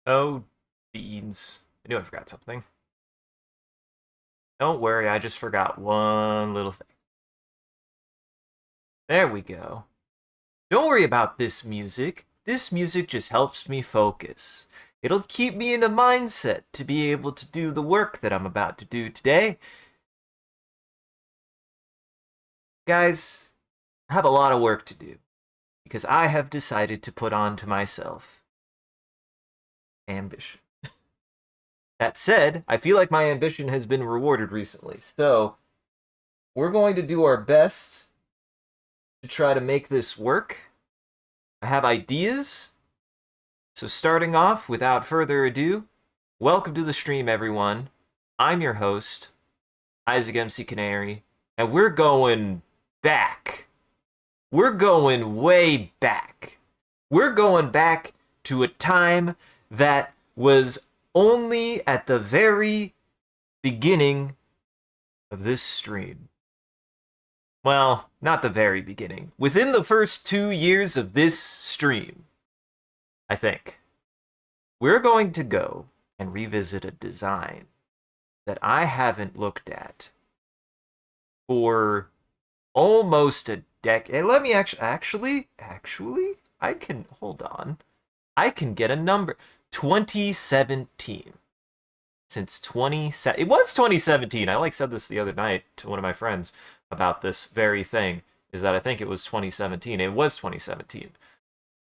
Oh, beans. I knew I forgot something. Don't worry, I just forgot one little thing. There we go. Don't worry about this music. This music just helps me focus. It'll keep me in a mindset to be able to do the work that I'm about to do today. Guys, I have a lot of work to do because I have decided to put on to myself ambition. That said, I feel like my ambition has been rewarded recently. So, we're going to do our best to try to make this work. I have ideas. So, starting off, without further ado, welcome to the stream, everyone. I'm your host, Isaac MCCanary, and we're going back. We're going way back. We're going back to a time that was only at the very beginning of this stream. Well, not the very beginning. Within the first 2 years of this stream, I think, we're going to go and revisit a design that I haven't looked at for almost a decade. Let me actually, I can, hold on. I can get a number. 2017. Since 2017. It was 2017. I said this the other night to one of my friends about this very thing, is that I think it was 2017. It was 2017.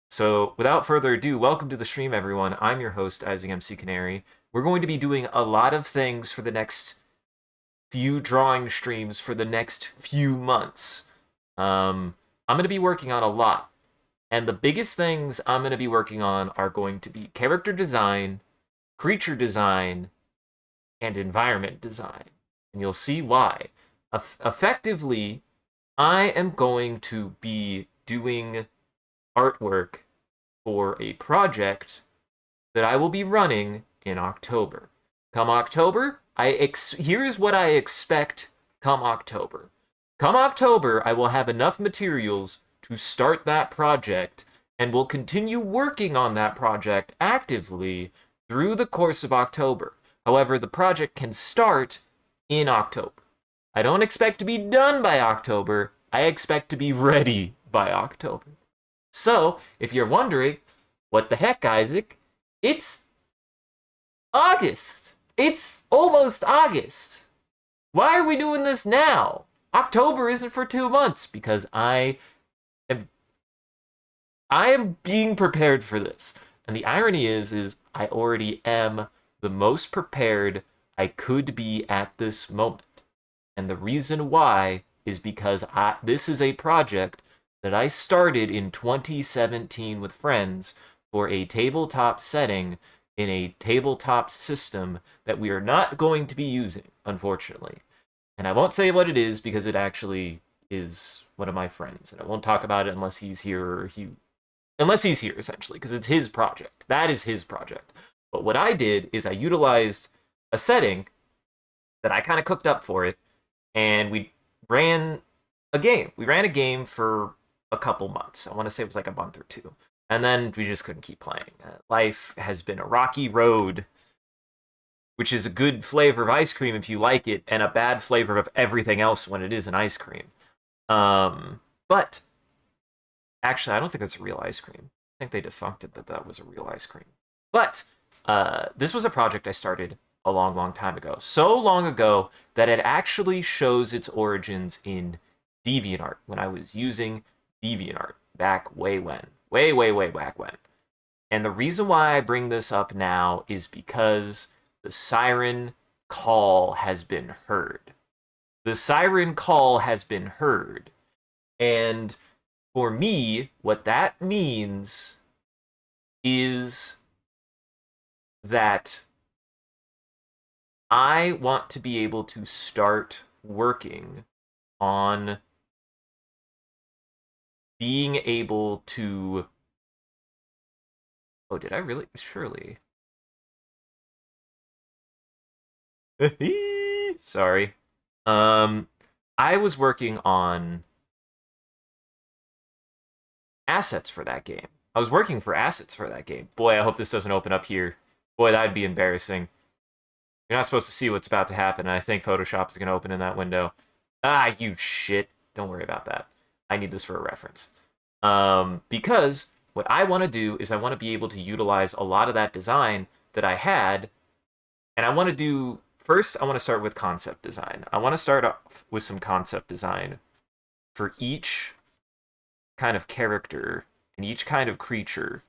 So, without further ado, welcome to the stream, everyone. I'm your host, Isaac MCCanary. We're going to be doing a lot of things for the next few drawing streams for the next few months. I'm going to be working on a lot. And the biggest things I'm going to be working on are going to be character design, creature design, and environment design. And you'll see why. Effectively, I am going to be doing artwork for a project that I will be running in October. Come October, here's what I expect come October. Come October, I will have enough materials to start that project and will continue working on that project actively through the course of October. However, the project can start in October. I don't expect to be done by October. I expect to be ready by October. So, if you're wondering, what the heck, Isaac? It's August. It's almost August. Why are we doing this now? October isn't for 2 months because I am being prepared for this. And the irony is I already am the most prepared I could be at this moment. And the reason why is because this is a project that I started in 2017 with friends for a tabletop setting in a tabletop system that we are not going to be using, unfortunately. And I won't say what it is because it actually is one of my friends, and I won't talk about it unless he's here unless he's here, essentially, because it's his project. That is his project. But what I did is I utilized a setting that I kind of cooked up for it, and we ran a game. We ran a game for a couple months. I want to say it was like a month or two. And then we just couldn't keep playing. Life has been a rocky road, which is a good flavor of ice cream if you like it, and a bad flavor of everything else when it is an ice cream. But actually, I don't think that's a real ice cream. I think they defunct it that was a real ice cream. But this was a project I started a long, long time ago. So long ago that it actually shows its origins in DeviantArt when I was using DeviantArt back way when. Way back when. And the reason why I bring this up now is because the siren call has been heard. The siren call has been heard. And for me, what that means is that I want to be able to start working on being able to... Oh, did I really? Surely. Sorry. I was working on assets for that game. I was working for assets for that game. Boy, I hope this doesn't open up here. Boy, that'd be embarrassing. You're not supposed to see what's about to happen, and I think Photoshop is going to open in that window. Ah, you shit. Don't worry about that. I need this for a reference. Because what I want to do is I want to be able to utilize a lot of that design that I had, and I want to do first. I want to start with concept design. I want to start off with some concept design for each kind of character and each kind of creature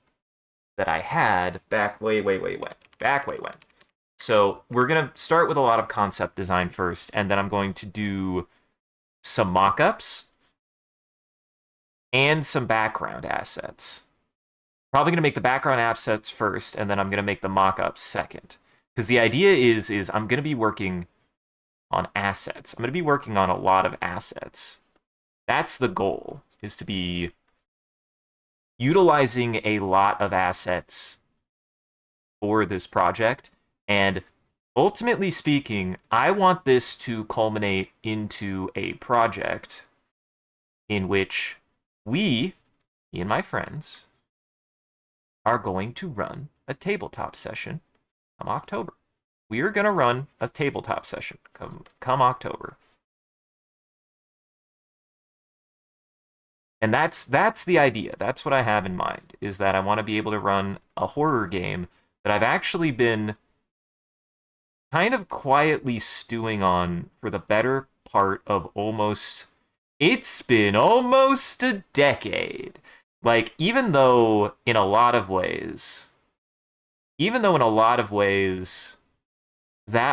that I had back way when. So we're gonna start with a lot of concept design first, and then I'm going to do some mock-ups and some background assets. Probably gonna make the background assets first, and then I'm gonna make the mock-ups second. Because the idea is I'm gonna be working on assets. I'm gonna be working on a lot of assets. That's the goal, is to be utilizing a lot of assets for this project. And ultimately speaking, I want this to culminate into a project in which we, me and my friends, are going to run a tabletop session come October. We are going to run a tabletop session come October. And that's the idea. That's what I have in mind, is that I want to be able to run a horror game that I've actually been kind of quietly stewing on for the better part of it's been almost a decade. Like, even though in a lot of ways, that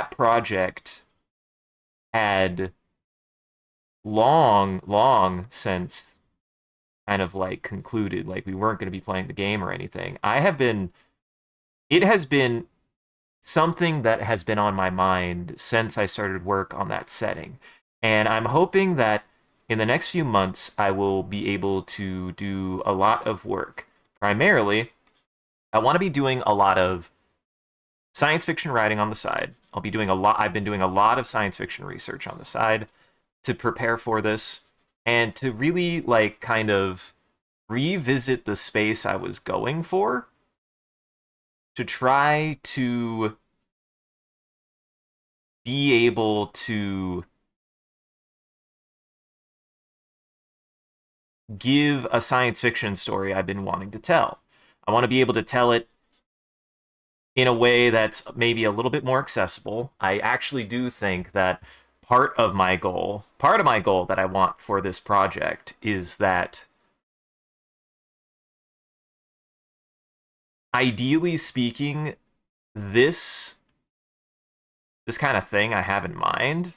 project had long since kind of like concluded, like we weren't going to be playing the game or anything. It has been something that has been on my mind since I started work on that setting. And I'm hoping that in the next few months, I will be able to do a lot of work. Primarily, I want to be doing a lot of science fiction writing on the side. I've been doing a lot of science fiction research on the side to prepare for this and to really like kind of revisit the space I was going for, to try to be able to give a science fiction story I've been wanting to tell. I want to be able to tell it in a way that's maybe a little bit more accessible. I actually do think that part of my goal that I want for this project is that, ideally speaking, this kind of thing I have in mind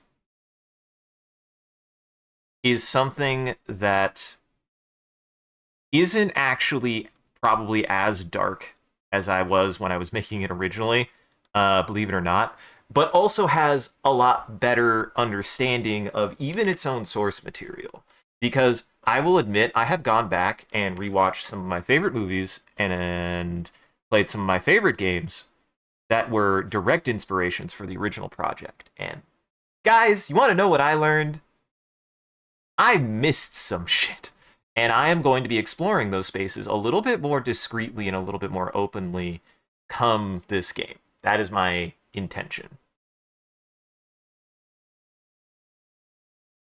is something that isn't actually probably as dark as I was when I was making it originally, believe it or not, but also has a lot better understanding of even its own source material. Because I will admit, I have gone back and rewatched some of my favorite movies and played some of my favorite games that were direct inspirations for the original project. And guys, you want to know what I learned? I missed some shit. And I am going to be exploring those spaces a little bit more discreetly and a little bit more openly come this game. That is my intention.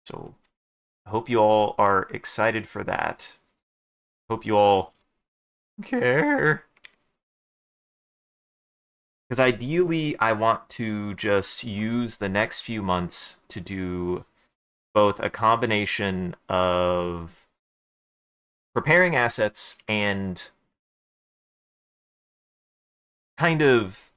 So I hope you all are excited for that. Hope you all care. Because ideally, I want to just use the next few months to do both a combination of preparing assets and kind of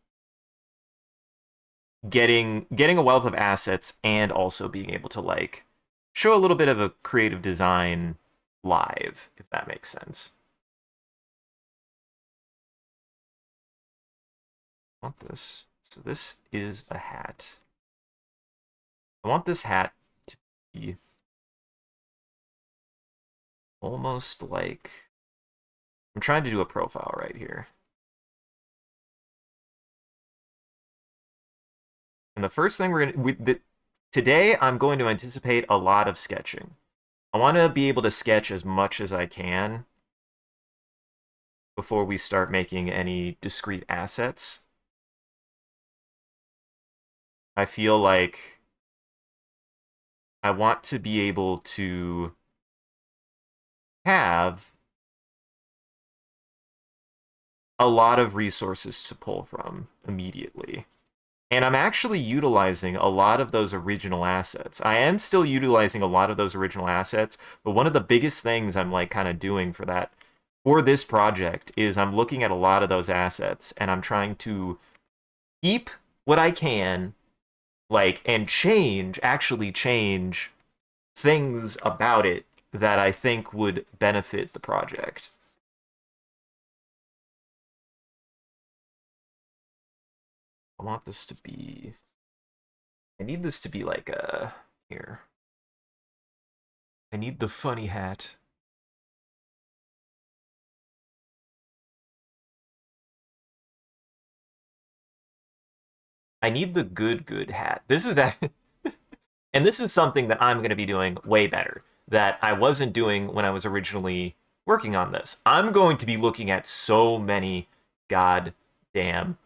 getting a wealth of assets, and also being able to like show a little bit of a creative design live, if that makes sense. I want this. So this is a hat. I want this hat to be almost like, I'm trying to do a profile right here. And the first thing today, I'm going to anticipate a lot of sketching. I want to be able to sketch as much as I can before we start making any discrete assets. I feel like I want to be able to have a lot of resources to pull from immediately. And I'm actually utilizing a lot of those original assets. I am still utilizing a lot of those original assets, but one of the biggest things I'm like kind of doing for this project is I'm looking at a lot of those assets and I'm trying to keep what I can, like, and actually change things about it that I think would benefit the project. I want this to be, I need this to be like a, here. I need the funny hat. I need the good hat. This is and this is something that I'm going to be doing way better that I wasn't doing when I was originally working on this. I'm going to be looking at so many goddamn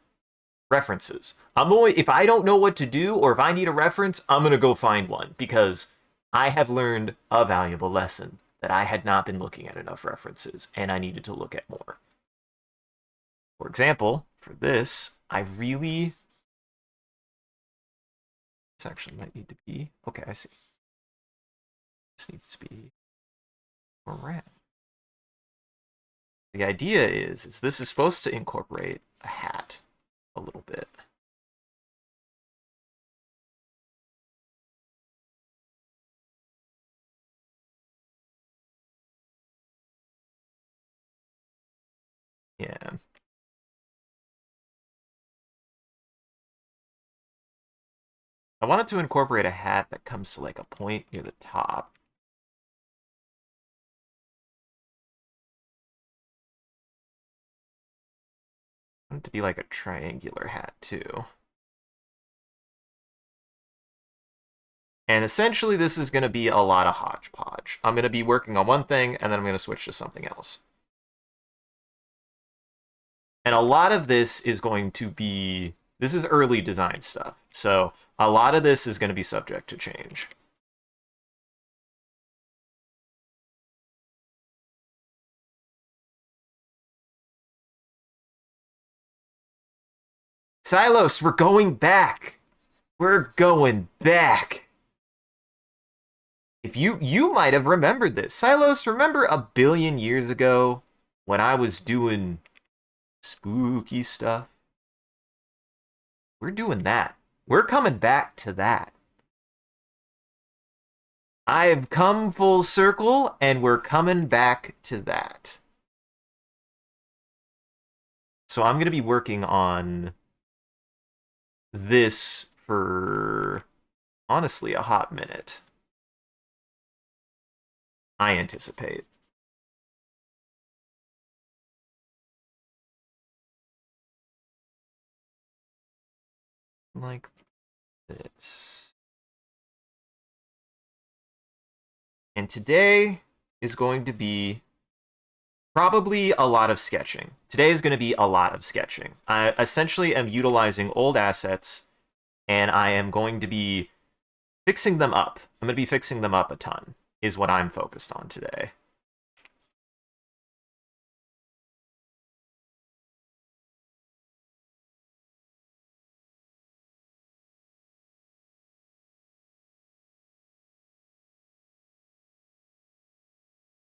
references. If I don't know what to do or if I need a reference, I'm going to go find one because I have learned a valuable lesson that I had not been looking at enough references and I needed to look at more. For example, for this, this actually might need to be, okay, I see. This needs to be more round. The idea is this is supposed to incorporate a hat a little bit. Yeah. I wanted to incorporate a hat that comes to like a point near the top. I want it to be like a triangular hat too. And essentially this is going to be a lot of hodgepodge. I'm going to be working on one thing and then I'm going to switch to something else. And a lot of this is going to be, this is early design stuff. So a lot of this is going to be subject to change. Silos, we're going back. We're going back. If you might have remembered this. Silos, remember a billion years ago when I was doing spooky stuff? We're doing that. We're coming back to that. I've come full circle and we're coming back to that. So I'm going to be working on this for honestly a hot minute. I anticipate. Like this. And today is going to be probably a lot of sketching. Today is going to be a lot of sketching. I essentially am utilizing old assets and I am going to be fixing them up. I'm going to be fixing them up a ton, is what I'm focused on today.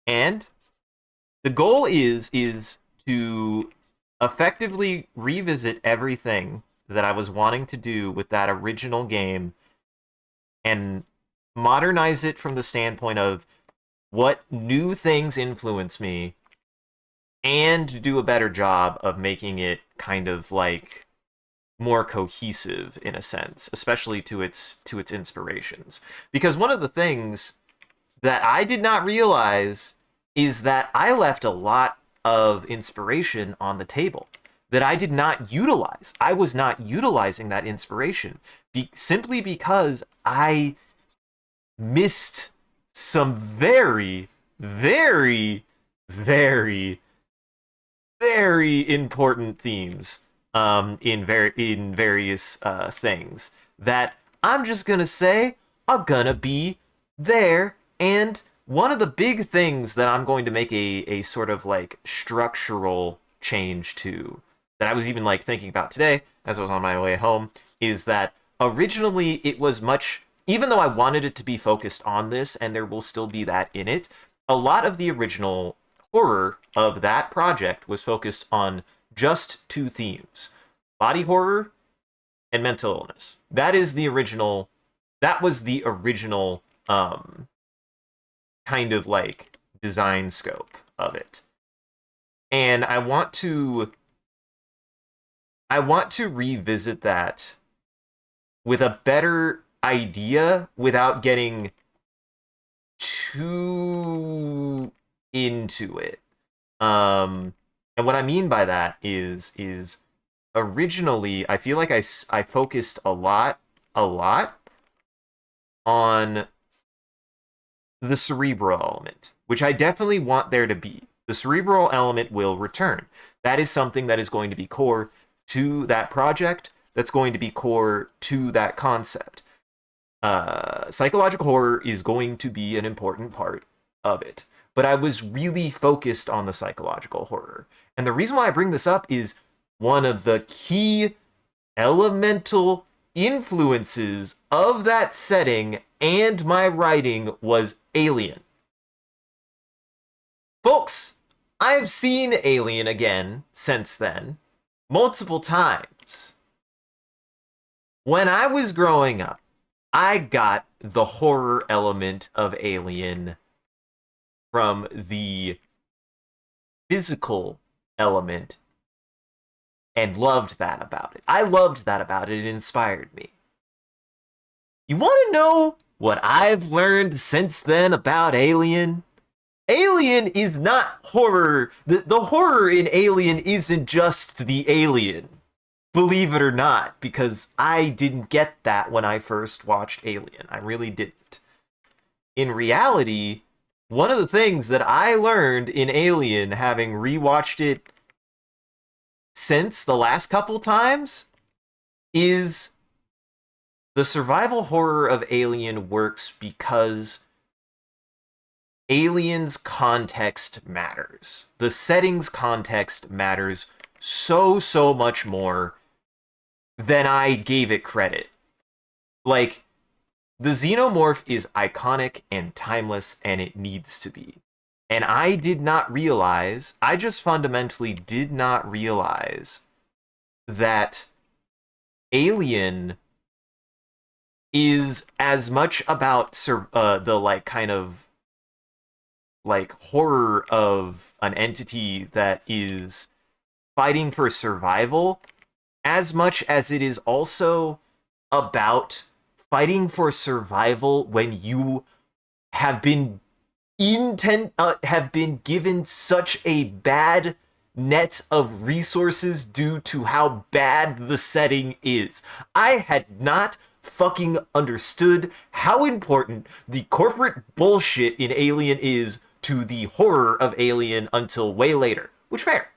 And the goal is to effectively revisit everything that I was wanting to do with that original game and modernize it from the standpoint of what new things influence me and do a better job of making it kind of like more cohesive in a sense, especially to its inspirations. Because one of the things that I did not realize is that I left a lot of inspiration on the table that I did not utilize. I was not utilizing that inspiration simply because I missed some very, very, very, very important themes in various things that I'm just gonna say are gonna be there. And one of the big things that I'm going to make a sort of like structural change to, that I was even like thinking about today as I was on my way home, is that originally it was much, even though I wanted it to be focused on this, and there will still be that in it, a lot of the original horror of that project was focused on just two themes: body horror and mental illness. That is the original, that was the original kind of like design scope of it. And I want to revisit that with a better idea without getting too into it. And what I mean by that is originally I feel like I focused a lot on the cerebral element, which I definitely want there to be. The cerebral element will return. That is something that is going to be core to that project, that's going to be core to that concept. Psychological horror is going to be an important part of it. But I was really focused on the psychological horror. And the reason why I bring this up is one of the key elemental influences of that setting and my writing was Alien. Folks, I've seen Alien again since then, multiple times. When I was growing up, I got the horror element of Alien from the physical element and loved that about it. I loved that about it. It inspired me. You want to know what I've learned since then about Alien? Alien is not horror. The horror in Alien isn't just the alien. Believe it or not, because I didn't get that when I first watched Alien. I really didn't. In reality, one of the things that I learned in Alien, having rewatched it since the last couple times, is the survival horror of Alien works because Alien's context matters. The setting's context matters so much more than I gave it credit. Like, the xenomorph is iconic and timeless, and it needs to be. And I did not realize, I just fundamentally did not realize that Alien is as much about the like kind of like horror of an entity that is fighting for survival, as much as it is also about fighting for survival when you have been have been given such a bad net of resources due to how bad the setting is. I had not fucking understood how important the corporate bullshit in Alien is to the horror of Alien until way later. Which, fair.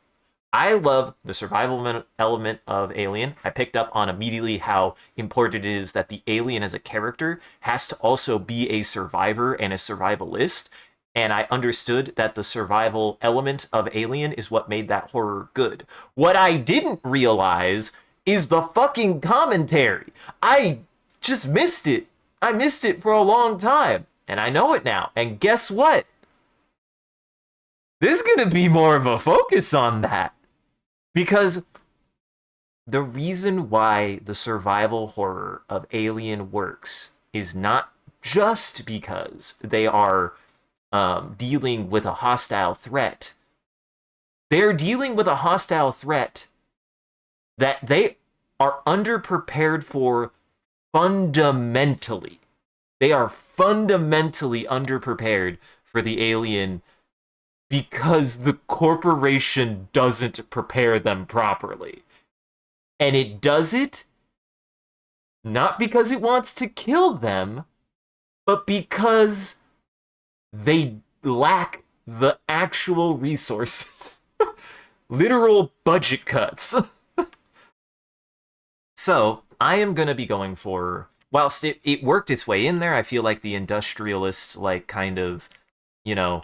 I love the survival element of Alien. I picked up on immediately how important it is that the alien as a character has to also be a survivor and a survivalist. And I understood that the survival element of Alien is what made that horror good. What I didn't realize is the fucking commentary. I just missed it. I missed it for a long time. And I know it now. And guess what? There's gonna be more of a focus on that. Because the reason why the survival horror of Alien works is not just because they are dealing with a hostile threat. They're dealing with a hostile threat that they are underprepared for fundamentally. They are fundamentally underprepared for the alien because the corporation doesn't prepare them properly. And it does it not because it wants to kill them, but because they lack the actual resources. Literal budget cuts. So, I am going to be going for, whilst it worked its way in there, I feel like the industrialist, like, kind of, you know,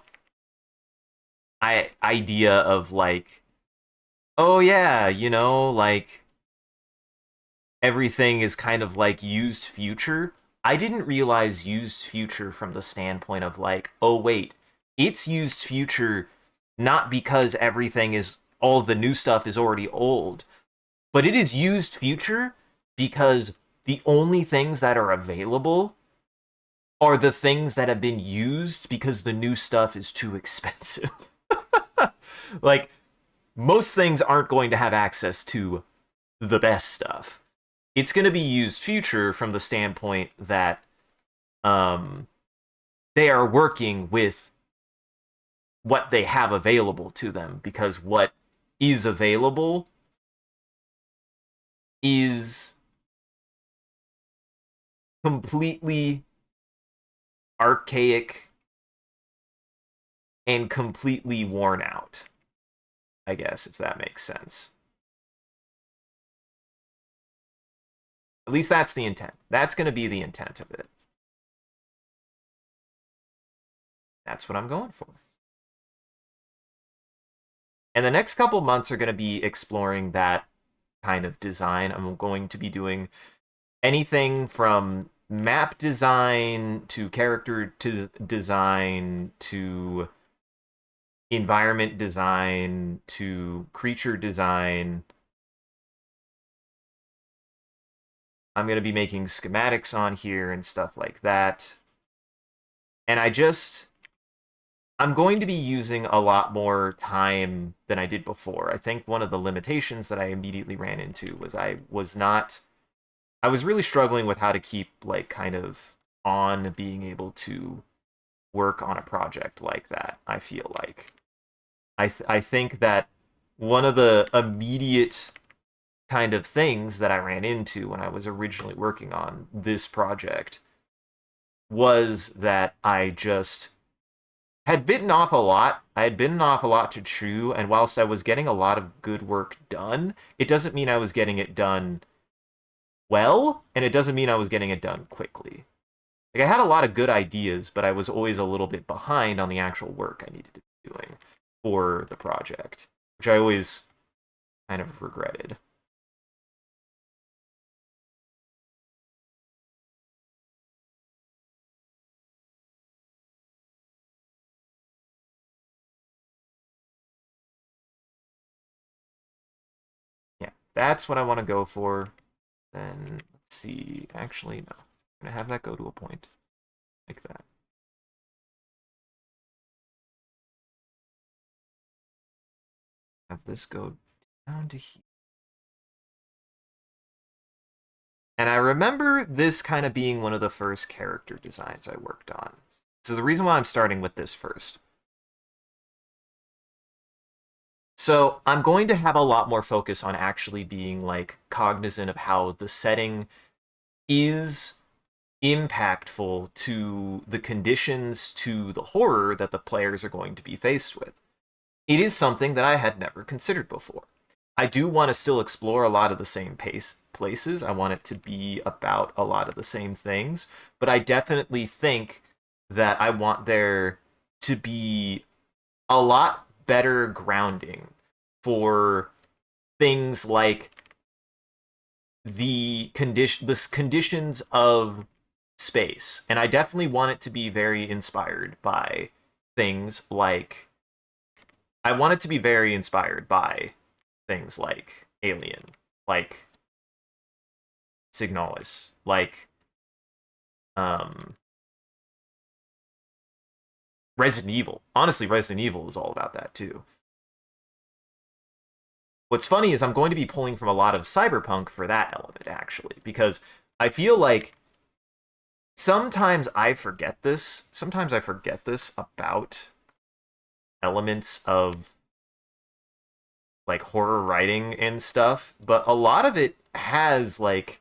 idea of, like, oh yeah, like, everything is kind of like used future. I didn't realize used future from the standpoint of, like, oh wait, it's used future not because everything is, all the new stuff is already old, but it is used future because the only things that are available are the things that have been used because the new stuff is too expensive. Like, most things aren't going to have access to the best stuff. It's going to be used future from the standpoint that um, they are working with what they have available to them, because what is available is completely archaic and completely worn out, I guess, if that makes sense. At least that's the intent. That's going to be the intent of it. That's what I'm going for. And the next couple months are going to be exploring that kind of design. I'm going to be doing anything from map design to character to design to environment design to creature design. I'm going to be making schematics on here and stuff like that. And I'm going to be using a lot more time than I did before. I think one of the limitations that I immediately ran into was I was really struggling with how to keep, like, kind of on being able to work on a project like that. I feel like I think that one of the immediate kind of things that I ran into when I was originally working on this project was that I just had bitten off a lot. I had bitten off a lot to chew, and whilst I was getting a lot of good work done, it doesn't mean I was getting it done well, and it doesn't mean I was getting it done quickly. Like, I had a lot of good ideas, but I was always a little bit behind on the actual work I needed to be doing for the project, which I always kind of regretted. Yeah, that's what I want to go for. Then, let's see. Actually, no. I'm going to have that go to a point like that. Have this go down to here. And I remember this kind of being one of the first character designs I worked on. So the reason why I'm starting with this first. So I'm going to have a lot more focus on actually being, like, cognizant of how the setting is impactful to the conditions, to the horror that the players are going to be faced with. It is something that I had never considered before. I do want to still explore a lot of the same places. I want it to be about a lot of the same things, but I definitely think that I want there to be a lot better grounding for things like the conditions of space. And I definitely want it to be very inspired by things like I want it to be very inspired by things like Alien, like Signalis, like um Resident Evil. Honestly, Resident Evil is all about that too. What's funny is I'm going to be pulling from a lot of Cyberpunk for that element, actually, because I feel like sometimes I forget this about elements of, like, horror writing and stuff, but a lot of it has, like,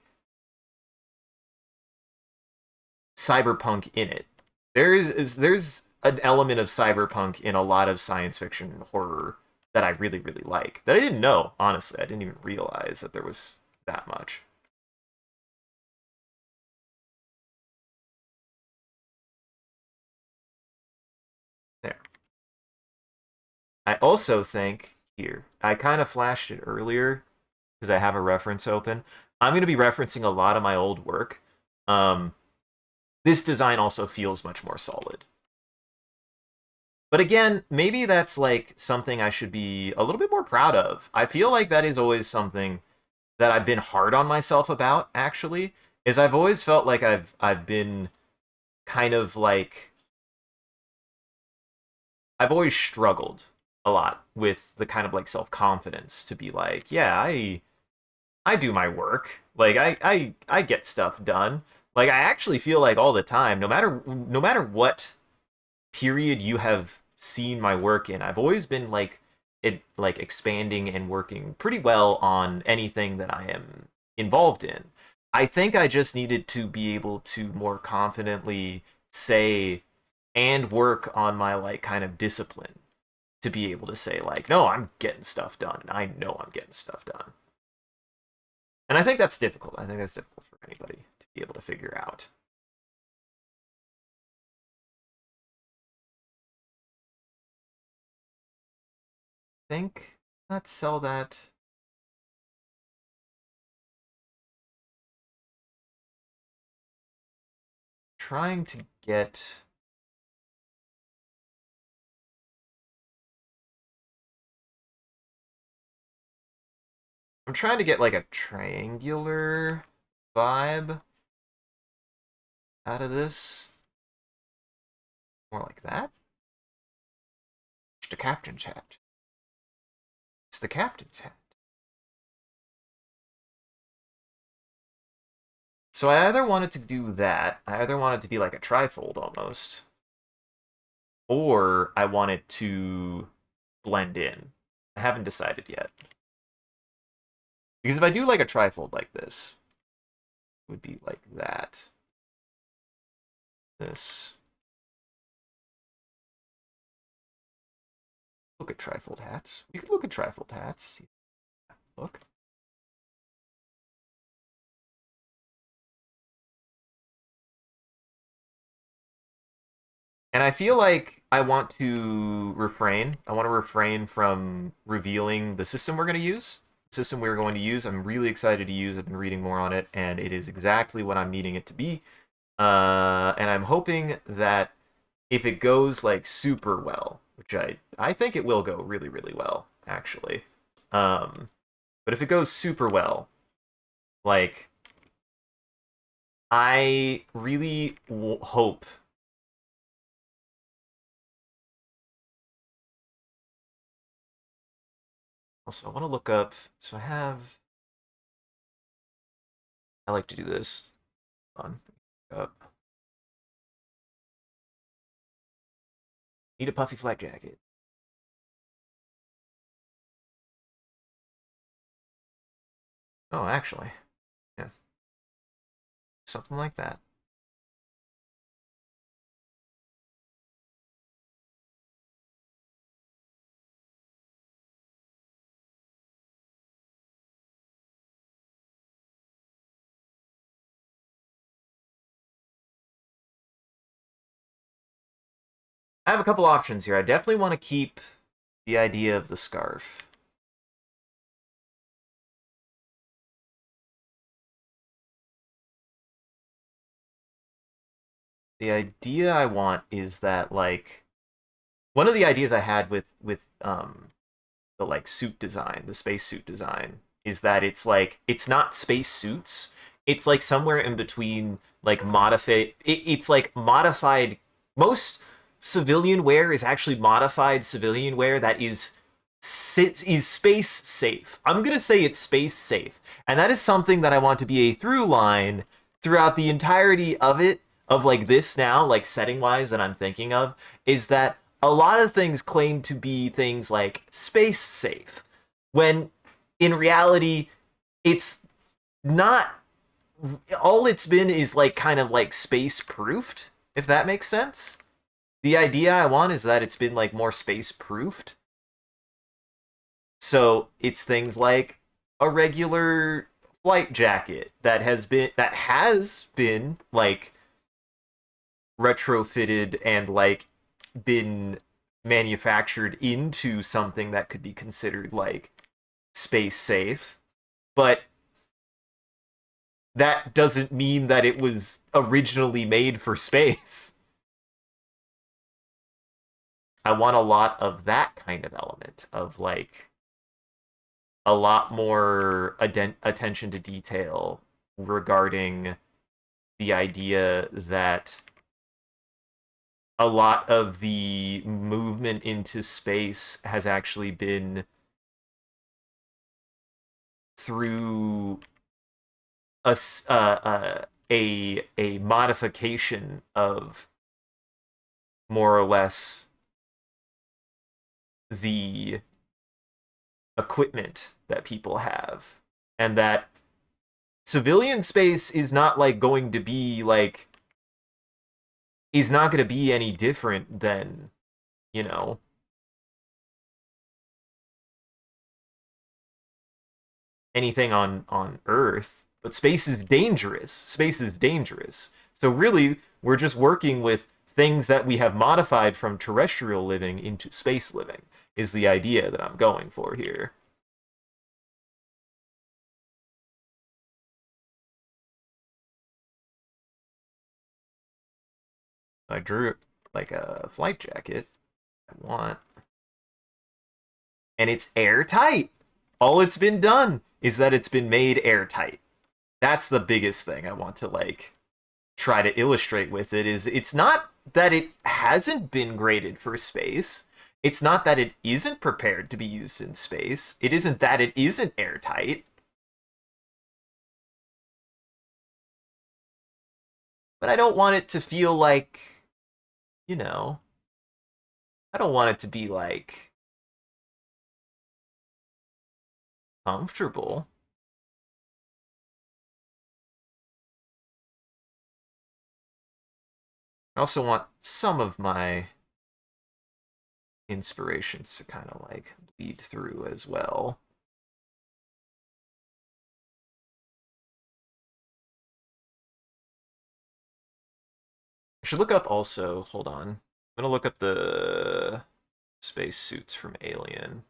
cyberpunk in it. There's an element of cyberpunk in a lot of science fiction and horror that I really, really like, that I didn't know. Honestly, I didn't even realize that there was that much. I also think here, I kind of flashed it earlier because I have a reference open. I'm going to be referencing a lot of my old work. Um, this design also feels much more solid. But again, maybe that's like something I should be a little bit more proud of. I feel like that is always something that I've been hard on myself about, actually, is I've always felt like I've been kind of like I've always struggled a lot with the kind of like self-confidence to be like, yeah, I do my work. Like I get stuff done. Like I actually feel like all the time, no matter what period you have seen my work in, I've always been like expanding and working pretty well on anything that I am involved in. I think I just needed to be able to more confidently say and work on my like kind of discipline to be able to say like, no, I'm getting stuff done and I know I'm getting stuff done. And I think that's difficult. I think that's difficult for anybody to be able to figure out. I think let's sell that. Trying to get I'm trying to get like a triangular vibe out of this. More like that. It's the captain's hat. It's the captain's hat. So I either wanted to do that, I either wanted to be like a trifold almost, or I wanted to blend in. I haven't decided yet. Because if I do like a trifold like this, it would be like that. This. Look at trifold hats. We could look at trifold hats. Look. And I feel like I want to refrain. I want to refrain from revealing the system we're going to use. The system we're going to use, I'm really excited to use. I've been reading more on it, and it is exactly what I'm needing it to be. And I'm hoping that if it goes like super well, which I think it will go really, really well, actually. Um, but if it goes super well, like I really hope. Also, I want to look up. So I like to do this. On up. Need a puffy flak jacket. Oh, actually, yeah, something like that. I have a couple options here. I definitely want to keep the idea of the scarf. The idea I want is that like one of the ideas I had with the like suit design, the space suit design, is that it's like it's not space suits. It's like somewhere in between like modified it's like modified most civilian wear is actually modified civilian wear that is space safe. I'm going to say it's space safe. And that is something that I want to be a through line throughout the entirety of it of like this now, like setting wise that I'm thinking of is that a lot of things claim to be things like space safe when in reality it's not all it's been is like kind of like space proofed, if that makes sense. The idea I want is that it's been like more space proofed. So it's things like a regular flight jacket that has been like retrofitted and like been manufactured into something that could be considered like space safe, but that doesn't mean that it was originally made for space. I want a lot of that kind of element of like a lot more attention to detail regarding the idea that a lot of the movement into space has actually been through a modification of more or less the equipment that people have, and that civilian space is not like going to be like is not going to be any different than, you know, anything on Earth. But space is dangerous. Space is dangerous. So really, we're just working with things that we have modified from terrestrial living into space living, is the idea that I'm going for here. I drew like a flight jacket I want, and it's airtight. All it's been done is that it's been made airtight. That's the biggest thing I want to like try to illustrate with it. Is it's not that it hasn't been graded for space. It's not that it isn't prepared to be used in space. It isn't that it isn't airtight. But I don't want it to feel like, you know, I don't want it to be like comfortable. I also want some of my inspirations to kind of like bleed through as well. I should look up also, hold on. I'm gonna look up the space suits from Alien.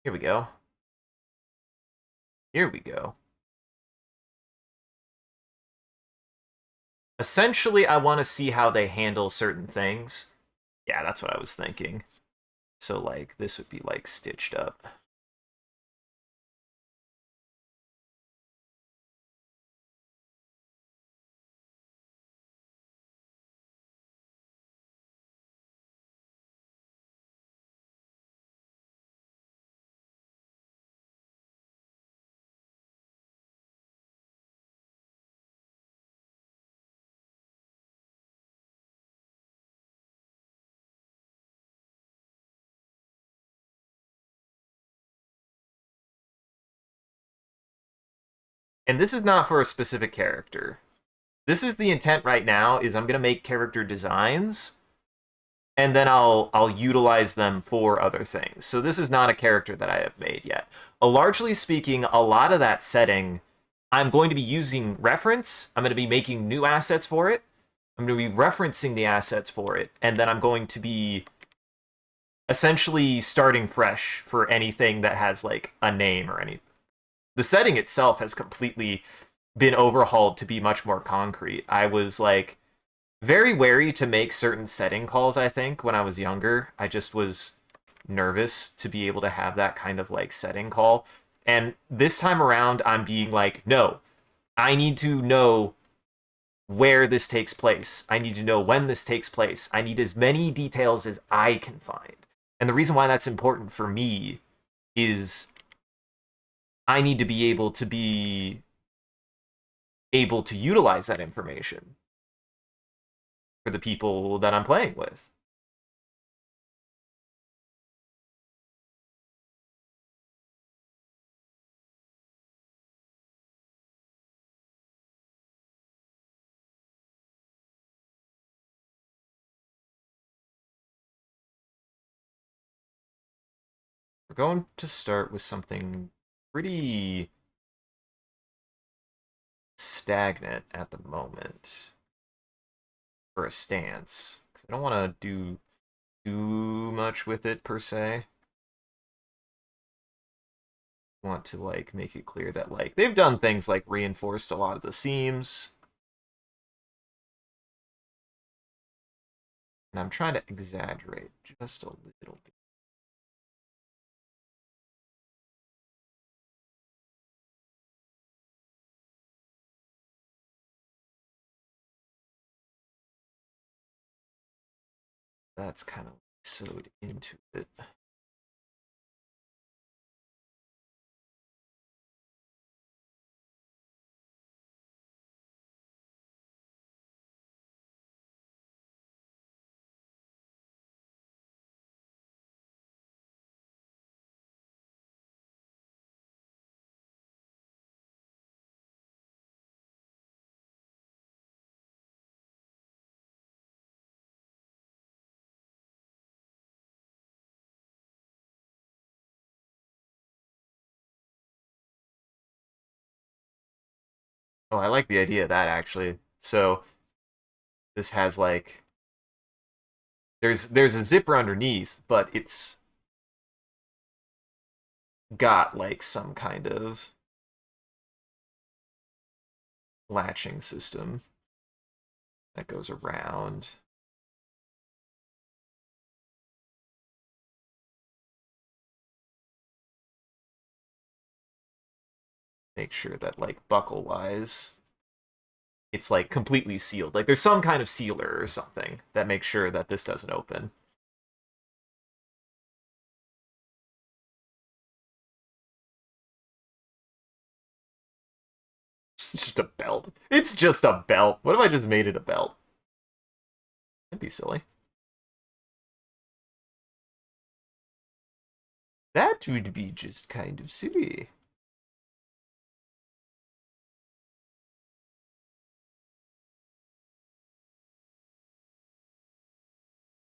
Here we go. Here we go. Essentially, I want to see how they handle certain things. Yeah, that's what I was thinking. So, like, this would be, like, stitched up. And this is not for a specific character. This is the intent right now, is I'm going to make character designs, and then I'll utilize them for other things. So this is not a character that I have made yet. Largely speaking, a lot of that setting, I'm going to be using reference. I'm going to be making new assets for it. I'm going to be referencing the assets for it, and then I'm going to be essentially starting fresh for anything that has like a name or anything. The setting itself has completely been overhauled to be much more concrete. I was like very wary to make certain setting calls, I think, when I was younger. I just was nervous to be able to have that kind of like setting call. And this time around, I'm being like, no, I need to know where this takes place. I need to know when this takes place. I need as many details as I can find. And the reason why that's important for me is I need to be able to utilize that information for the people that I'm playing with. We're going to start with something pretty stagnant at the moment for a stance. 'Cause I don't want to do too much with it per se. I want to like make it clear that like they've done things like reinforced a lot of the seams. And I'm trying to exaggerate just a little bit. That's kind of sewed into it. Oh, I like the idea of that actually. So this has like there's a zipper underneath, but it's got like some kind of latching system that goes around. Make sure that like buckle wise it's like completely sealed. Like there's some kind of sealer or something that makes sure that this doesn't open. It's just a belt. It's just a belt. What if I just made it a belt? That'd be silly. That would be just kind of silly.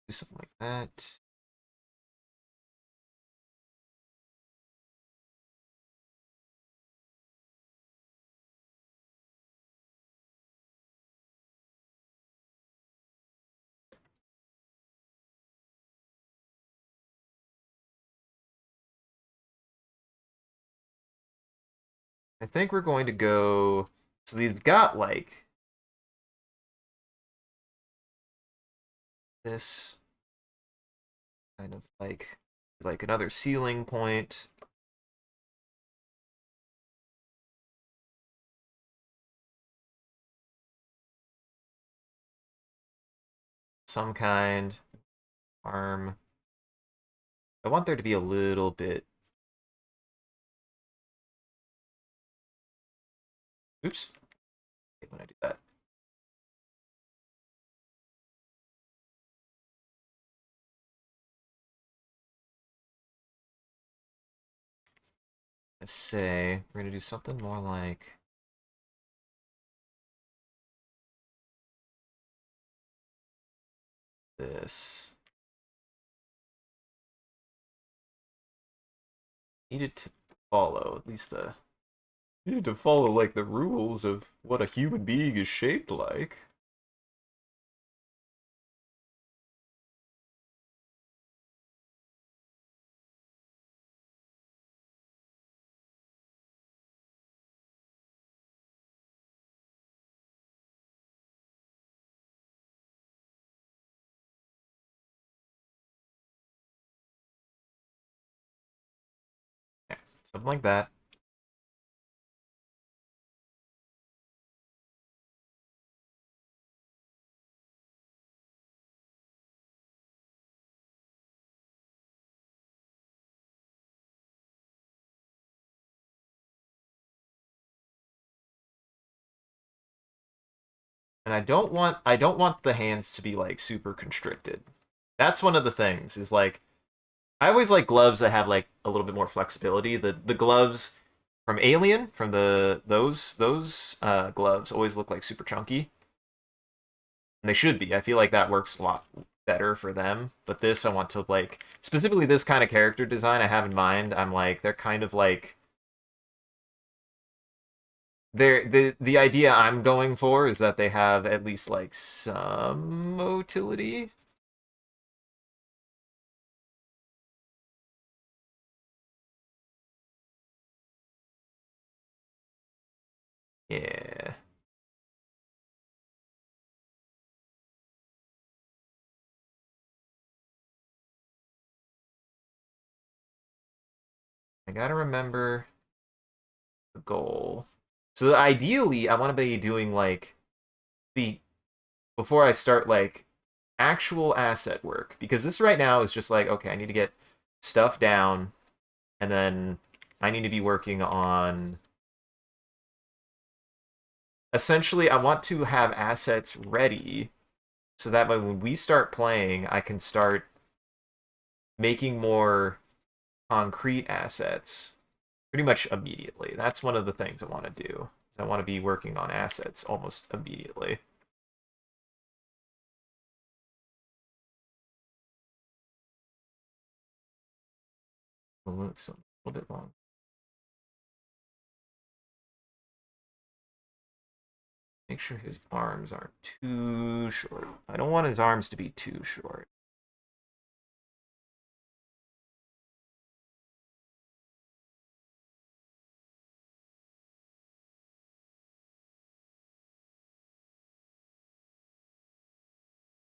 Do something like that. I think we're going to go. So they've got like this kind of like another ceiling point. Some kind arm. I want there to be a little bit. Oops. When I do that. Let's say we're gonna do something more like this. Needed to follow at least the needed to follow like the rules of what a human being is shaped like. Yeah, something like that. And I don't want the hands to be like super constricted. That's one of the things is like I always like gloves that have like a little bit more flexibility. The gloves from Alien, from those gloves always look like super chunky. And they should be. I feel like that works a lot better for them. But this I want to like specifically this kind of character design I have in mind. I'm like they're kind of like the idea I'm going for is that they have at least like some motility. Yeah. I gotta remember the goal. So ideally, I want to be doing like be before I start like actual asset work, because this right now is just like, okay, I need to get stuff down, and then I need to be working on essentially I want to have assets ready so that way when we start playing, I can start making more concrete assets pretty much immediately. That's one of the things I want to do. I want to be working on assets almost immediately. Looks a little bit long. Make sure his arms aren't too short. I don't want his arms to be too short.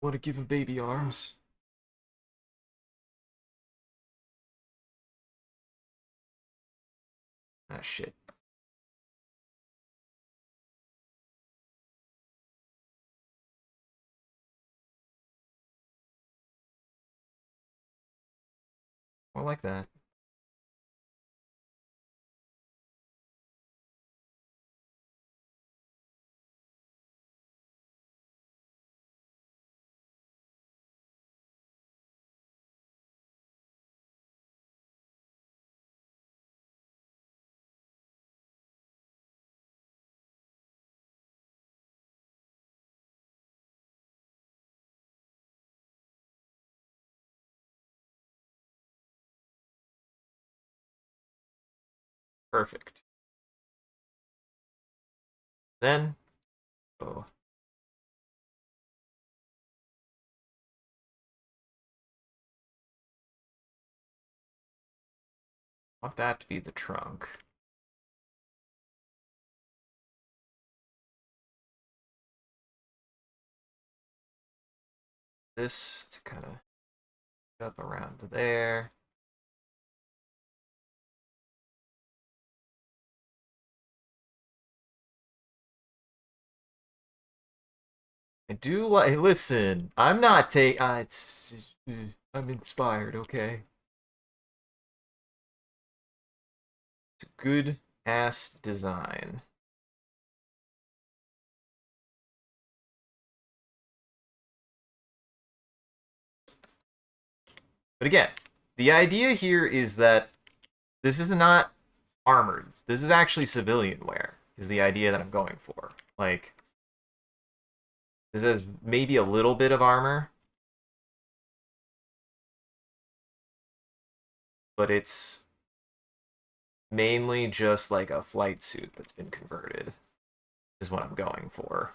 Want to give him baby arms? Ah, shit. More like that. Perfect. Then, oh, I want that to be the trunk. This to kind of up around to there. I do like. Listen, I'm not take. I'm inspired. Okay, it's a good ass design. But again, the idea here is that this is not armored. This is actually civilian wear. Is the idea that I'm going for. Like, this has maybe a little bit of armor, but it's mainly just like a flight suit that's been converted, is what I'm going for.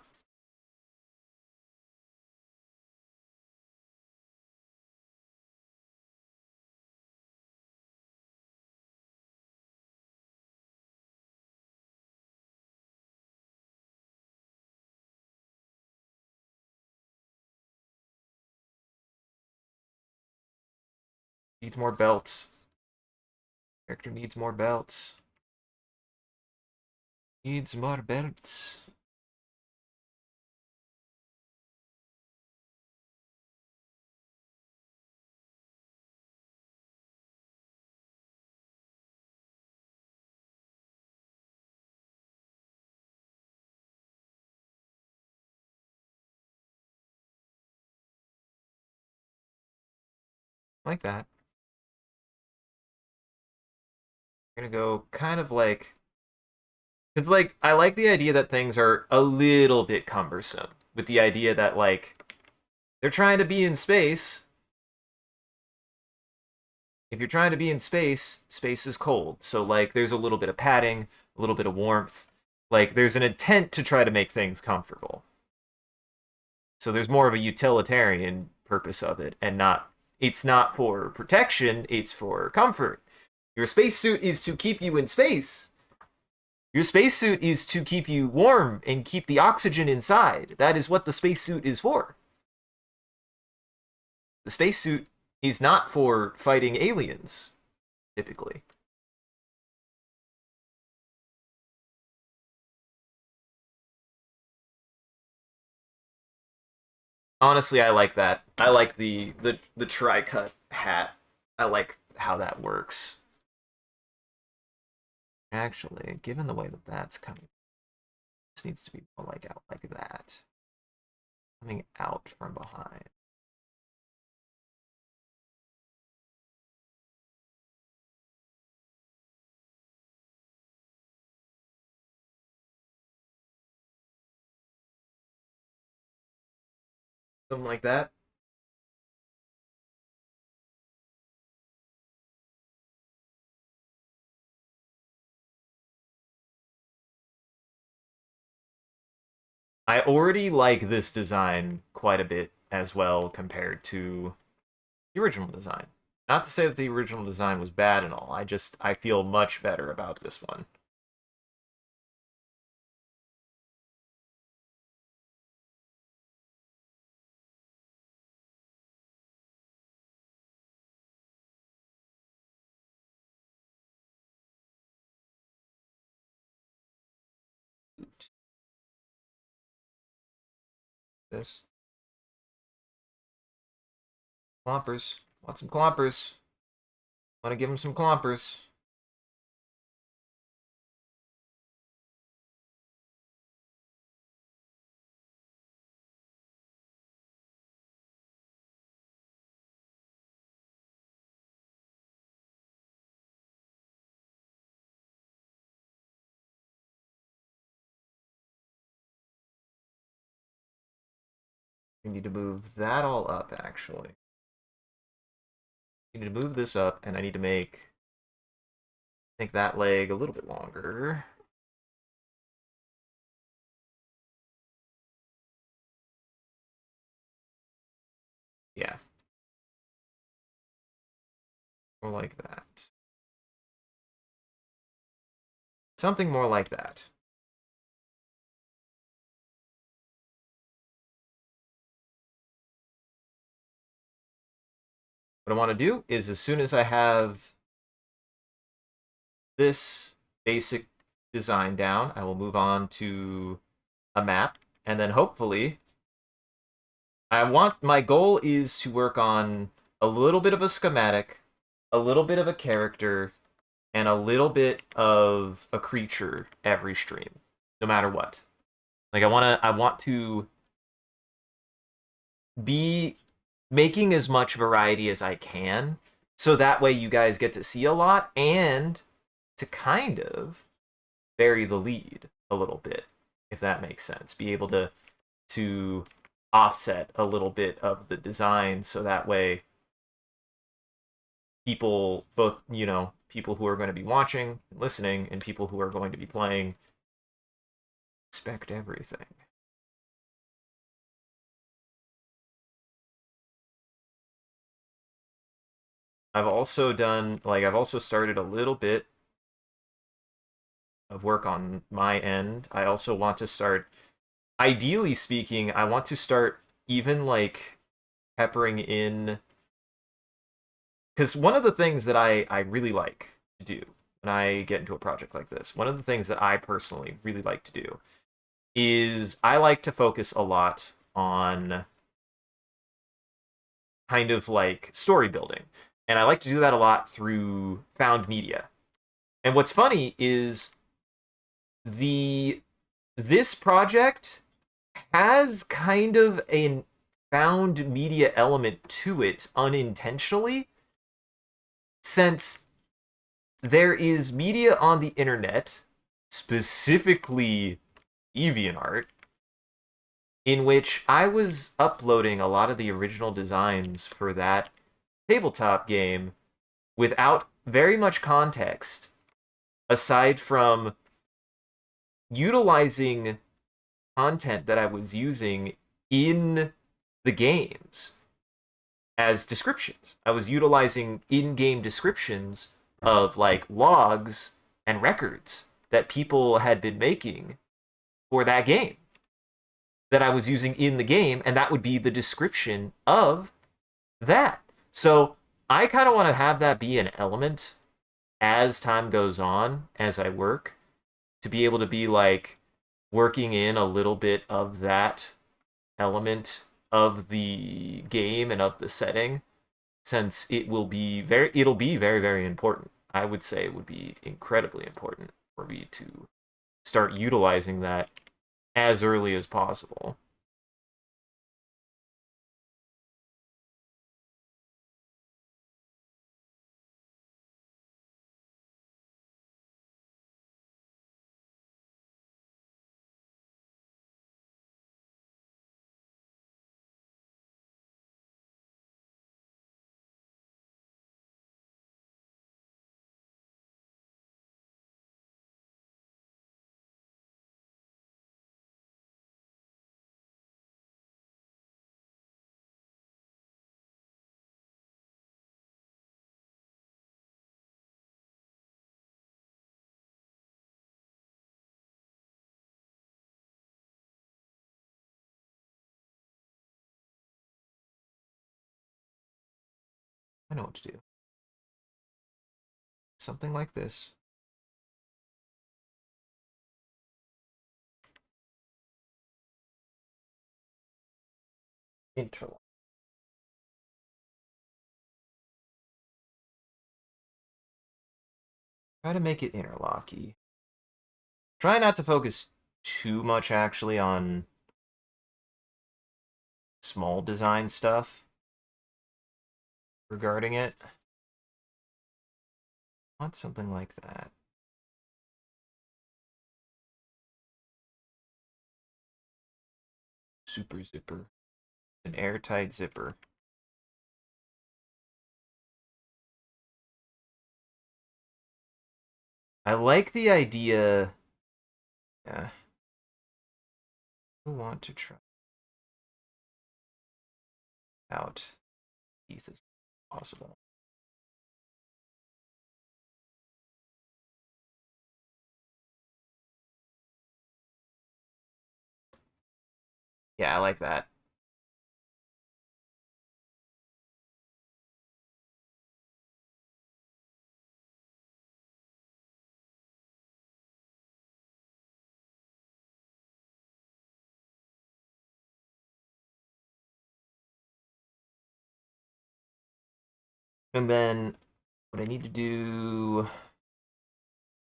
Needs more belts. Character needs more belts. Needs more belts. Like that. I'm gonna go kind of like, because like I like the idea that things are a little bit cumbersome. With the idea that like they're trying to be in space. If you're trying to be in space, space is cold. So like there's a little bit of padding, a little bit of warmth. Like, there's an intent to try to make things comfortable. So there's more of a utilitarian purpose of it, and it's not for protection, it's for comfort. Your spacesuit is to keep you in space. Your spacesuit is to keep you warm and keep the oxygen inside. That is what the spacesuit is for. The spacesuit is not for fighting aliens, typically. Honestly, I like that. I like the tri-cut hat. I like how that works. Actually, given the way that that's coming, this needs to be more like out like that. Coming out from behind. Something like that. I already like this design quite a bit as well compared to the original design. Not to say that the original design was bad and all. I feel much better about this one. This clompers. Want some clompers? Want to give him some clompers? We need to move that all up, actually. I need to move this up, and I need to make that leg a little bit longer. Yeah. More like that. Something more like that. What I want to do is as soon as I have this basic design down, I will move on to a map, and then hopefully my goal is to work on a little bit of a schematic, a little bit of a character, and a little bit of a creature every stream, no matter what. Like I want to be making as much variety as I can, so that way you guys get to see a lot and to kind of vary the lead a little bit, if that makes sense. Be able to offset a little bit of the design so that way people both, people who are going to be watching and listening and people who are going to be playing expect everything. I've also started a little bit of work on my end. I also want to start, ideally speaking, I want to start even like peppering in, because one of the things that I really like to do when I get into a project like this, one of the things that I personally really like to do is I like to focus a lot on kind of like story building. And I like to do that a lot through found media. And what's funny is the this project has kind of a found media element to it unintentionally, since there is media on the internet, specifically DeviantArt, in which I was uploading a lot of the original designs for that tabletop game without very much context, aside from utilizing content that I was using in the games as descriptions. I was utilizing in-game descriptions of like logs and records that people had been making for that game that I was using in the game, and that would be the description of that. So I kind of want to have that be an element as time goes on, as I work, to be able to be like working in a little bit of that element of the game and of the setting, since it'll be very, very important. I would say it would be incredibly important for me to start utilizing that as early as possible. I know what to do. Something like this. Interlock. Try to make it interlocky. Try not to focus too much actually on small design stuff regarding it. I want something like that. Super zipper. An airtight zipper. I like the idea. Yeah. I want to try out teeth as possible. Yeah, I like that. And then what I need to do,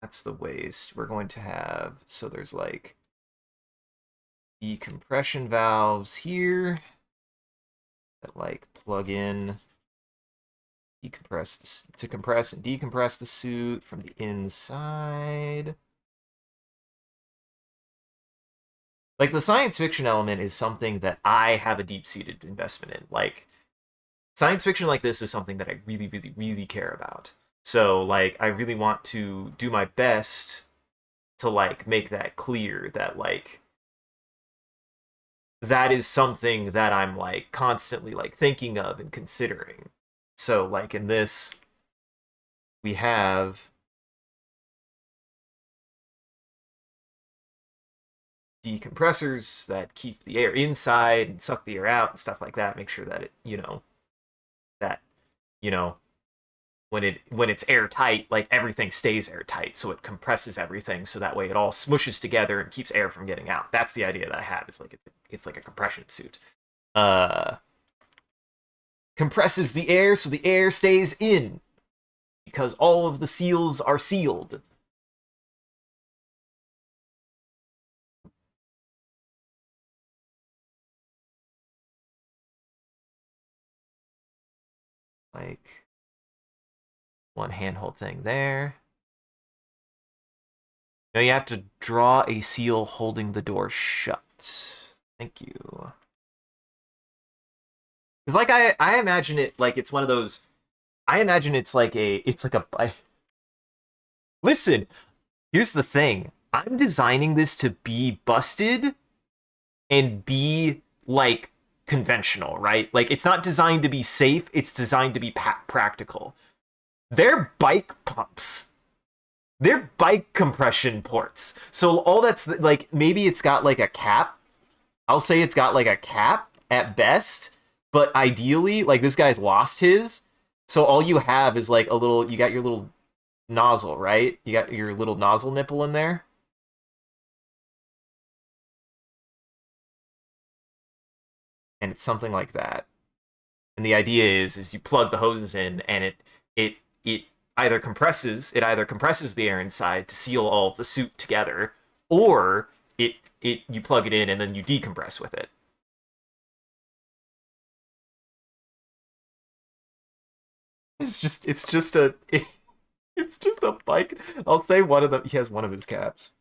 that's the waste. We're going to have, so there's like decompression valves here that like plug in, decompress to compress and decompress the suit from the inside. Like the science fiction element is something that I have a deep-seated investment in. Like science fiction like this is something that I really, really, really care about. So like I really want to do my best to like make that clear that like that is something that I'm like constantly like thinking of and considering. So like in this we have decompressors that keep the air inside and suck the air out and stuff like that, make sure that it, that you know when it's airtight, like everything stays airtight, so it compresses everything, so that way it all smushes together and keeps air from getting out. That's the idea that I have. Is like it's like a compression suit. Uh, Compresses the air so the air stays in because all of the seals are sealed. Like one handhold thing there. Now you have to draw a seal holding the door shut. Thank you. Because like I imagine it like it's one of those. I imagine it's like a. Listen, here's the thing. I'm designing this to be busted and be like conventional, right? Like it's not designed to be safe, it's designed to be practical. They're bike pumps. They're bike compression ports. So all that's like maybe it's got like a cap. I'll say it's got like a cap at best, but ideally like this guy's lost his. So all you have is like a little you got your little nozzle, right? You got your little nozzle nipple in there. And it's something like that. And the idea is you plug the hoses in and it either compresses the air inside to seal all of the suit together, or it you plug it in and then you decompress with it. It's just a bike. I'll say one of them. He has one of his caps.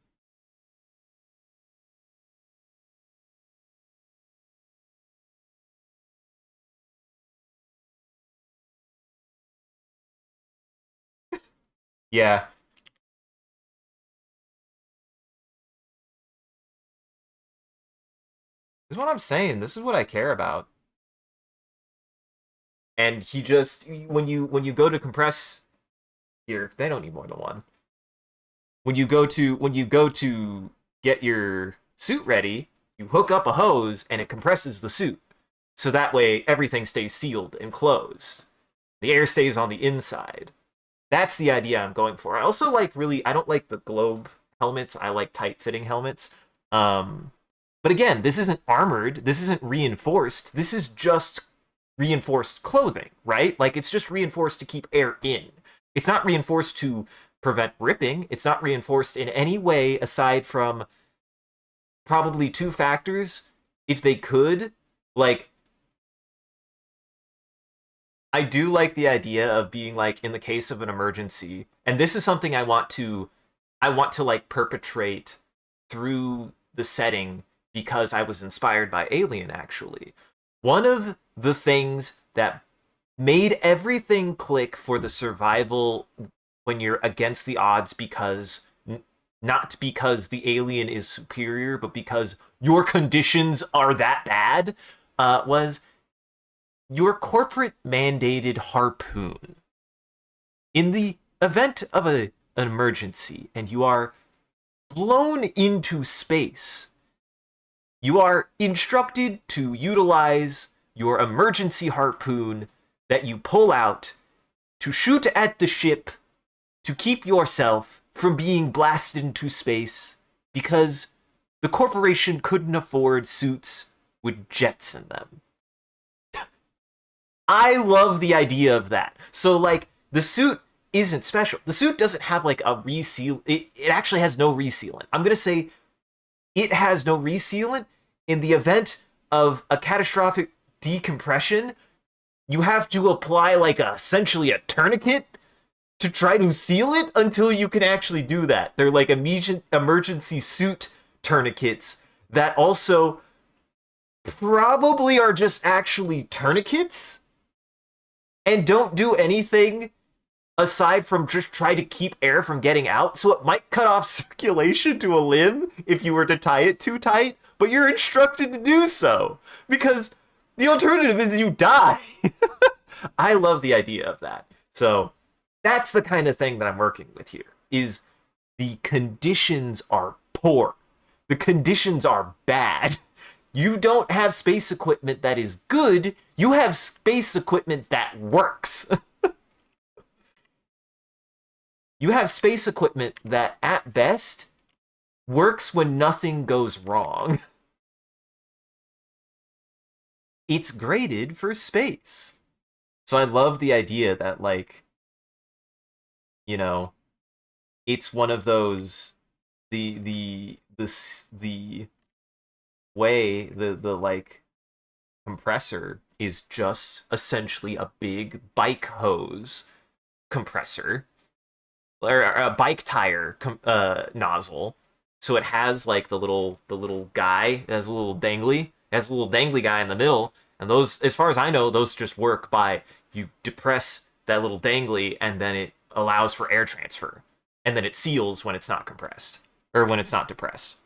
Yeah, this is what I'm saying. This is what I care about. And he just when you go to compress here, they don't need more than one. When you go to get your suit ready, you hook up a hose and it compresses the suit. So that way everything stays sealed and closed. The air stays on the inside. That's the idea I'm going for. I also like really I don't like the globe helmets. I like tight fitting helmets. Um but again, this isn't armored. This isn't reinforced. This is just reinforced clothing, right? Like it's just reinforced to keep air in. It's not reinforced to prevent ripping. It's not reinforced in any way aside from probably two factors. If they could, like, I do like the idea of being like in the case of an emergency, and this is something I want to like perpetrate through the setting because I was inspired by Alien actually. One of the things that made everything click for the survival when you're against the odds because not because the alien is superior, but because your conditions are that bad, was your corporate mandated harpoon. In the event of an emergency and you are blown into space, you are instructed to utilize your emergency harpoon that you pull out to shoot at the ship to keep yourself from being blasted into space because the corporation couldn't afford suits with jets in them. I love the idea of that. So, like, the suit isn't special. The suit doesn't have, like, a reseal. It actually has no resealant. I'm going to say it has no resealant. In the event of a catastrophic decompression, you have to apply, like, essentially a tourniquet to try to seal it until you can actually do that. They're like emergency suit tourniquets that also probably are just actually tourniquets and don't do anything aside from just try to keep air from getting out. So it might cut off circulation to a limb if you were to tie it too tight, but you're instructed to do so because the alternative is you die. I love the idea of that. So that's the kind of thing that I'm working with here is the conditions are poor. The conditions are bad. You don't have space equipment that is good. You have space equipment that works. You have space equipment that, at best, works when nothing goes wrong. It's graded for space. So I love the idea that, like, you know, it's one of those the way the like compressor is just essentially a big bike hose compressor or a bike tire nozzle. So it has like the little guy, it has a little dangly, it has a little dangly guy in the middle, and those, as far as I know, those just work by you depress that little dangly, and then it allows for air transfer, and then it seals when it's not compressed or when it's not depressed.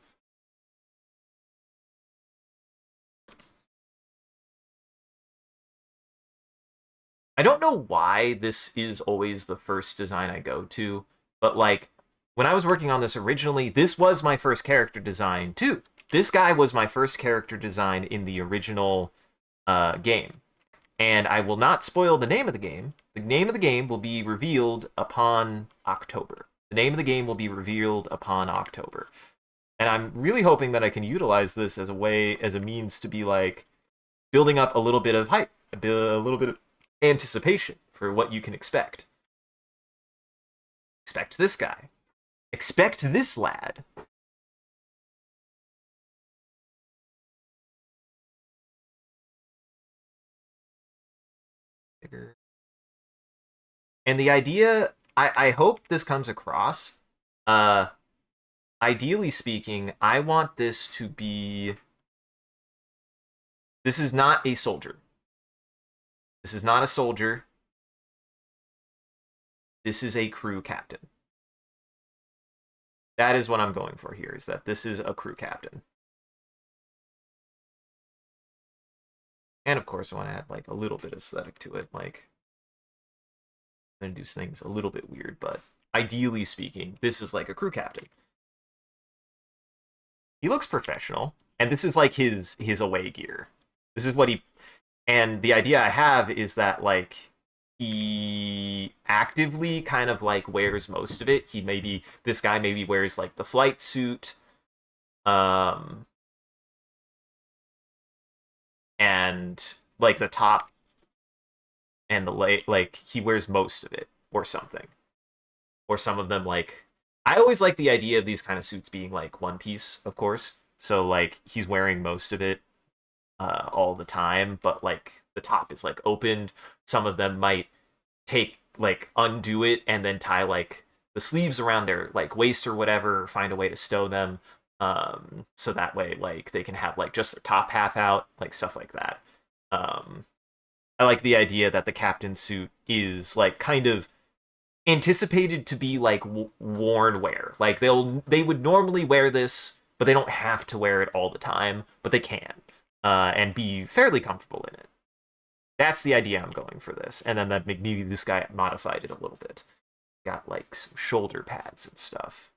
I don't know why this is always the first design I go to, but like when I was working on this originally, this was my first character design too. This guy was my first character design in the original game. And I will not spoil the name of the game. The name of the game will be revealed upon October. The name of the game will be revealed upon October. And I'm really hoping that I can utilize this as a means to be like building up a little bit of hype, a little bit of anticipation for what you can expect. Expect this guy. Expect this lad. Bigger. And the idea, I hope this comes across. Ideally speaking, I want this to be... This is not a soldier. This is not a soldier. This is a crew captain. That is what I'm going for here, is that this is a crew captain. And of course, I want to add like a little bit of aesthetic to it. Like, I'm going to do things a little bit weird, but ideally speaking, this is like a crew captain. He looks professional, and this is like his away gear. This is what he... And the idea I have is that, like, he actively kind of, like, wears most of it. This guy maybe wears, like, the flight suit, and, like, the top, and like, he wears most of it, or something. Or some of them, like... I always like the idea of these kind of suits being, like, one piece, of course. So, like, he's wearing most of it all the time, but like the top is like opened. Some of them might undo it and then tie like the sleeves around their like waist or whatever, find a way to stow them, so that way like they can have like just their top half out, like stuff like that. I like the idea that the captain suit is like kind of anticipated to be like worn wear. Like they would normally wear this, but they don't have to wear it all the time, but they can. And be fairly comfortable in it. That's the idea I'm going for this. And then that maybe this guy modified it a little bit. Got like some shoulder pads and stuff.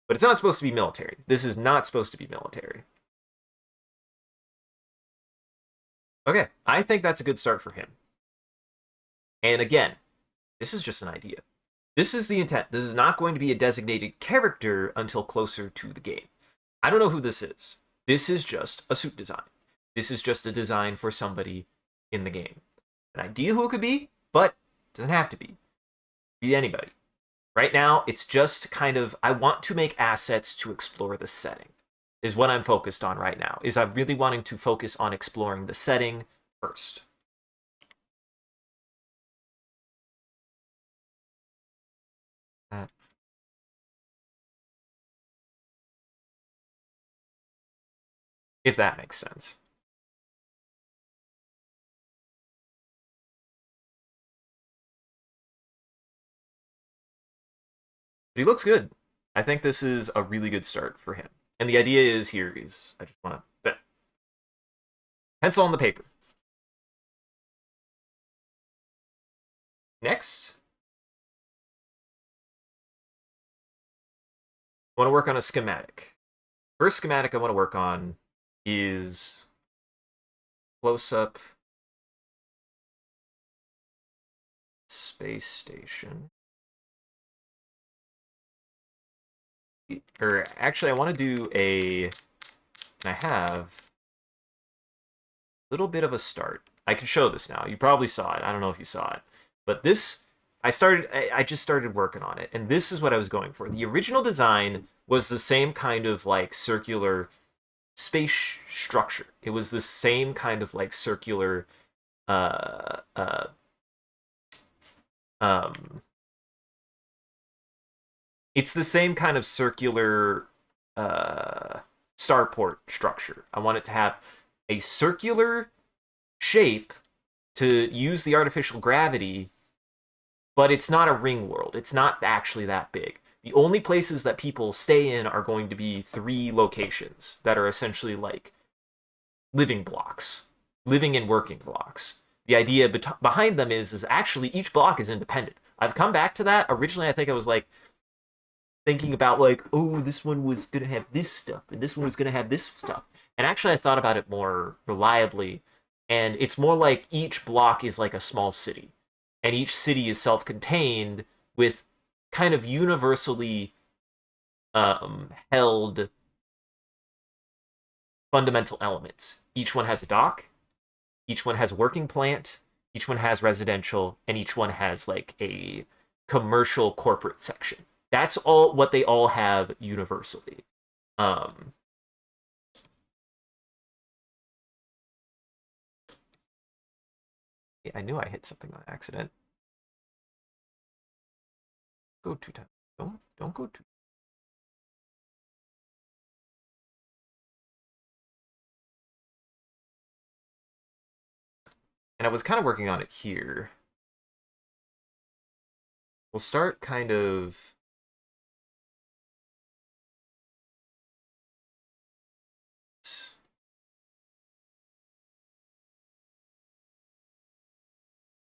But it's not supposed to be military. This is not supposed to be military. Okay, I think that's a good start for him. And again, this is just an idea. This is the intent. This is not going to be a designated character until closer to the game. I don't know who this is. This is just a suit design. This is just a design for somebody in the game. An idea who it could be, but it doesn't have to be. Be anybody. Right now, it's just kind of, I want to make assets to explore the setting, is what I'm focused on right now, is I'm really wanting to focus on exploring the setting first. If that makes sense. But he looks good. I think this is a really good start for him. And the idea is here is, I just want to bet. Pencil on the paper. Next, I want to work on a schematic. First schematic I want to work on is close-up space station. Or actually, I want to do and I have a little bit of a start. I can show this now. You probably saw it. I don't know if you saw it. But this, I just started working on it. And this is what I was going for. The original design was the same kind of like circular space structure. It was the same kind of like circular it's the same kind of circular starport structure. I want it to have a circular shape to use the artificial gravity but it's not a ring world. It's not actually that big. The only places that people stay in are going to be 3 locations that are essentially like living blocks, living and working blocks. The idea behind them is actually each block is independent. I've come back to that. Originally, I think I was like thinking about like, oh, this one was gonna have this stuff, and this one was gonna have this stuff. And actually, I thought about it more reliably, and it's more like each block is like a small city, and each city is self-contained with kind of universally held fundamental elements. Each one has a dock, each one has a working plant, each one has residential, and each one has like a commercial corporate section. That's all what they all have universally. Um, yeah, I knew I hit something on accident. Go 2 times. Don't go 2. And I was kind of working on it here. We'll start kind of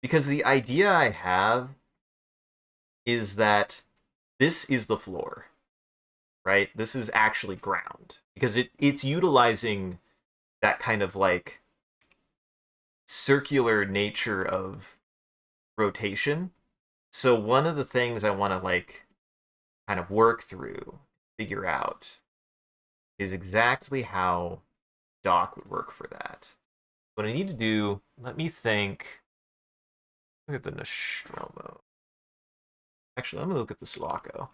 because the idea I have is that this is the floor, right? This is actually ground because it's utilizing that kind of like circular nature of rotation. So one of the things I want to like kind of work through, figure out, is exactly how dock would work for that. What I need to do, let me think. Look at the Nostromo. Actually, I'm gonna look at the Sulaco.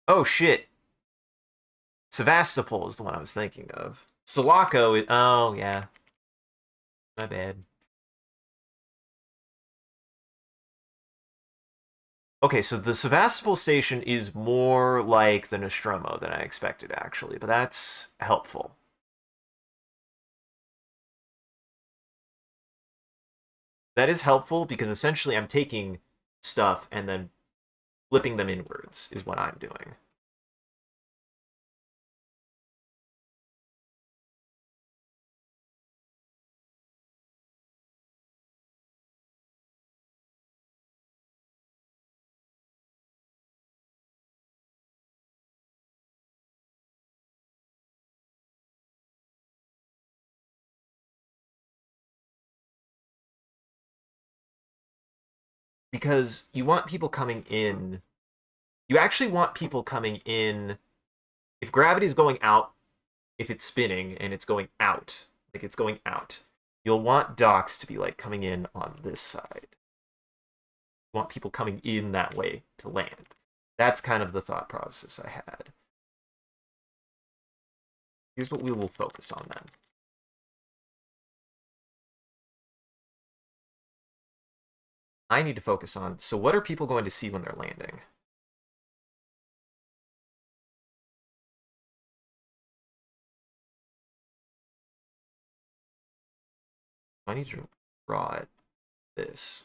Oh shit. Sevastopol is the one I was thinking of. Sulaco, oh yeah. My bad. Okay, so the Sevastopol station is more like the Nostromo than I expected, actually, but that's helpful. That is helpful because essentially I'm taking stuff and then flipping them inwards is what I'm doing. Because you want people coming in. You actually want people coming in. If gravity is going out, if it's spinning and it's going out, like it's going out, you'll want docks to be like coming in on this side. You want people coming in that way to land. That's kind of the thought process I had. Here's what we will focus on then. I need to focus on, so what are people going to see when they're landing? I need to draw it this.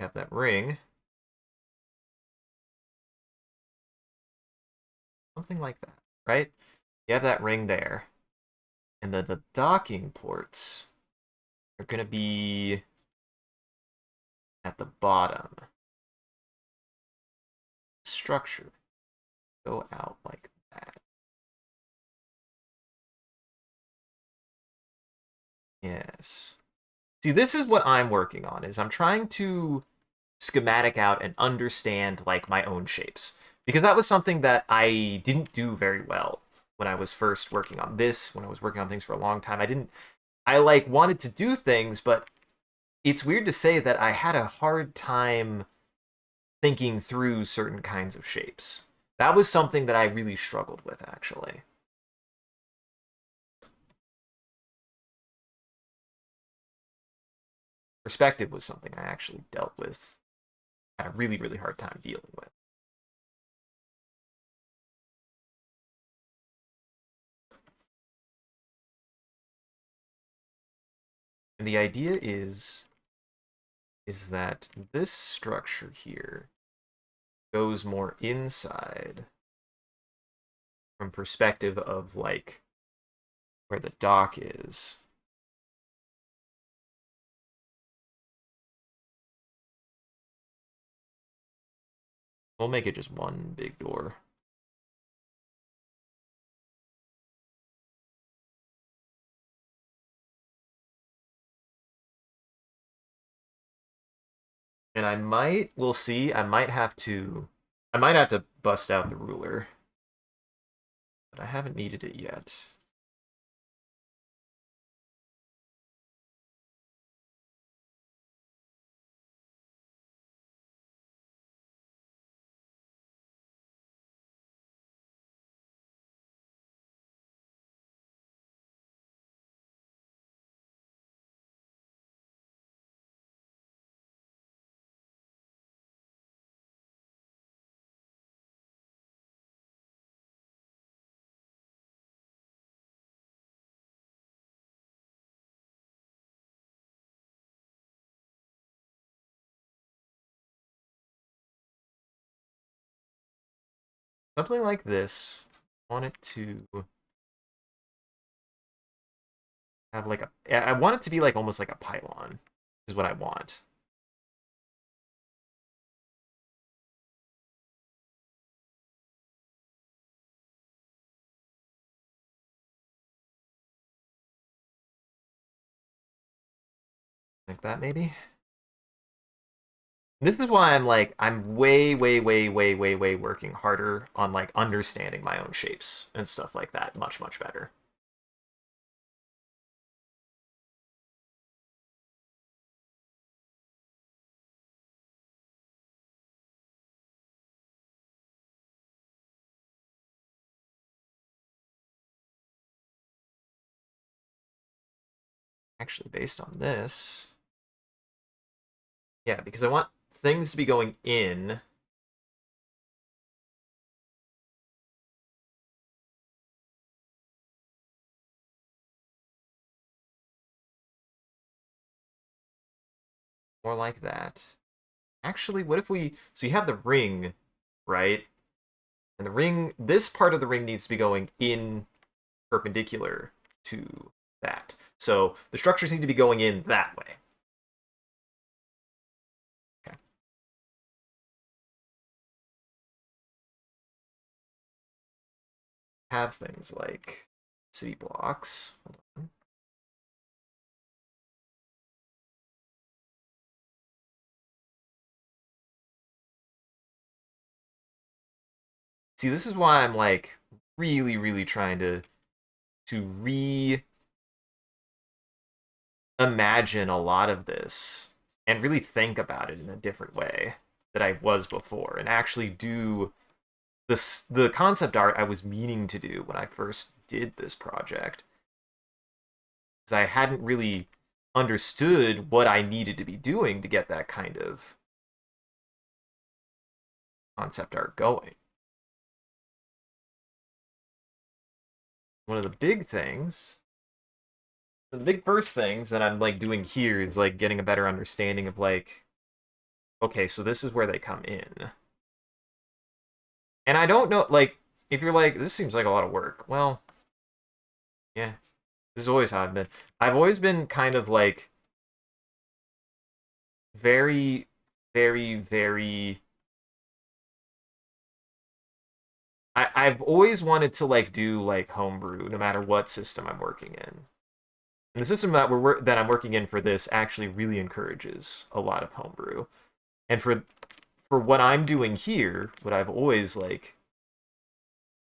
Have that ring. Something like that, right? You have that ring there. And then the docking ports are going to be at the bottom. Structure. Go out like that. Yes. See, this is what I'm working on, is I'm trying to schematic out and understand like my own shapes. Because that was something that I didn't do very well when I was first working on this, when I was working on things for a long time. I like wanted to do things, but it's weird to say that I had a hard time thinking through certain kinds of shapes. That was something that I really struggled with, actually. Perspective was something I actually dealt with, had a really, really hard time dealing with. And the idea is that this structure here goes more inside from perspective of like where the dock is. We'll make it just one big door. And we'll see, I might have to bust out the ruler, but I haven't needed it yet. Something like this. I want it to have like I want it to be like almost like a pylon, is what I want. Like that, maybe? This is why I'm way, way, way, way, way, way working harder on like understanding my own shapes and stuff like that much, much better. Actually, based on this, yeah, because I want things to be going in. More like that. Actually, what if so you have the ring, right? And the ring, this part of the ring needs to be going in perpendicular to that. So the structures need to be going in that way. Okay. Have things like city blocks. Hold on. See, this is why I'm like really, really trying to reimagine a lot of this and really think about it in a different way that I was before and actually do the concept art I was meaning to do when I first did this project. Because I hadn't really understood what I needed to be doing to get that kind of concept art going. One of the big things, the big first things that I'm like doing here is like getting a better understanding of like, okay, so this is where they come in. And I don't know, like, if you're like, this seems like a lot of work. Well, yeah, this is always how I've been. I've always been kind of like very, very, very. I've always wanted to like do like homebrew no matter what system I'm working in. And the system that I'm working in for this actually really encourages a lot of homebrew. And for what I'm doing here, what I've always like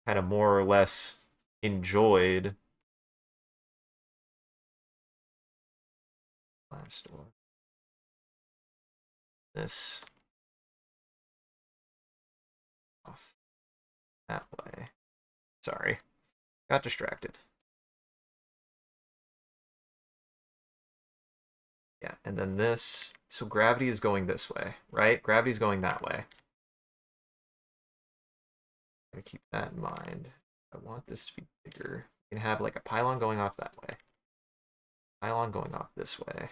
kind of more or less enjoyed. Last door. This off that way. Sorry, got distracted. Yeah, and then this. So gravity is going this way, right? Gravity's going that way. I'm gonna keep that in mind. I want this to be bigger. You can have like a pylon going off that way. Pylon going off this way.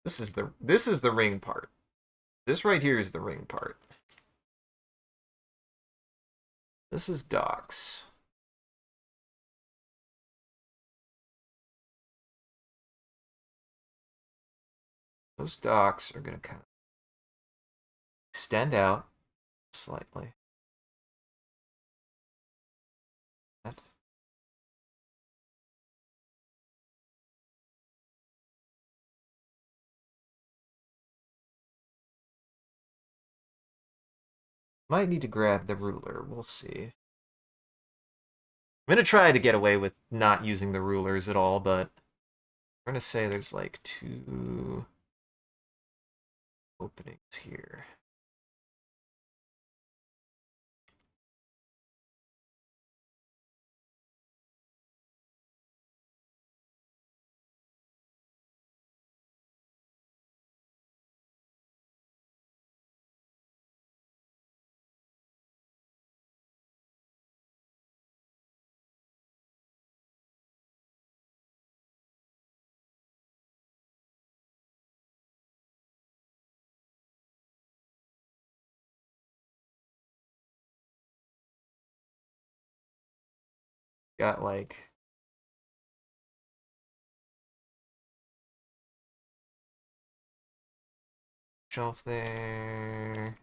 This is the ring part. This right here is the ring part. This is docks. Those docks are gonna kind of extend out slightly. That. Might need to grab the ruler. We'll see. I'm gonna try to get away with not using the rulers at all, but we're gonna say there's like 2 openings here. Got like shelf there,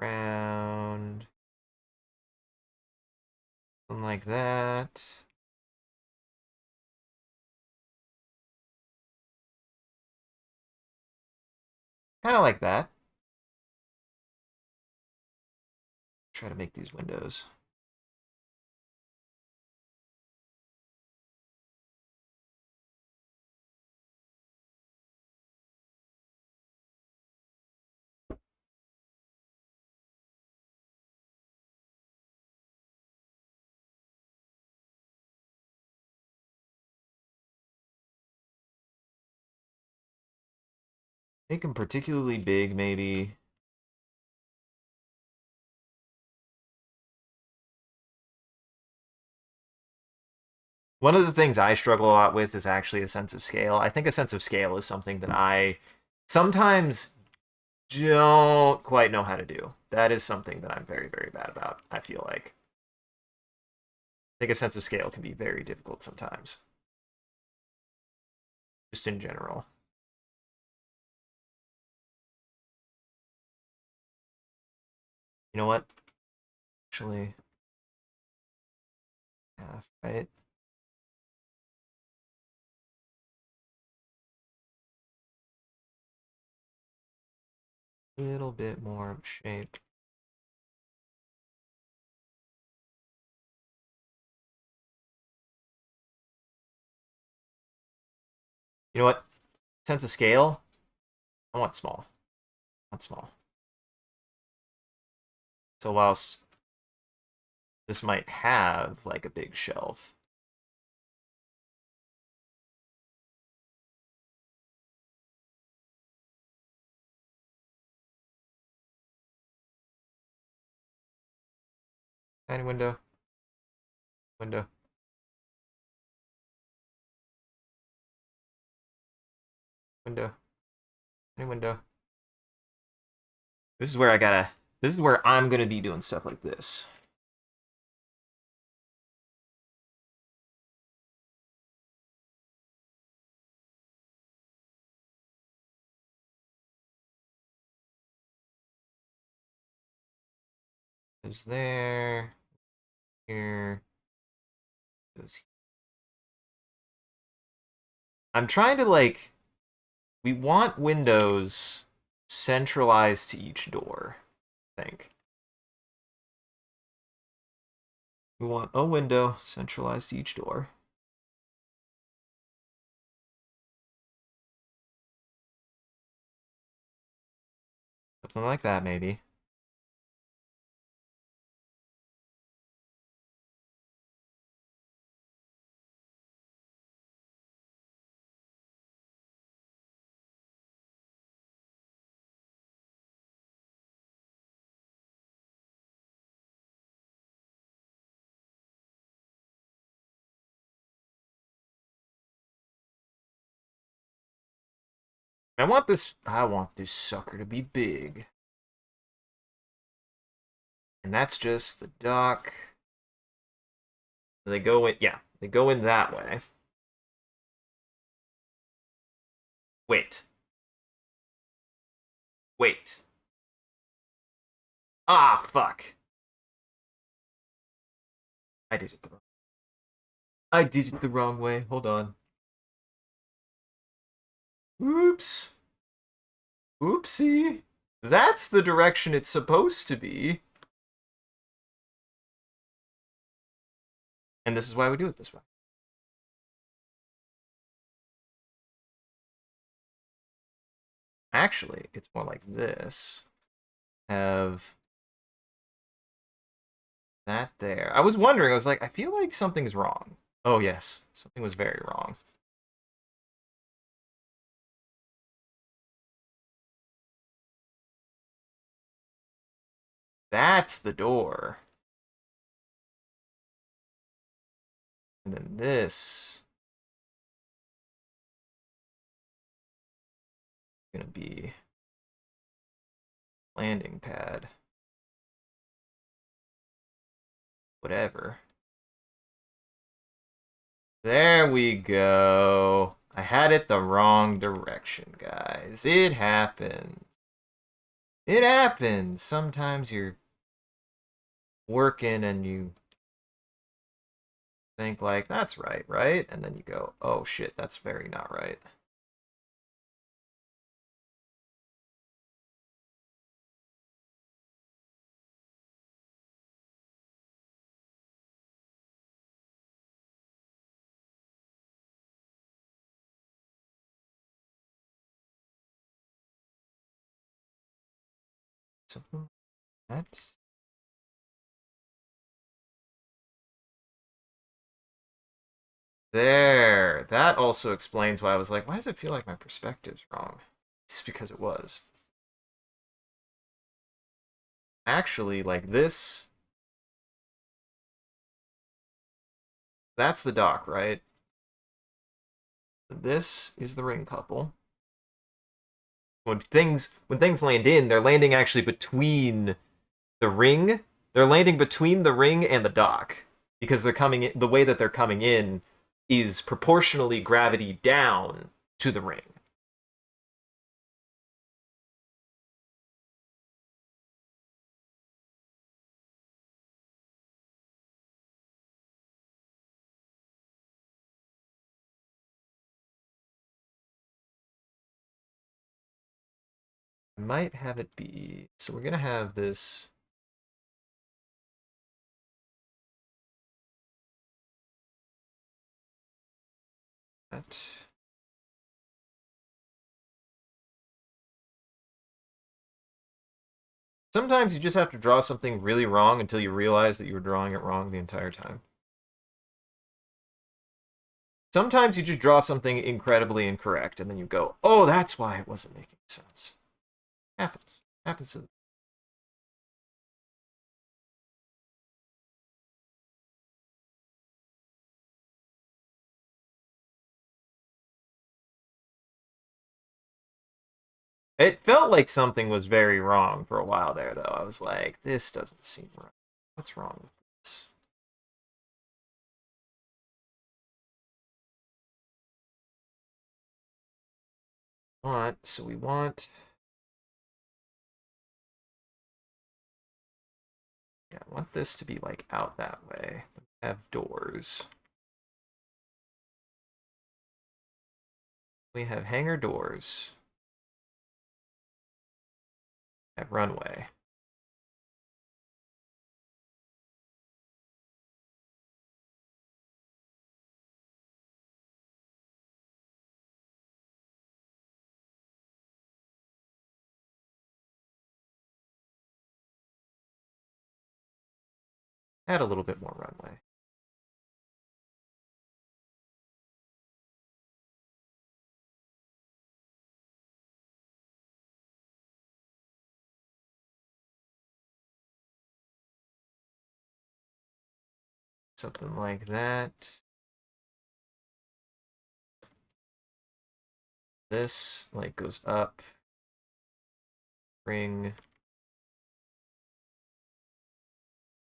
round, something like that. Kind of like that. Try to make these windows. Make them particularly big, maybe. One of the things I struggle a lot with is actually a sense of scale. I think a sense of scale is something that I sometimes don't quite know how to do. That is something that I'm very, very bad about, I feel like. I think a sense of scale can be very difficult sometimes. Just in general. You know what? Actually, half, right? A little bit more shape. You know what? Sense of scale, I want small. I want small. So whilst this might have like a big shelf, tiny window, window, window, tiny window. This is where I gotta. This is where I'm gonna be doing stuff like this. Goes there, here, goes here. I'm trying to like. We want windows centralized to each door, I think. We want a window centralized to each door. Something like that, maybe. I want this sucker to be big. And that's just the dock. They go in, yeah, they go in that way. Wait. Wait. Ah, fuck. I did it the wrong. I did it the wrong way. Hold on. Oops. Oopsie. That's the direction it's supposed to be. And this is why we do it this way. Actually, it's more like this. Have that there. I was wondering, I was like, I feel like something's wrong. Oh, yes. Something was very wrong. That's the door. And then this is going to be landing pad. Whatever. There we go. I had it the wrong direction, guys. It happens. It happens. Sometimes you're working and you think like, that's right, right? And then you go, oh shit, that's very not right. Something that's there. That also explains why I was like, why does it feel like my perspective's wrong? It's because it was. Actually, like this, that's the dock, right? This is the ring couple. When things land in, they're landing actually between the ring. They're landing between the ring and the dock because they're coming in, the way that they're coming in is proportionally gravity down to the ring. I might have it be, so we're gonna have this. That. Sometimes you just have to draw something really wrong until you realize that you were drawing it wrong the entire time. Sometimes you just draw something incredibly incorrect and then you go, oh, that's why it wasn't making sense. Happens. Happens to. It felt like something was very wrong for a while there, though. I was like, this doesn't seem right. What's wrong with this? So we want. Yeah, I want this to be like out that way. Have doors. We have hangar doors. Have runway. Add a little bit more runway. Something like that. This like goes up. Ring.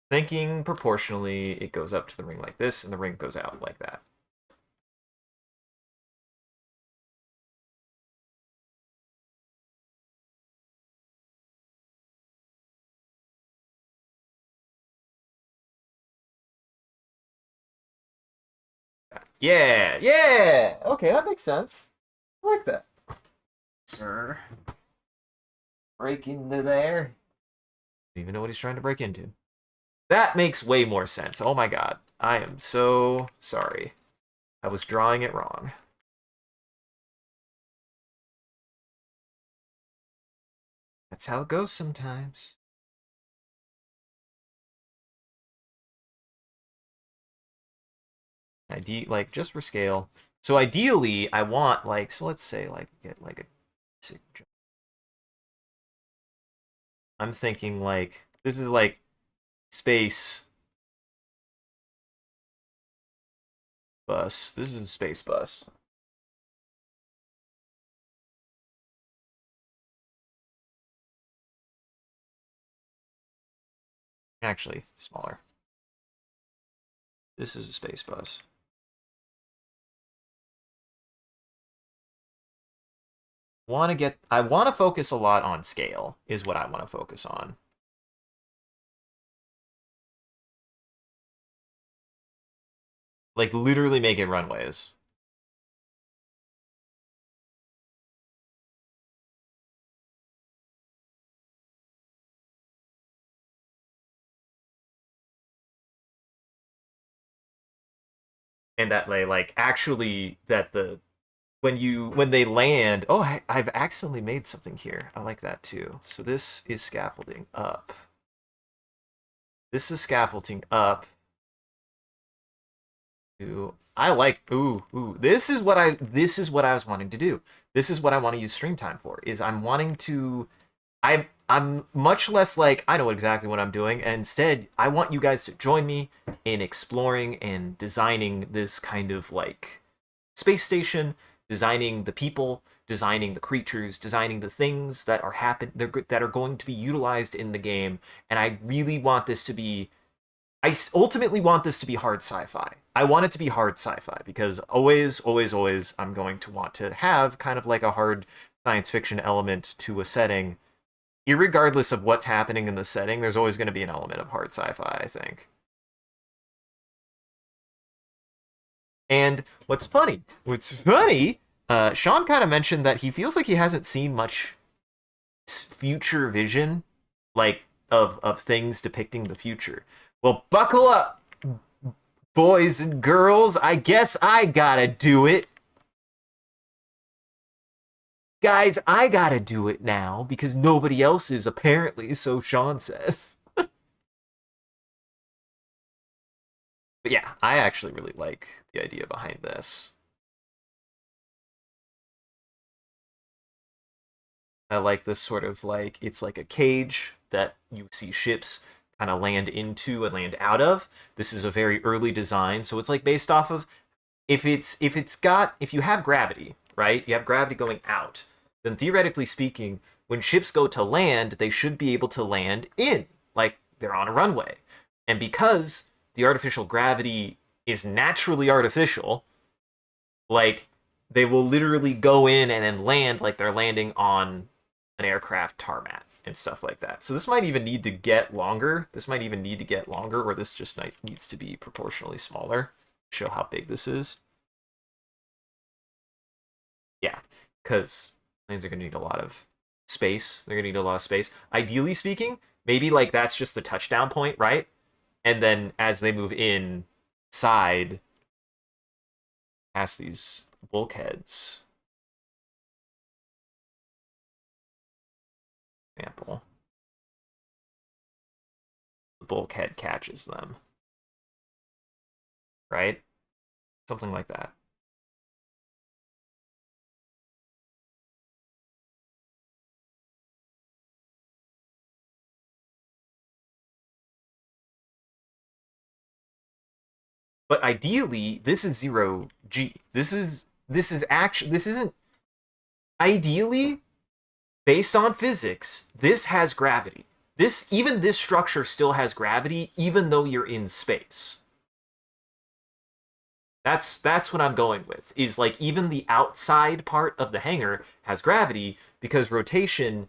Thinking proportionally, it goes up to the ring like this, and the ring goes out like that. Yeah, yeah. Okay, that makes sense. I like that. Sir. Break into there. Don't even know what he's trying to break into. That makes way more sense. Oh my god. I am so sorry. I was drawing it wrong. That's how it goes sometimes. Like just for scale. So ideally, I want like, so let's say like get like a I'm thinking like this is like space bus. This is a space bus. Actually, smaller. This is a space bus. I want to focus a lot on scale is what I want to focus on. Like literally make it runways. And that way, like actually that the when they land, oh, I've accidentally made something here. I like that too. So this is scaffolding up. This is scaffolding up. Ooh, I like ooh. This is what I was wanting to do. This is what I want to use stream time for. Is I'm wanting to I'm much less like I know exactly what I'm doing, and instead I want you guys to join me in exploring and designing this kind of like space station, designing the people, designing the creatures, designing the things that that are going to be utilized in the game, and I really want this to be I ultimately want this to be hard sci-fi. I want it to be hard sci-fi because always I'm going to want to have kind of like a hard science fiction element to a setting. Irregardless of what's happening in the setting, there's always going to be an element of hard sci-fi, I think. And Sean kind of mentioned that he feels like he hasn't seen much future vision, like of things depicting the future. Well, buckle up, boys and girls. I guess I gotta do it. Guys, I gotta do it now because nobody else is apparently, so Sean says. But yeah, I actually really like the idea behind this. I like this sort of like it's like a cage that you see ships kind of land into and land out of. This is a very early design, so it's like based off of if you have gravity, right? You have gravity going out, then theoretically speaking, when ships go to land, they should be able to land in, like they're on a runway. And because the artificial gravity is naturally artificial, like they will literally go in and then land like they're landing on an aircraft tarmac and stuff like that. So this might even need to get longer. This might even need to get longer, or this just needs to be proportionally smaller. Show how big this is. Yeah, because planes are going to need a lot of space. They're going to need a lot of space. Ideally speaking, maybe like that's just the touchdown point, right? And then as they move inside, past these bulkheads, example, bulkhead catches them. Right? Something like that. But ideally, this is 0G. This isn't ideally based on physics. This has gravity. This structure still has gravity even though you're in space. That's what I'm going with. Is like even the outside part of the hangar has gravity because rotation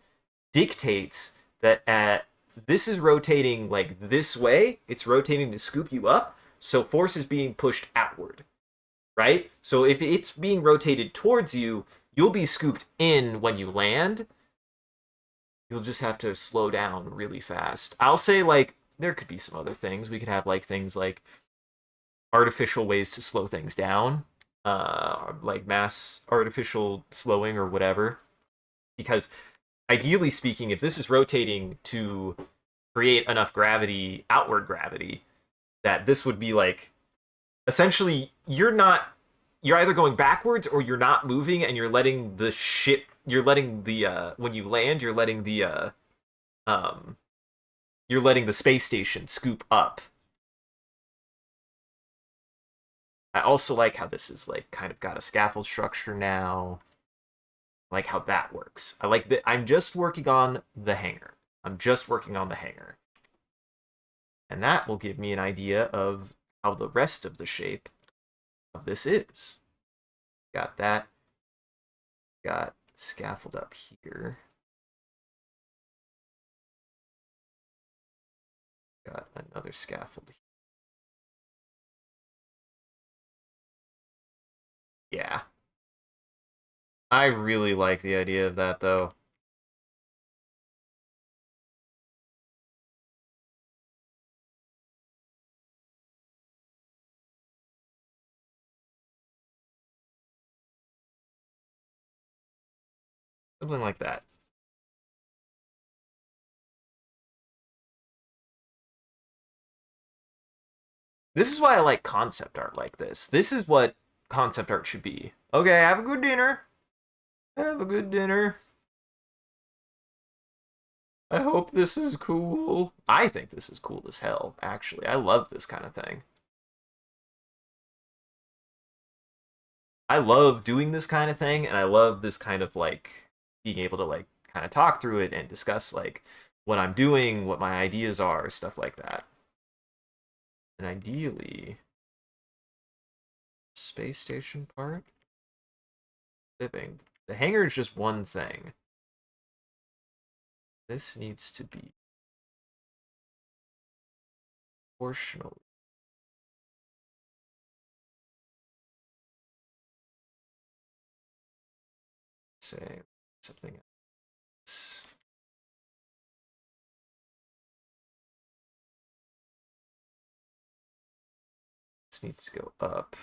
dictates that this is rotating like this way. It's rotating to scoop you up. So force is being pushed outward, right? So if it's being rotated towards you, you'll be scooped in when you land. You'll just have to slow down really fast. I'll say like there could be some other things. We could have like things like artificial ways to slow things down, like mass artificial slowing or whatever. Because ideally speaking, if this is rotating to create enough gravity, outward gravity, that this would be like essentially you're either going backwards or you're not moving and you're letting the when you land um you're letting the space station scoop up. I also like how this is like kind of got a scaffold structure now. I like how that works. I like that I'm just working on the hangar. I'm just working on the hangar. And that will give me an idea of how the rest of the shape of this is. Got that. Got scaffold up here. Got another scaffold here. Yeah. I really like the idea of that, though. Something like that. This is why I like concept art like this. This is what concept art should be. Okay, have a good dinner. Have a good dinner. I hope this is cool. I think this is cool as hell, actually. I love this kind of thing. I love doing this kind of thing, and I love this kind of like being able to like kind of talk through it and discuss like what I'm doing, what my ideas are, stuff like that. And ideally, space station part, living. The hangar is just one thing. This needs to be proportional. Say something else. This needs to go up.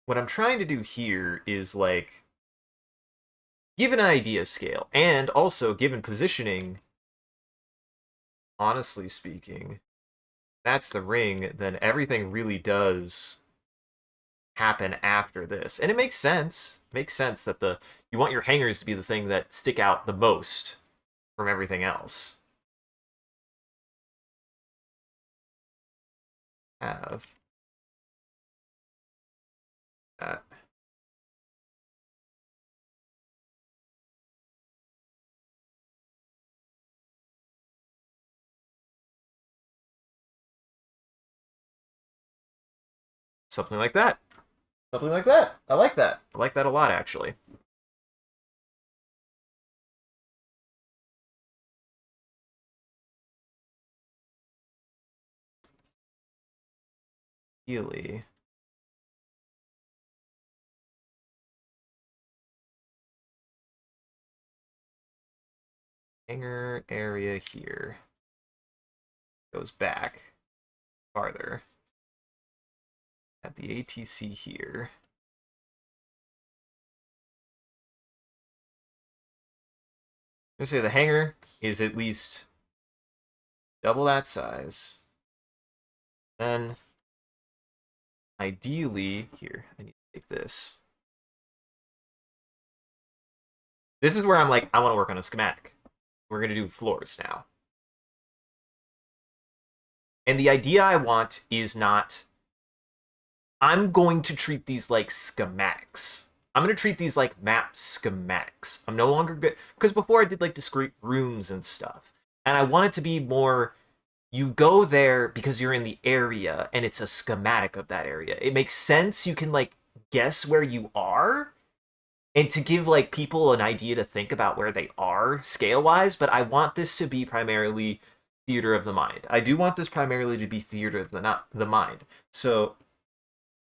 What I'm trying to do here is like given an idea scale and also given positioning, honestly speaking, that's the ring, then everything really does happen after this. And it makes sense. It makes sense that the you want your hangers to be the thing that stick out the most from everything else. Have that. Something like that. Something like that. I like that. I like that a lot, actually. Really. Hanger area here goes back farther at the ATC here. I'm gonna say the hanger is at least double that size. Then, ideally, here, I need to take this. This is where I'm like, I want to work on a schematic. We're going to do floors now. And the idea I want is not, I'm going to treat these like schematics. I'm going to treat these like map schematics. I'm no longer good, because before I did like discrete rooms and stuff. And I want it to be more, you go there because you're in the area and it's a schematic of that area. It makes sense. You can like guess where you are and to give like people an idea to think about where they are scale wise, but I want this to be primarily theater of the mind. I do want this primarily to be theater of the mind. So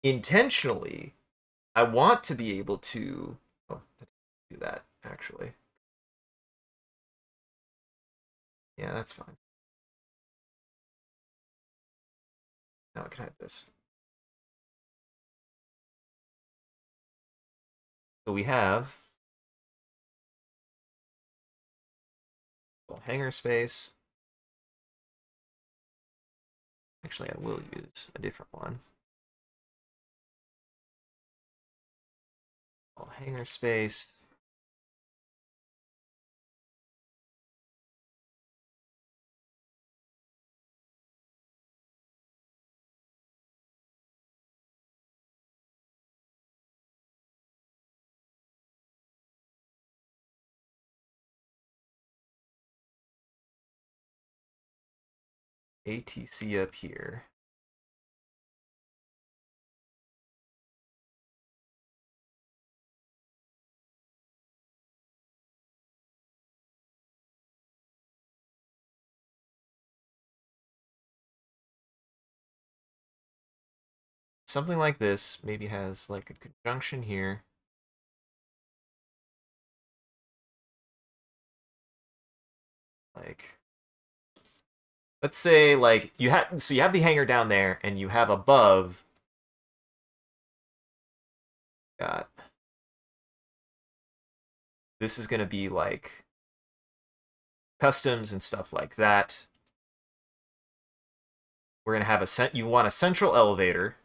intentionally, I want to be able to do that actually. Yeah, that's fine. Now I can hide this. So we have hanger space. Actually, I will use a different one. Hanger space. ATC up here. Something like this maybe has like a conjunction here. Like, let's say like you have, so you have the hanger down there and you have above got, this is going to be like customs and stuff like that. We're going to have you want a central elevator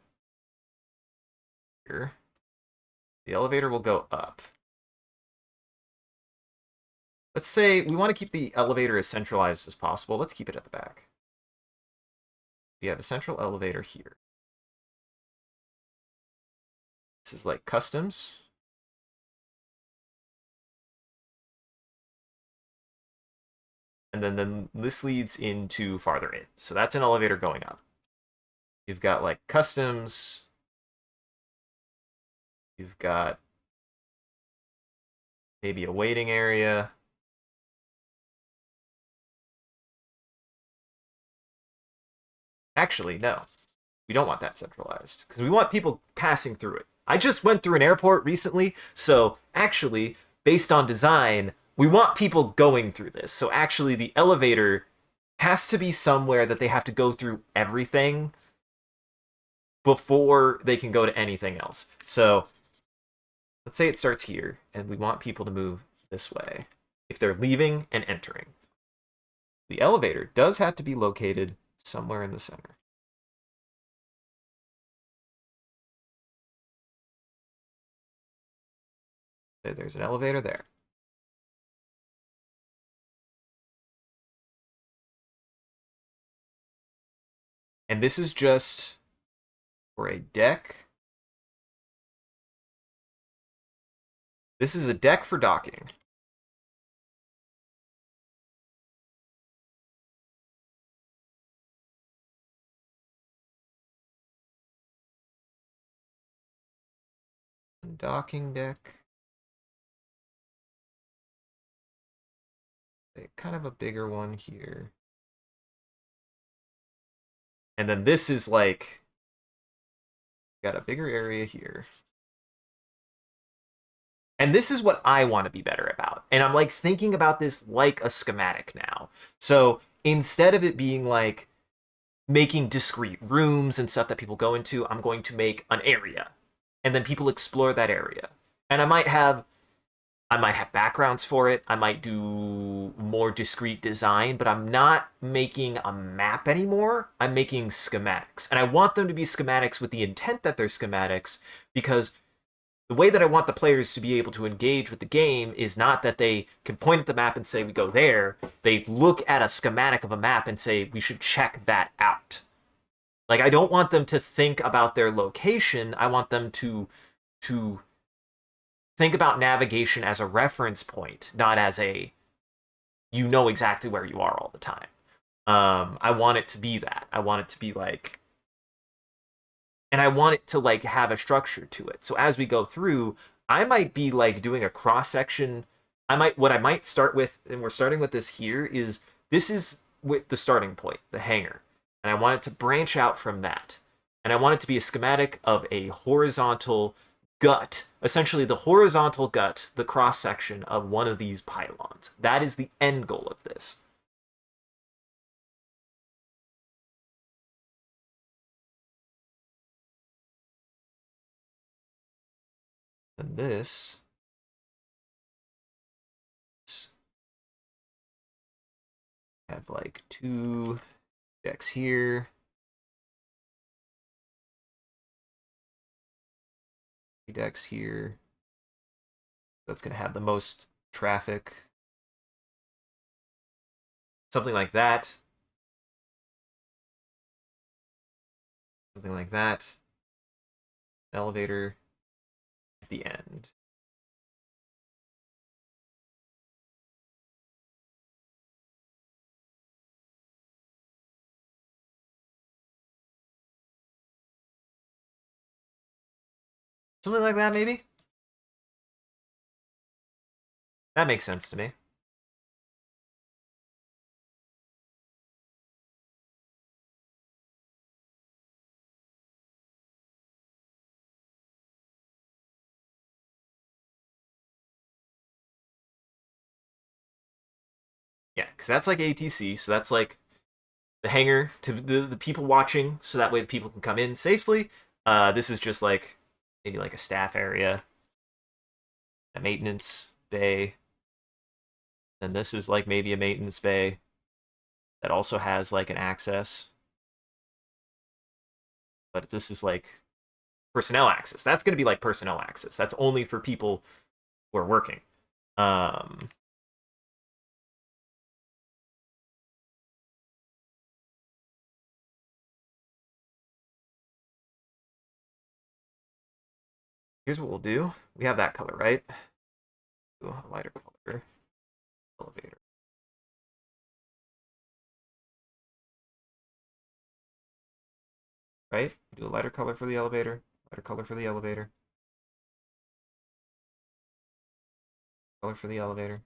here. The elevator will go up. Let's say we want to keep the elevator as centralized as possible. Let's keep it at the back. We have a central elevator here. This is like customs. And then this leads into farther in. So that's an elevator going up. You've got like customs. You've got maybe a waiting area. Actually, no. We don't want that centralized because we want people passing through it. I just went through an airport recently, so actually, based on design, we want people going through this. So actually, the elevator has to be somewhere that they have to go through everything before they can go to anything else. So let's say it starts here, and we want people to move this way if they're leaving and entering. The elevator does have to be located somewhere in the center. So there's an elevator there. And this is just for a deck. This is a deck for docking. Docking deck. Kind of a bigger one here. And then this is like, got a bigger area here. And this is what I want to be better about. And I'm like thinking about this like a schematic now. So instead of it being like making discrete rooms and stuff that people go into, I'm going to make an area. And then people explore that area. And I might have backgrounds for it. I might do more discrete design, but I'm not making a map anymore. I'm making schematics. And I want them to be schematics with the intent that they're schematics, because the way that I want the players to be able to engage with the game is not that they can point at the map and say, we go there. They look at a schematic of a map and say, we should check that out. Like, I don't want them to think about their location. I want them to think about navigation as a reference point, not as a, you know exactly where you are all the time. I want it to be that. I want it to be like, and I want it to like have a structure to it. So as we go through, I might be like doing a cross section. What I might start with, and we're starting with this here, is this is with the starting point, the hangar. And I want it to branch out from that. And I want it to be a schematic of a horizontal gut, essentially the horizontal gut, the cross section of one of these pylons. That is the end goal of this. And this have like 2 decks here. 3 decks here. That's going to have the most traffic. Something like that. Something like that. Elevator at the end. Something like that, maybe? That makes sense to me. Yeah, because that's like ATC, so that's like the hangar to the people watching, so that way the people can come in safely. This is just like maybe like a staff area, a maintenance bay. And this is like maybe a maintenance bay that also has like an access. But this is like personnel access. That's going to be like personnel access. That's only for people who are working. Here's what we'll do. We have that color, right? Do a lighter color. Elevator. Right? Do a lighter color for the elevator. Lighter color for the elevator. Color for the elevator.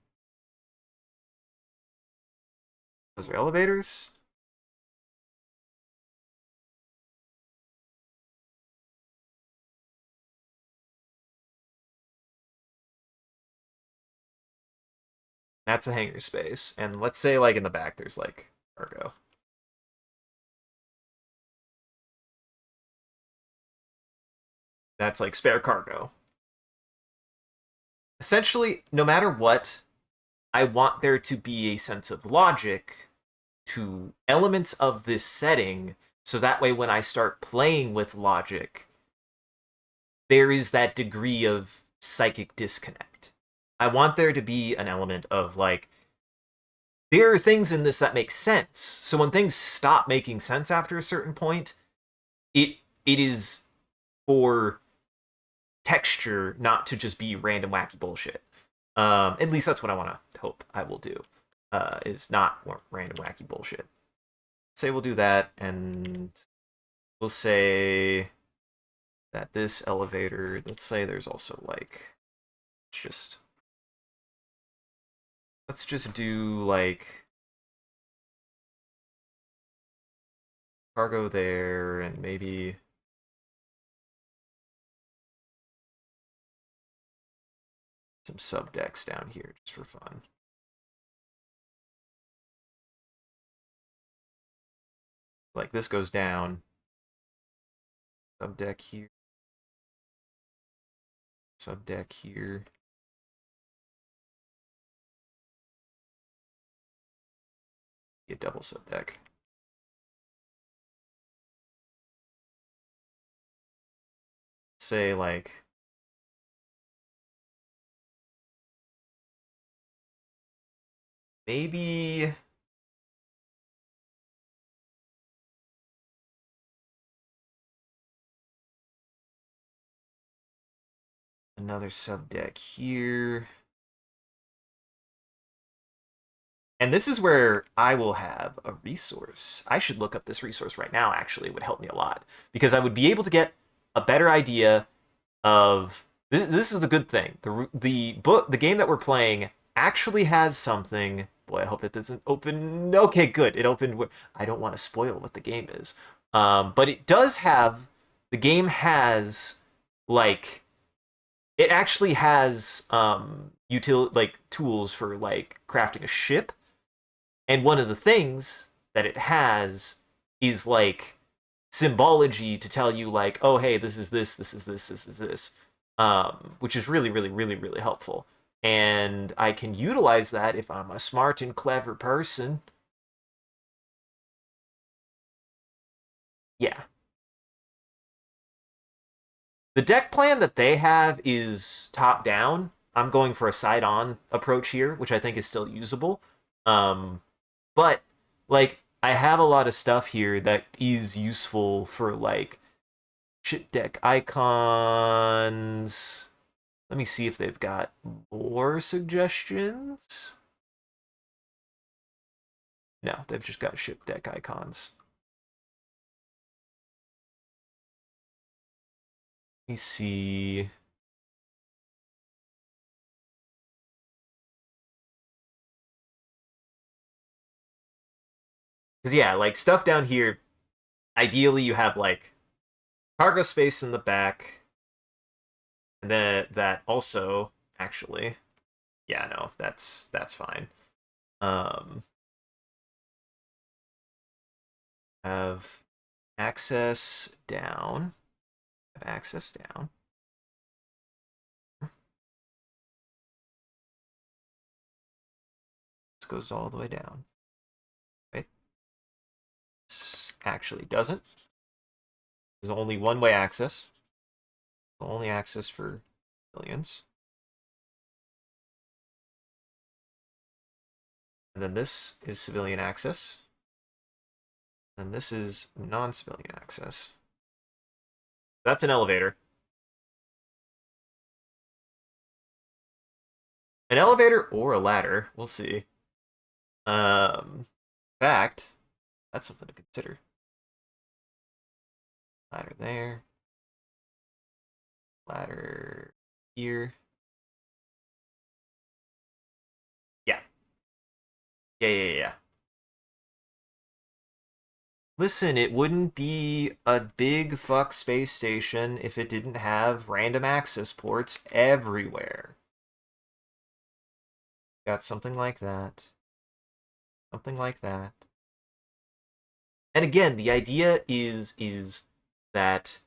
Those are elevators. That's a hangar space. And let's say like in the back there's like cargo. That's like spare cargo. Essentially, no matter what, I want there to be a sense of logic to elements of this setting, so that way when I start playing with logic, there is that degree of psychic disconnect. I want there to be an element of like, there are things in this that make sense. So when things stop making sense after a certain point, it is for texture, not to just be random wacky bullshit. At least that's what I want to hope I will do. Is not more random wacky bullshit. Say we'll do that, and we'll say that this elevator, let's say there's also like, let's just do like cargo there and maybe some subdecks down here just for fun. Like this goes down, subdeck here, subdeck here. Get double subdeck. Say like maybe another subdeck here. And this is where I will have a resource. I should look up this resource right now, actually. It would help me a lot. Because I would be able to get a better idea of... This is a good thing. The game that we're playing actually has something... Boy, I hope it doesn't open... Okay, good. It opened... I don't want to spoil what the game is. But it does have... The game has, like... It actually has tools for, like, crafting a ship. And one of the things that it has is like symbology to tell you like, oh hey, this is this, this is this, this is this, which is really, really, really, really helpful. And I can utilize that if I'm a smart and clever person. Yeah. The deck plan that they have is top down. I'm going for a side on approach here, which I think is still usable. Um, But like I have a lot of stuff here that is useful for like chip deck icons. Let me see if they've got more suggestions. No, they've just got ship deck icons. Let me see. Because yeah, like stuff down here, ideally you have like cargo space in the back. And then that also actually, yeah, no, that's fine. Um have access down. Have access down. This goes all the way down. Right? This actually doesn't. There's only one-way access. Only access for civilians. And then this is civilian access. And this is non-civilian access. That's an elevator. An elevator or a ladder. We'll see. In fact, that's something to consider. Ladder there. Ladder here. Yeah. Yeah. Listen, it wouldn't be a big fuck space station if it didn't have random access ports everywhere. Got something like that. Something like that. And again, the idea is that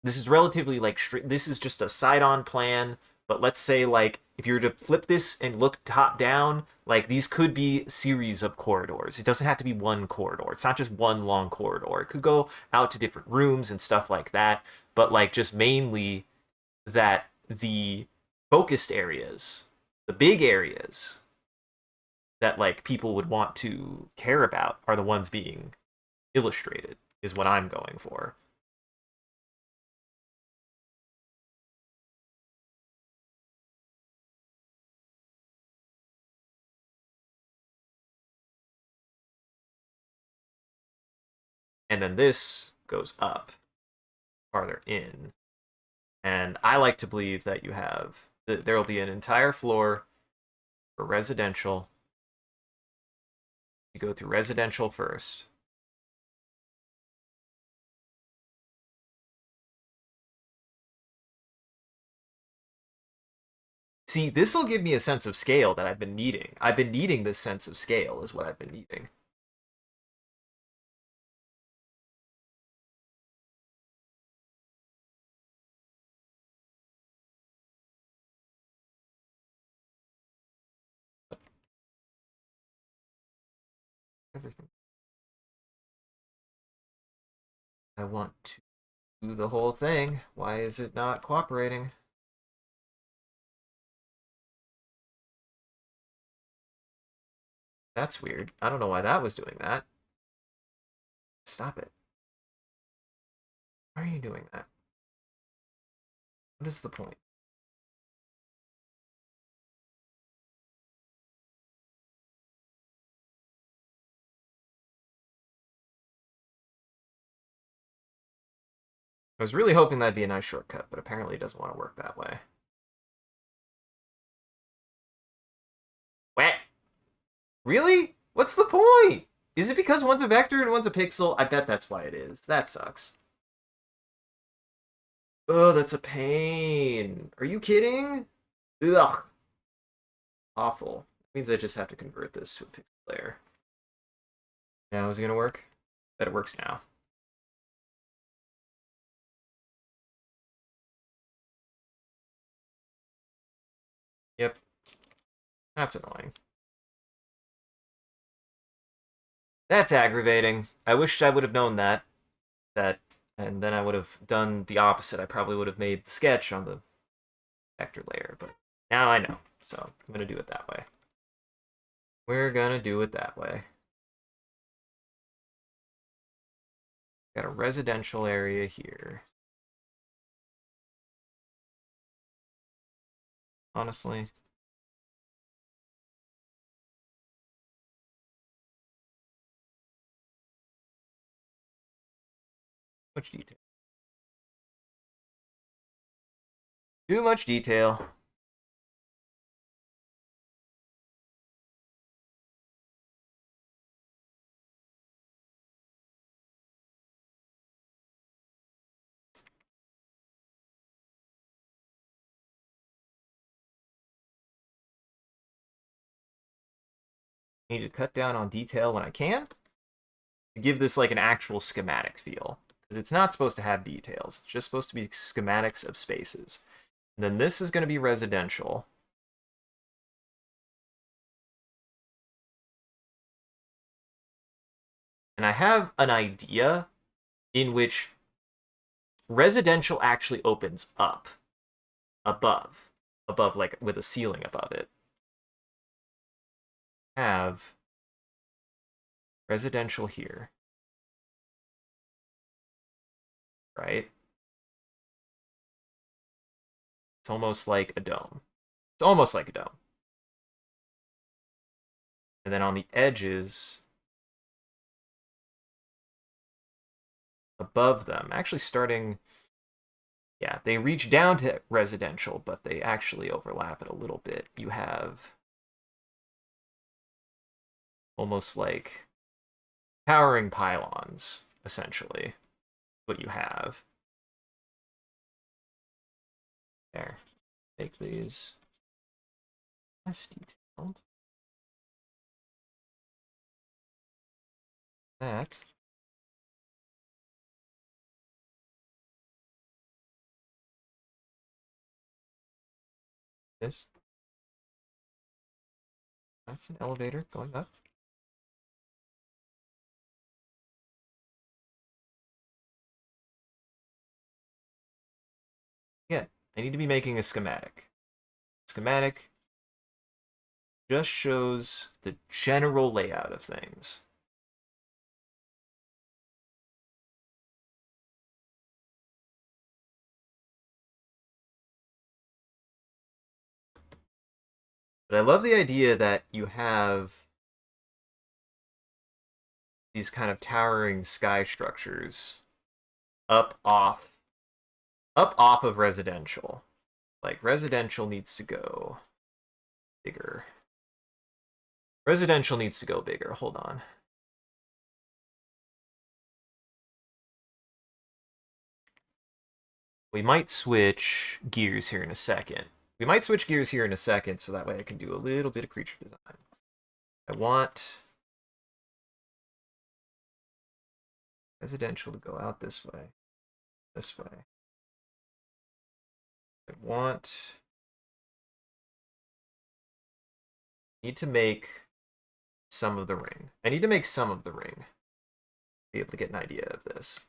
this is relatively like this is just a side-on plan, but let's say like if you were to flip this and look top down, like these could be series of corridors. It doesn't have to be one corridor. It's not just one long corridor. It could go out to different rooms and stuff like that, but like just mainly that the focused areas, the big areas that like people would want to care about are the ones being illustrated is what I'm going for. And then this goes up. farther in. And I like to believe that you have there will be an entire floor for residential. You go through residential first. See, this will give me a sense of scale that I've been needing. I've been needing this sense of scale is what I've been needing. Everything. I want to do the whole thing. Why is it not cooperating? That's weird. I don't know why that was doing that. Stop it. Why are you doing that? What is the point? I was really hoping that'd be a nice shortcut, but apparently it doesn't want to work that way. What? Really? What's the point? Is it because one's a vector and one's a pixel? I bet that's why it is. That sucks. Oh, that's a pain. Are you kidding? Ugh. Awful. That means I just have to convert this to a pixel layer. Now is it gonna work? Bet it works now. Yep. That's annoying. That's aggravating. I wished I would have known that. And then I would have done the opposite. I probably would have made the sketch on the vector layer, but now I know. So I'm gonna do it that way. We're gonna do it that way. Got a residential area here. Honestly. Much detail. Too much detail. Need to cut down on detail when I can to give this like an actual schematic feel. Because it's not supposed to have details. It's just supposed to be schematics of spaces. And then this is going to be residential. And I have an idea in which residential actually opens up above like with a ceiling above it. Have residential here, right? It's almost like a dome. It's almost like a dome. And then on the edges above them, actually starting, yeah, they reach down to residential, but they actually overlap it a little bit. You have almost like towering pylons, essentially, what you have. There. Make these less detailed. That. This. That's an elevator going up. Again, I need to be making a schematic. Schematic just shows the general layout of things. But I love the idea that you have these kind of towering sky structures up off up off of residential. Like, residential needs to go bigger. Residential needs to go bigger. Hold on. We might switch gears here in a second. So that way I can do a little bit of creature design. I want residential to go out this way. This way. I need to make some of the ring. I need to make some of the ring. Be able to get an idea of this.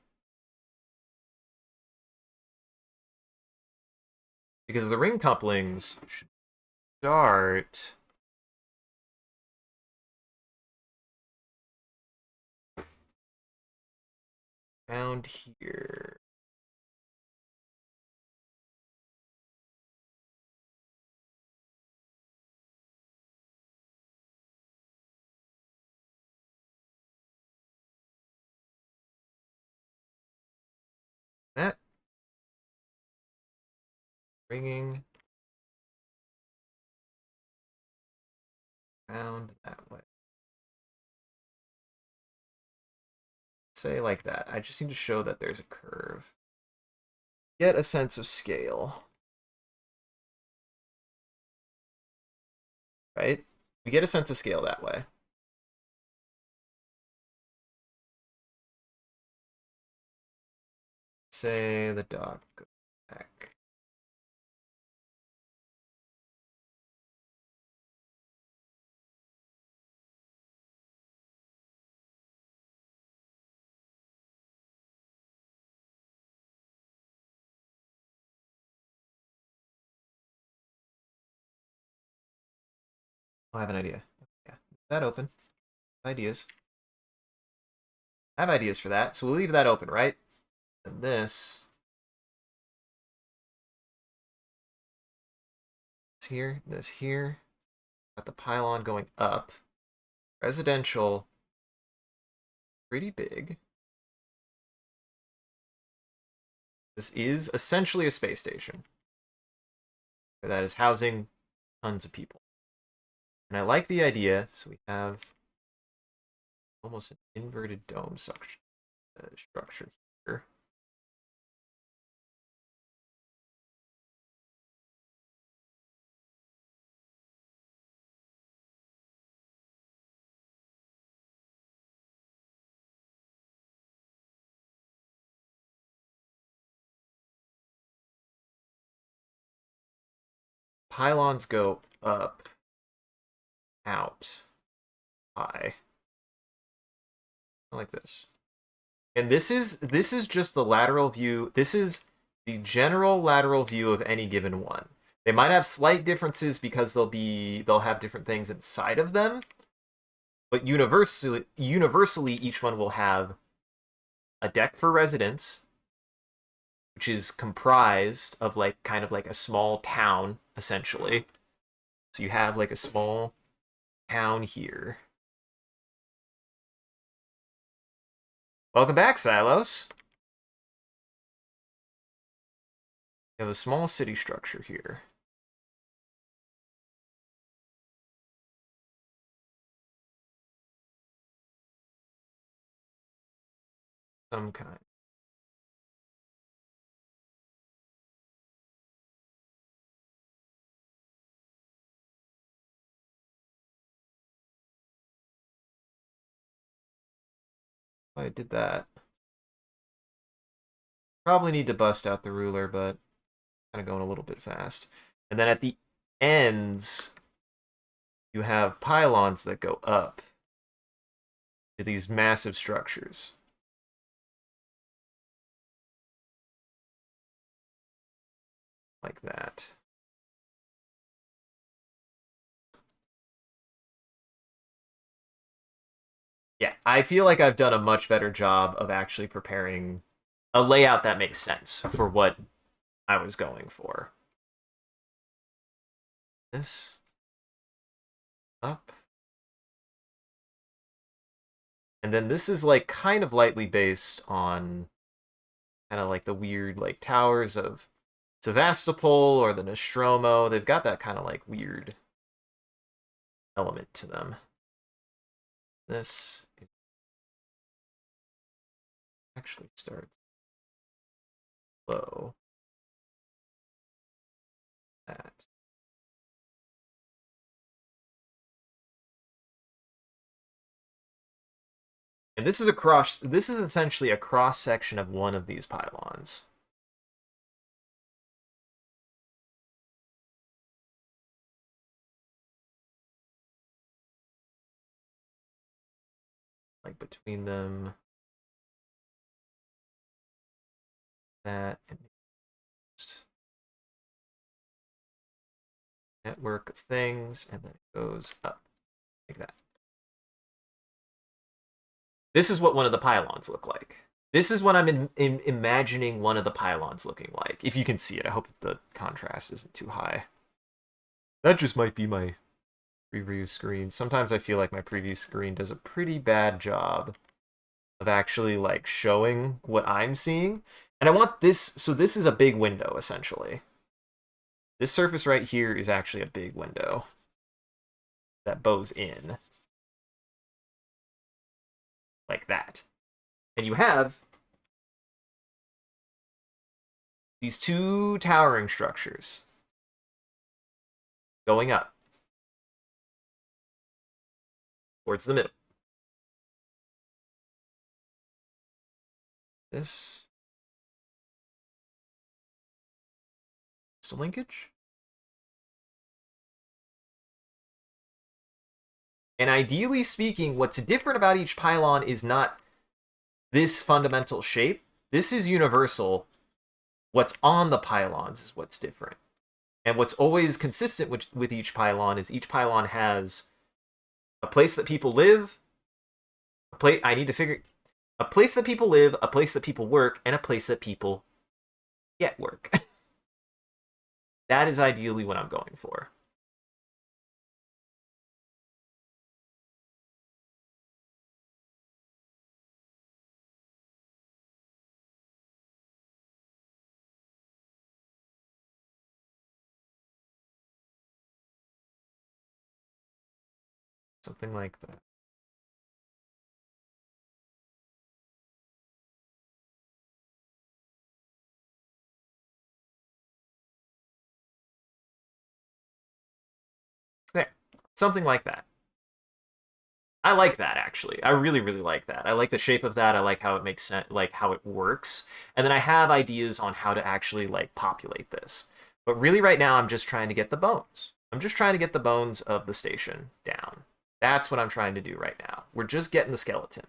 Because the ring couplings should start around here. That ringing around that way. Say like that. I just need to show that there's a curve. Get a sense of scale. Right? We get a sense of scale that way. Say the dog goes back. I have an idea. Yeah, that open. Ideas. I have ideas for that, so we'll leave that open, right? And this here, this here. Got the pylon going up. Residential, pretty big. This is essentially a space station that is housing tons of people. And I like the idea, so we have almost an inverted dome structure here. Pylons go up, out, high. Like this. And this is just the lateral view. This is the general lateral view of any given one. They might have slight differences because they'll have different things inside of them, but universally each one will have a deck for residents, which is comprised of like kind of like a small town essentially. So you have like a small town here. Welcome back, Silos. We have a small city structure here. Some kind. I did that. Probably need to bust out the ruler, but kind of going a little bit fast. And then at the ends, you have pylons that go up to these massive structures. Like that. Yeah, I feel like I've done a much better job of actually preparing a layout that makes sense for what I was going for. This up. And then this is like kind of lightly based on kind of like the weird like towers of Sevastopol or the Nostromo. They've got that kind of like weird element to them. This actually starts low. That. And this is essentially a cross section of one of these pylons. Like between them, that and network of things, and then it goes up like that. This is what one of the pylons look like. This is what I'm imagining one of the pylons looking like. If you can see it, I hope the contrast isn't too high. That just might be my preview screen. Sometimes I feel like my preview screen does a pretty bad job of actually like showing what I'm seeing. And I want this, so this is a big window essentially. This surface right here is actually a big window that bows in like that. And you have these two towering structures going up towards the middle. This is a linkage. And ideally speaking, what's different about each pylon is not this fundamental shape. This is universal. What's on the pylons is what's different. And what's always consistent with each pylon is each pylon has a place that people live, a place that people live, a place that people work, and a place that people get work. That is ideally what I'm going for. Something like that. Okay, something like that. I like that actually. I really, really like that. I like the shape of that. I like how it makes sense, like how it works. And then I have ideas on how to actually like populate this. But really right now I'm just trying to get the bones. I'm just trying to get the bones of the station down. That's what I'm trying to do right now. We're just getting the skeleton.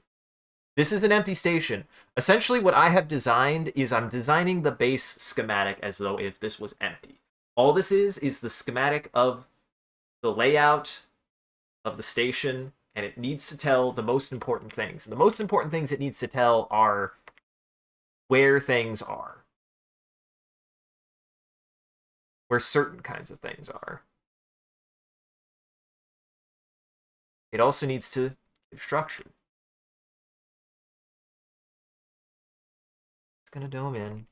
This is an empty station. Essentially what I have designed is I'm designing the base schematic as though if this was empty. All this is the schematic of the layout of the station, and it needs to tell the most important things. And the most important things it needs to tell are where things are. Where certain kinds of things are. It also needs to give structure. It's going to dome in.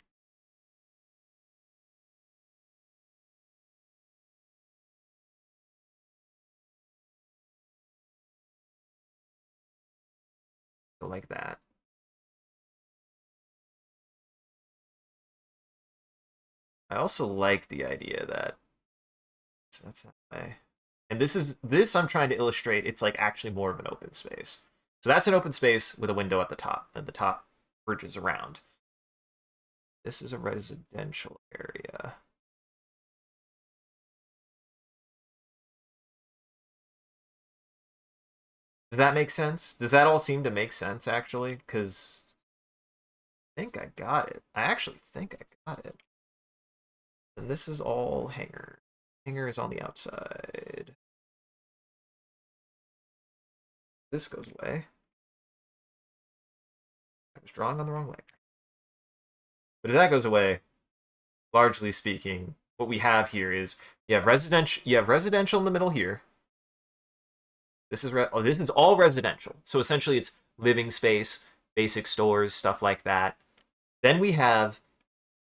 Go like that. I also like the idea that so that's that way. And this I'm trying to illustrate. It's like actually more of an open space. So that's an open space with a window at the top, and the top bridges around. This is a residential area. Does that make sense? Does that all seem to make sense actually? Because I think I got it. I actually think I got it. And this is all hangar. Hangar is on the outside. This goes away. I was drawing on the wrong layer. But if that goes away, largely speaking, what we have here is you have residential in the middle here. This is all residential. So essentially it's living space, basic stores, stuff like that. Then we have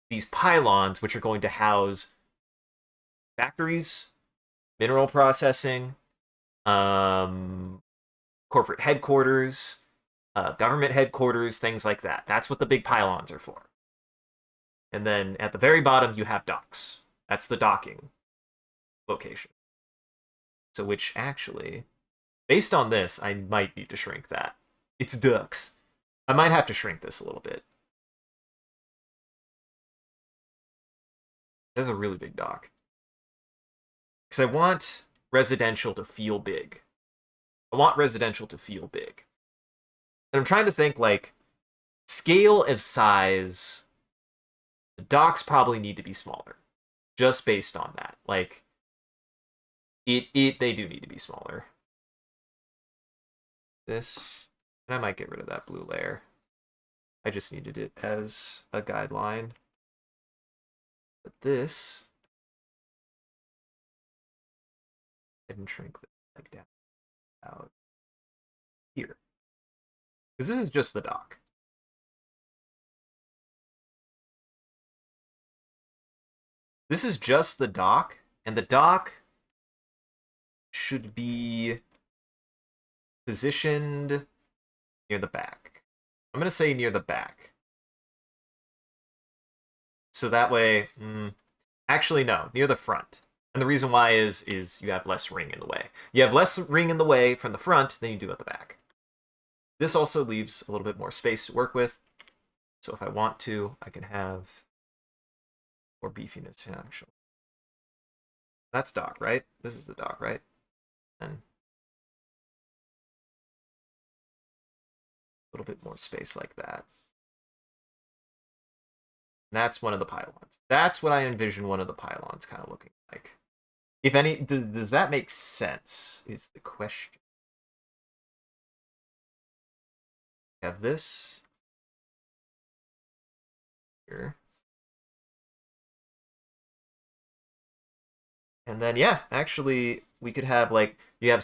these pylons, which are going to house factories, mineral processing, corporate headquarters, government headquarters, things like that. That's what the big pylons are for. And then at the very bottom, you have docks. That's the docking location. So, which actually, based on this, I might need to shrink that. It's ducks. I might have to shrink this a little bit. This is a really big dock. Because I want residential to feel big. I want residential to feel big. And I'm trying to think, like, scale of size, the docks probably need to be smaller. Just based on that. Like, they do need to be smaller. This, and I might get rid of that blue layer. I just needed it as a guideline. But this, I can shrink this like down out here. Because this is just the dock. This is just the dock, and the dock should be positioned near the back. I'm going to say near the back. So that way, actually no, near the front. And the reason why is you have less ring in the way. You have less ring in the way from the front than you do at the back. This also leaves a little bit more space to work with. So if I want to, I can have more beefiness actually. That's dock, right? This is the dock, right? And a little bit more space like that. And that's one of the pylons. That's what I envision one of the pylons kind of looking like. If any, does that make sense is the question. We have this here. And then, yeah, actually, we could have, like, you can have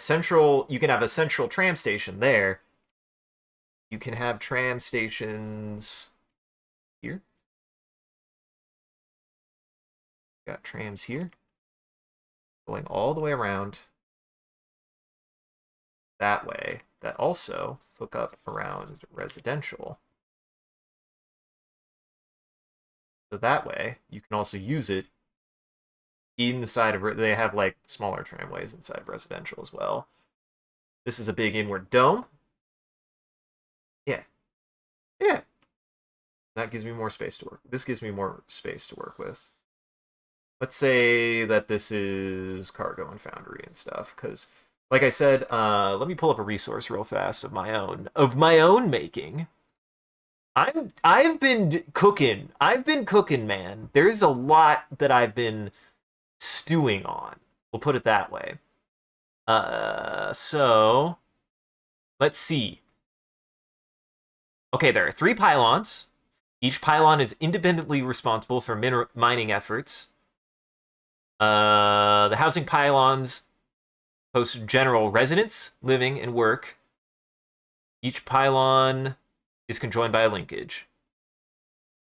a central tram station there. You can have tram stations here. Got trams here. Going all the way around that way. That also hook up around residential. So that way, you can also use it inside of, they have like smaller tramways inside of residential as well. This is a big inward dome. Yeah. Yeah. That gives me more space to work. This gives me more space to work with. Let's say that this is cargo and foundry and stuff, because like I said, let me pull up a resource real fast of my own making. I've been cooking. I've been cooking, man. There's a lot that I've been stewing on. We'll put it that way. So let's see. Okay, there are 3 pylons. Each pylon is independently responsible for mining efforts. The housing pylons host general residence, living, and work. Each pylon is conjoined by a linkage.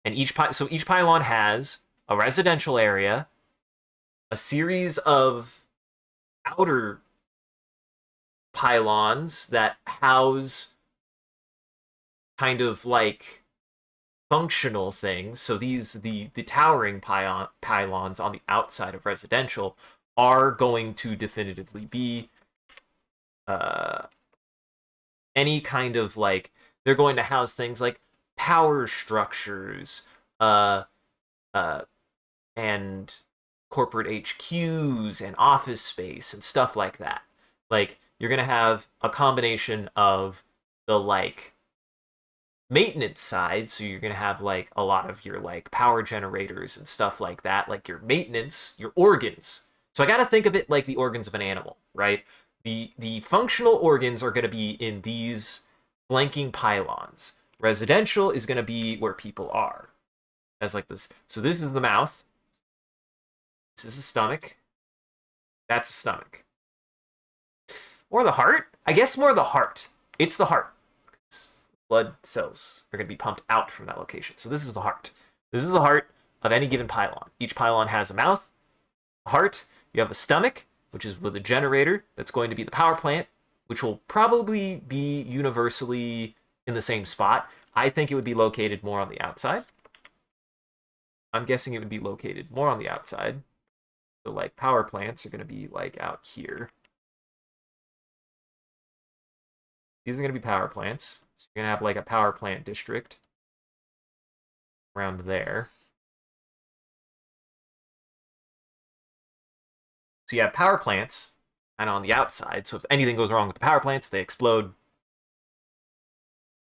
And each pylon has a residential area, a series of outer pylons that house kind of like functional things. So the towering pylons on the outside of residential are going to definitively be any kind of like, they're going to house things like power structures, and corporate HQs and office space and stuff like that. Like, you're going to have a combination of the like maintenance side, so you're going to have like a lot of your like power generators and stuff like that, like your maintenance, your organs. So I got to think of it like the organs of an animal, right? The functional organs are going to be in these flanking pylons. Residential is going to be where people are, as like this. So this is the mouth. This is the stomach. That's the stomach. Or the heart? I guess more the heart. It's the heart. blood cells are going to be pumped out from that location. So this is the heart. This is the heart of any given pylon. Each pylon has a mouth, a heart. You have a stomach, which is with a generator that's going to be the power plant, which will probably be universally in the same spot. I think it would be located more on the outside. I'm guessing it would be located more on the outside. So like power plants are going to be like out here. These are going to be power plants. So you're going to have like a power plant district around there. So you have power plants and on the outside. So if anything goes wrong with the power plants, they explode.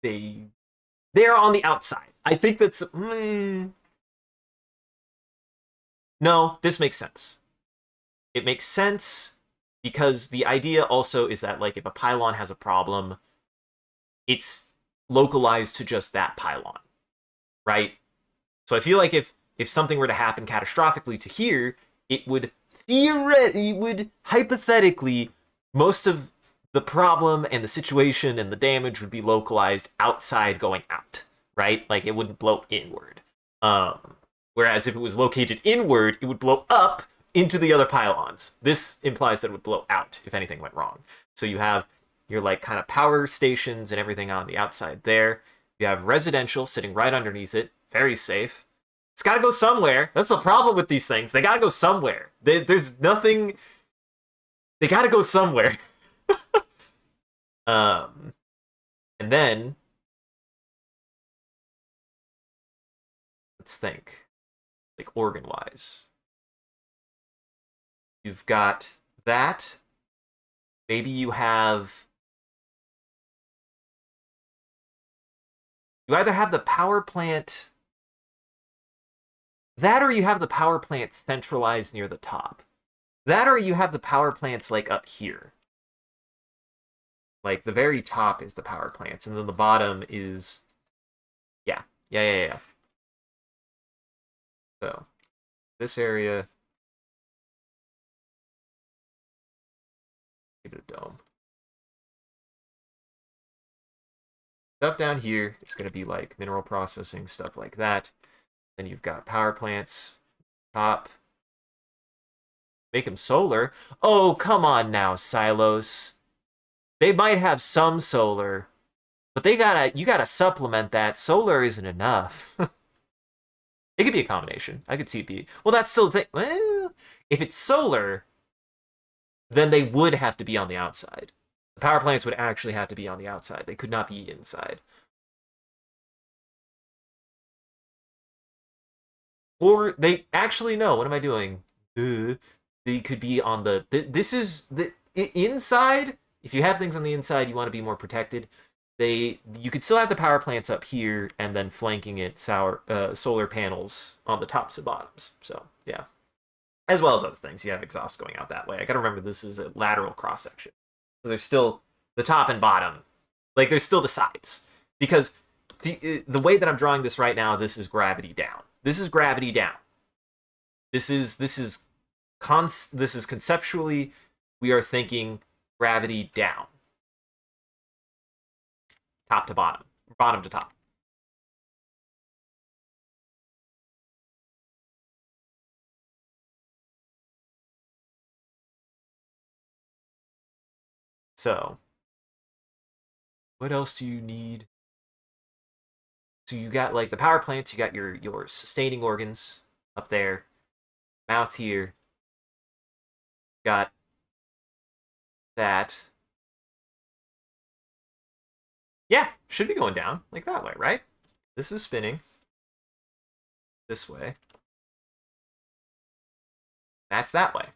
They're on the outside. I think that's... No, this makes sense. It makes sense because the idea also is that, like, if a pylon has a problem, it's localized to just that pylon, right? So I feel like if something were to happen catastrophically to here, it would hypothetically, most of the problem and the situation and the damage would be localized outside going out, right? Like, it wouldn't blow inward. Whereas if it was located inward, it would blow up into the other pylons. This implies that it would blow out if anything went wrong. So you have your like kind of power stations and everything on the outside there. You have residential sitting right underneath it. Very safe. It's got to go somewhere. That's the problem with these things. They got to go somewhere. There's nothing... They got to go somewhere. And then... Let's think. Like organ-wise. You've got that. Maybe you have... You either have the power plant... That or you have the power plant centralized near the top. That or you have the power plants like up here. Like the very top is the power plants, and then the bottom is... Yeah. So, this area... Give it a dome. Stuff down here is going to be like mineral processing, stuff like that. Then you've got power plants, top. Make them solar. Oh, come on now, silos. They might have some solar, but you gotta supplement that. Solar isn't enough. It could be a combination. I could see it be... Well, that's still the thing. Well, if it's solar, then they would have to be on the outside. The power plants would actually have to be on the outside. They could not be inside. Or they actually no. What am I doing? They could be on the. This is the inside. If you have things on the inside, you want to be more protected. You could still have the power plants up here and then flanking it solar panels on the tops and bottoms. So yeah, as well as other things. You have exhaust going out that way. I gotta remember this is a lateral cross section. So there's still the top and bottom. Like there's still the sides because the way that I'm drawing this right now, this is gravity down. This is gravity down. This is conceptually, we are thinking gravity down. Top to bottom. Bottom to top. So, what else do you need? So you got like the power plants, you got your sustaining organs up there, mouth here, got that. Yeah, should be going down like that way, right? This is spinning this way. That's that way.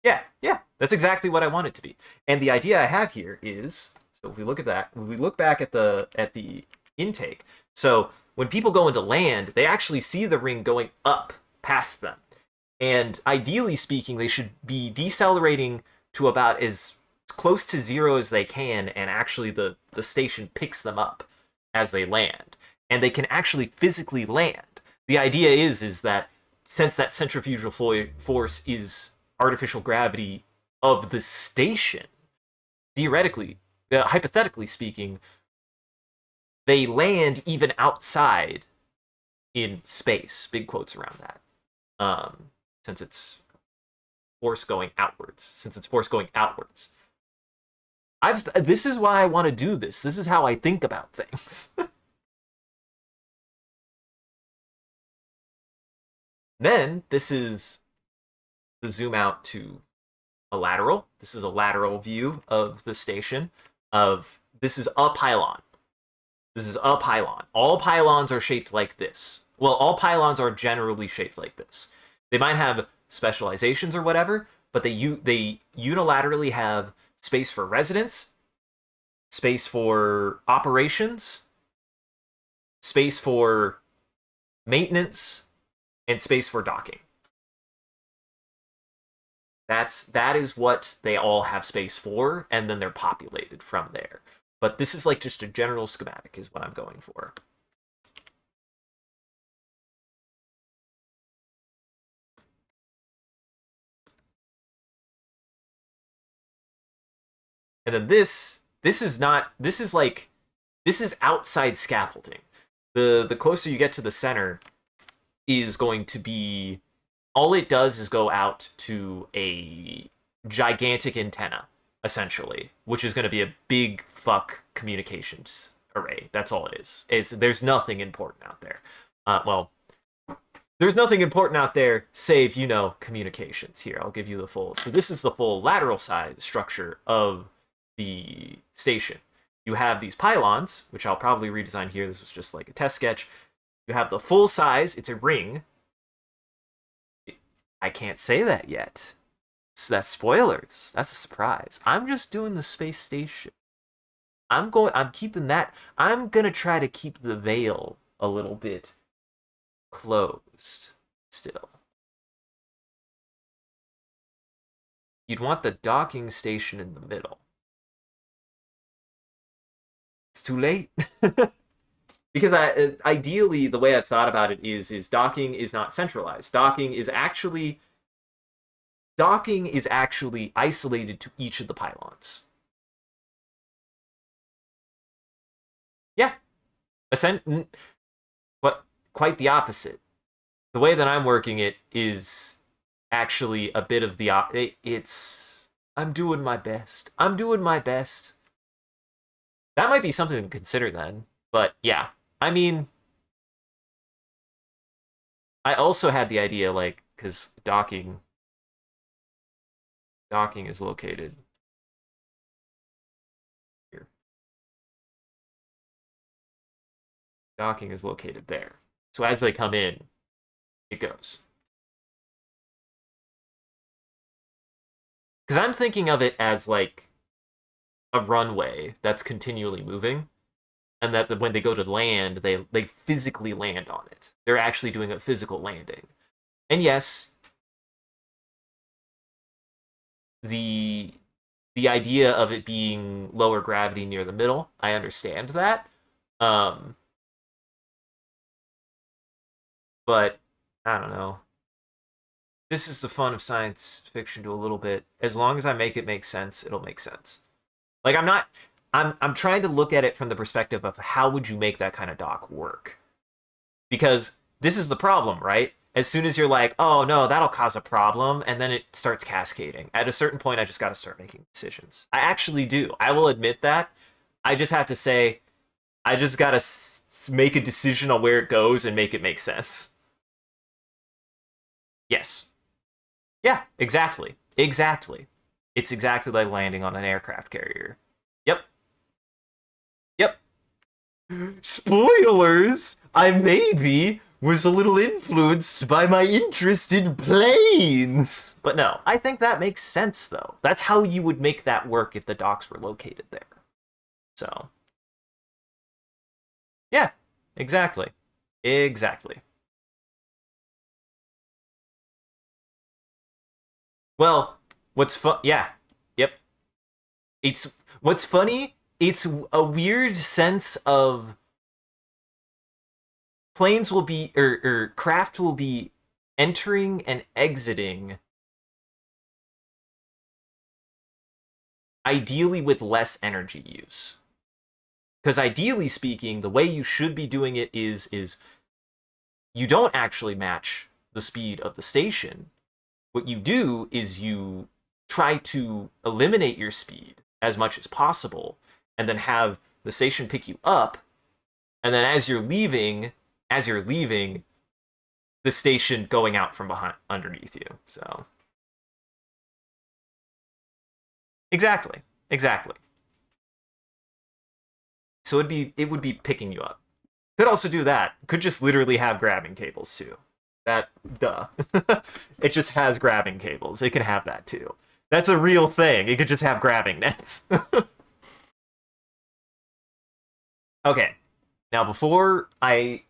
Yeah, that's exactly what I want it to be. And the idea I have here is, so if we look at that, if we look back at the intake, so when people go into land, they actually see the ring going up past them. And ideally speaking, they should be decelerating to about as close to zero as they can, and actually the station picks them up as they land. And they can actually physically land. The idea is that since that centrifugal force is artificial gravity of the station, theoretically, hypothetically speaking, they land even outside in space. Big quotes around that. Since it's force going outwards. This is why I want to do this. This is how I think about things. Then this is the zoom out to a lateral. This is a lateral view of the station. This is a pylon. This is a pylon. All pylons are shaped like this. Well, all pylons are generally shaped like this. They might have specializations or whatever, but they unilaterally have space for residence, space for operations, space for maintenance, and space for docking. That is what they all have space for, and then they're populated from there. But this is like just a general schematic is what I'm going for. And then this is outside scaffolding. The closer you get to the center is going to be, all it does is go out to a gigantic antenna, essentially, which is going to be a big fuck communications array. That's all it is. There's nothing important out there. There's nothing important out there save, communications. Here, I'll give you the full. So this is the full lateral side structure of the station. You have these pylons, which I'll probably redesign here. This was just like a test sketch. You have the full size. It's a ring. I can't say that yet. So that's spoilers. That's a surprise. I'm just doing the space station. I'm keeping that. I'm going to try to keep the veil a little bit closed still. You'd want the docking station in the middle. It's too late. Because ideally, the way I've thought about it is docking is not centralized. Docking is actually isolated to each of the pylons. Yeah. But quite the opposite. The way that I'm working it is actually a bit of the I'm doing my best. That might be something to consider then. But yeah, I mean, I also had the idea, like, because docking is located here. Docking is located there. So as they come in, it goes. Because I'm thinking of it as like a runway that's continually moving, and that when they go to land, they physically land on it. They're actually doing a physical landing. And yes, the idea of it being lower gravity near the middle, I understand that. But I don't know. This is the fun of science fiction to a little bit. As long as I make it make sense, it'll make sense. Like I'm trying to look at it from the perspective of how would you make that kind of dock work? Because this is the problem, right? As soon as you're like, oh no, that'll cause a problem, and then it starts cascading. At a certain point, I just got to start making decisions. I actually do. I will admit that. I just have to say, I just got to make a decision on where it goes and make it make sense. Yes. Yeah, exactly. Exactly. It's exactly like landing on an aircraft carrier. Yep. Yep. Spoilers! I maybe was a little influenced by my interest in planes. But no, I think that makes sense, though. That's how you would make that work if the docks were located there. So, yeah, exactly. Exactly. Well, what's fun? Yeah, yep. What's funny. It's a weird sense of planes will be or craft will be entering and exiting, ideally with less energy use. Because ideally speaking, the way you should be doing it is you don't actually match the speed of the station. What you do is you try to eliminate your speed as much as possible, and then have the station pick you up, and then as you're leaving, the station going out from behind underneath you. So exactly, exactly. So it would be picking you up. Could also do that. Could just literally have grabbing cables too. That duh. It just has grabbing cables. It can have that too. That's a real thing. It could just have grabbing nets. Okay. Now before I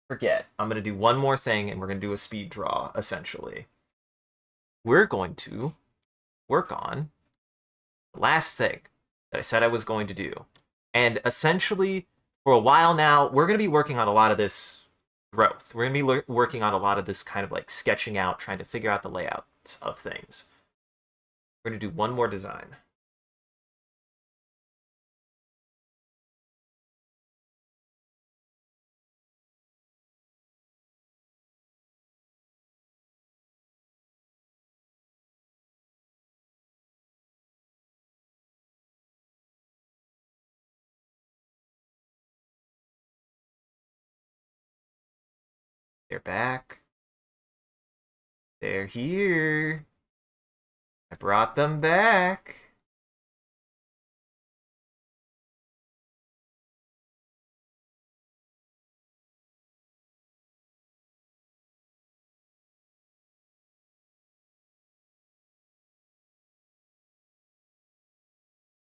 forget, I'm gonna do one more thing and we're gonna do a speed draw, essentially. We're going to work on the last thing that I said I was going to do. And essentially, for a while now, we're going to be working on a lot of this growth. We're going to be working on a lot of this kind of like sketching out, trying to figure out the layouts of things. We're going to do one more design. They're back. They're here. I brought them back.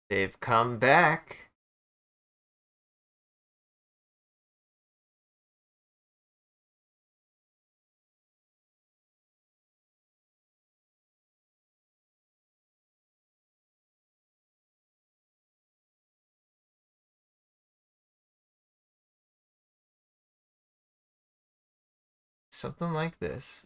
They've come back. Something like this.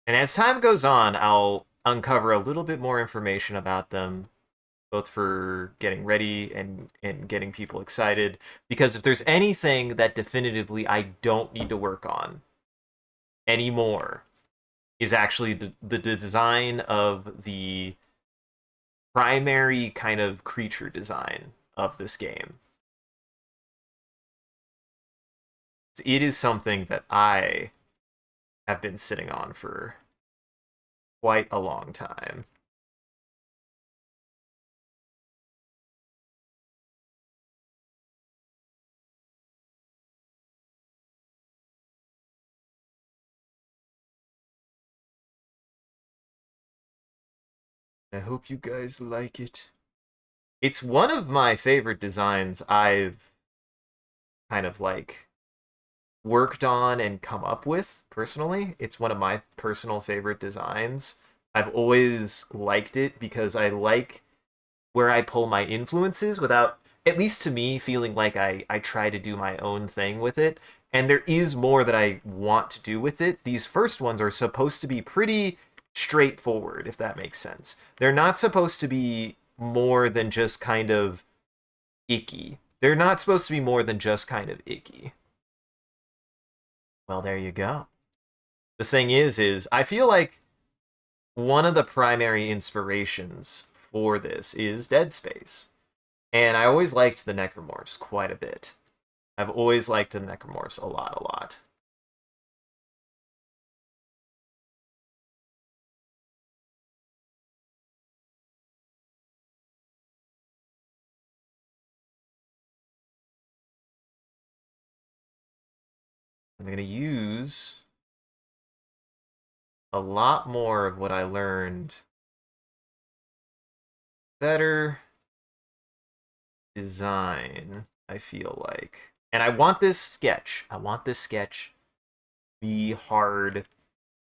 And as time goes on, I'll uncover a little bit more information about them, both for getting ready and getting people excited. Because if there's anything that definitively I don't need to work on anymore, is actually the design of the primary kind of creature design of this game. It is something that I have been sitting on for quite a long time. I hope you guys like it. It's one of my favorite designs I've kind of like worked on and come up with personally. It's one of my personal favorite designs. I've always liked it because I like where I pull my influences without, at least to me, feeling like I try to do my own thing with it. And there is more that I want to do with it. These first ones are supposed to be pretty straightforward, if that makes sense. They're not supposed to be more than just kind of icky. They're not supposed to be more than just kind of icky. Well, there you go. The thing is I feel like one of the primary inspirations for this is Dead Space. And I always liked the Necromorphs quite a bit. I've always liked the Necromorphs a lot, a lot. I'm going to use a lot more of what I learned better design, I feel like. And I want this sketch. I want this sketch be hard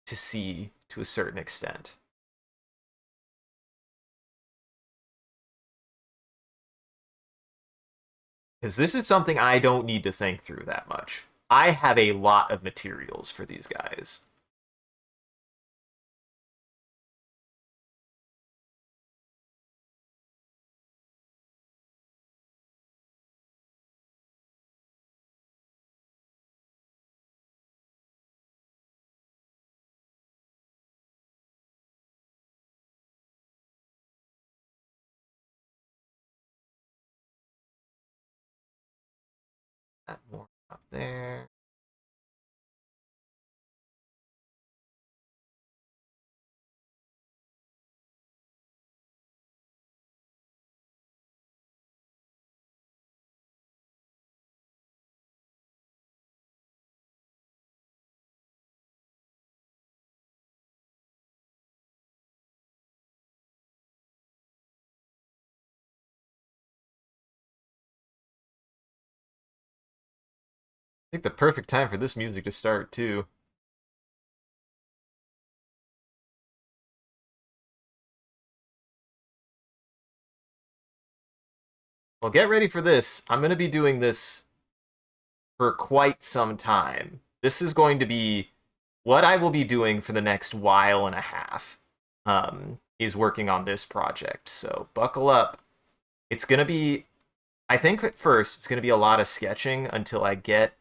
to see to a certain extent. Because this is something I don't need to think through that much. I have a lot of materials for these guys. That more up there. I think the perfect time for this music to start, too. Well, get ready for this. I'm going to be doing this for quite some time. This is going to be what I will be doing for the next while and a half. Is working on this project. So buckle up. It's going to be, I think at first, it's going to be a lot of sketching until I get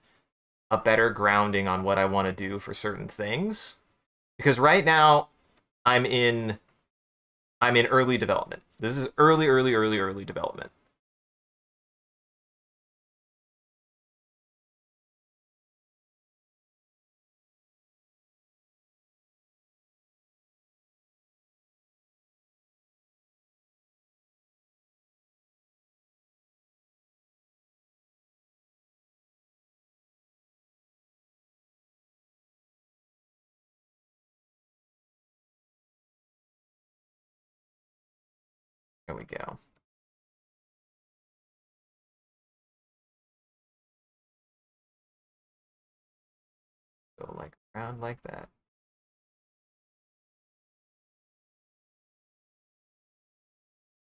a better grounding on what I want to do for certain things. Because right now, I'm in early development. This is early development. There we go. Go like around like that.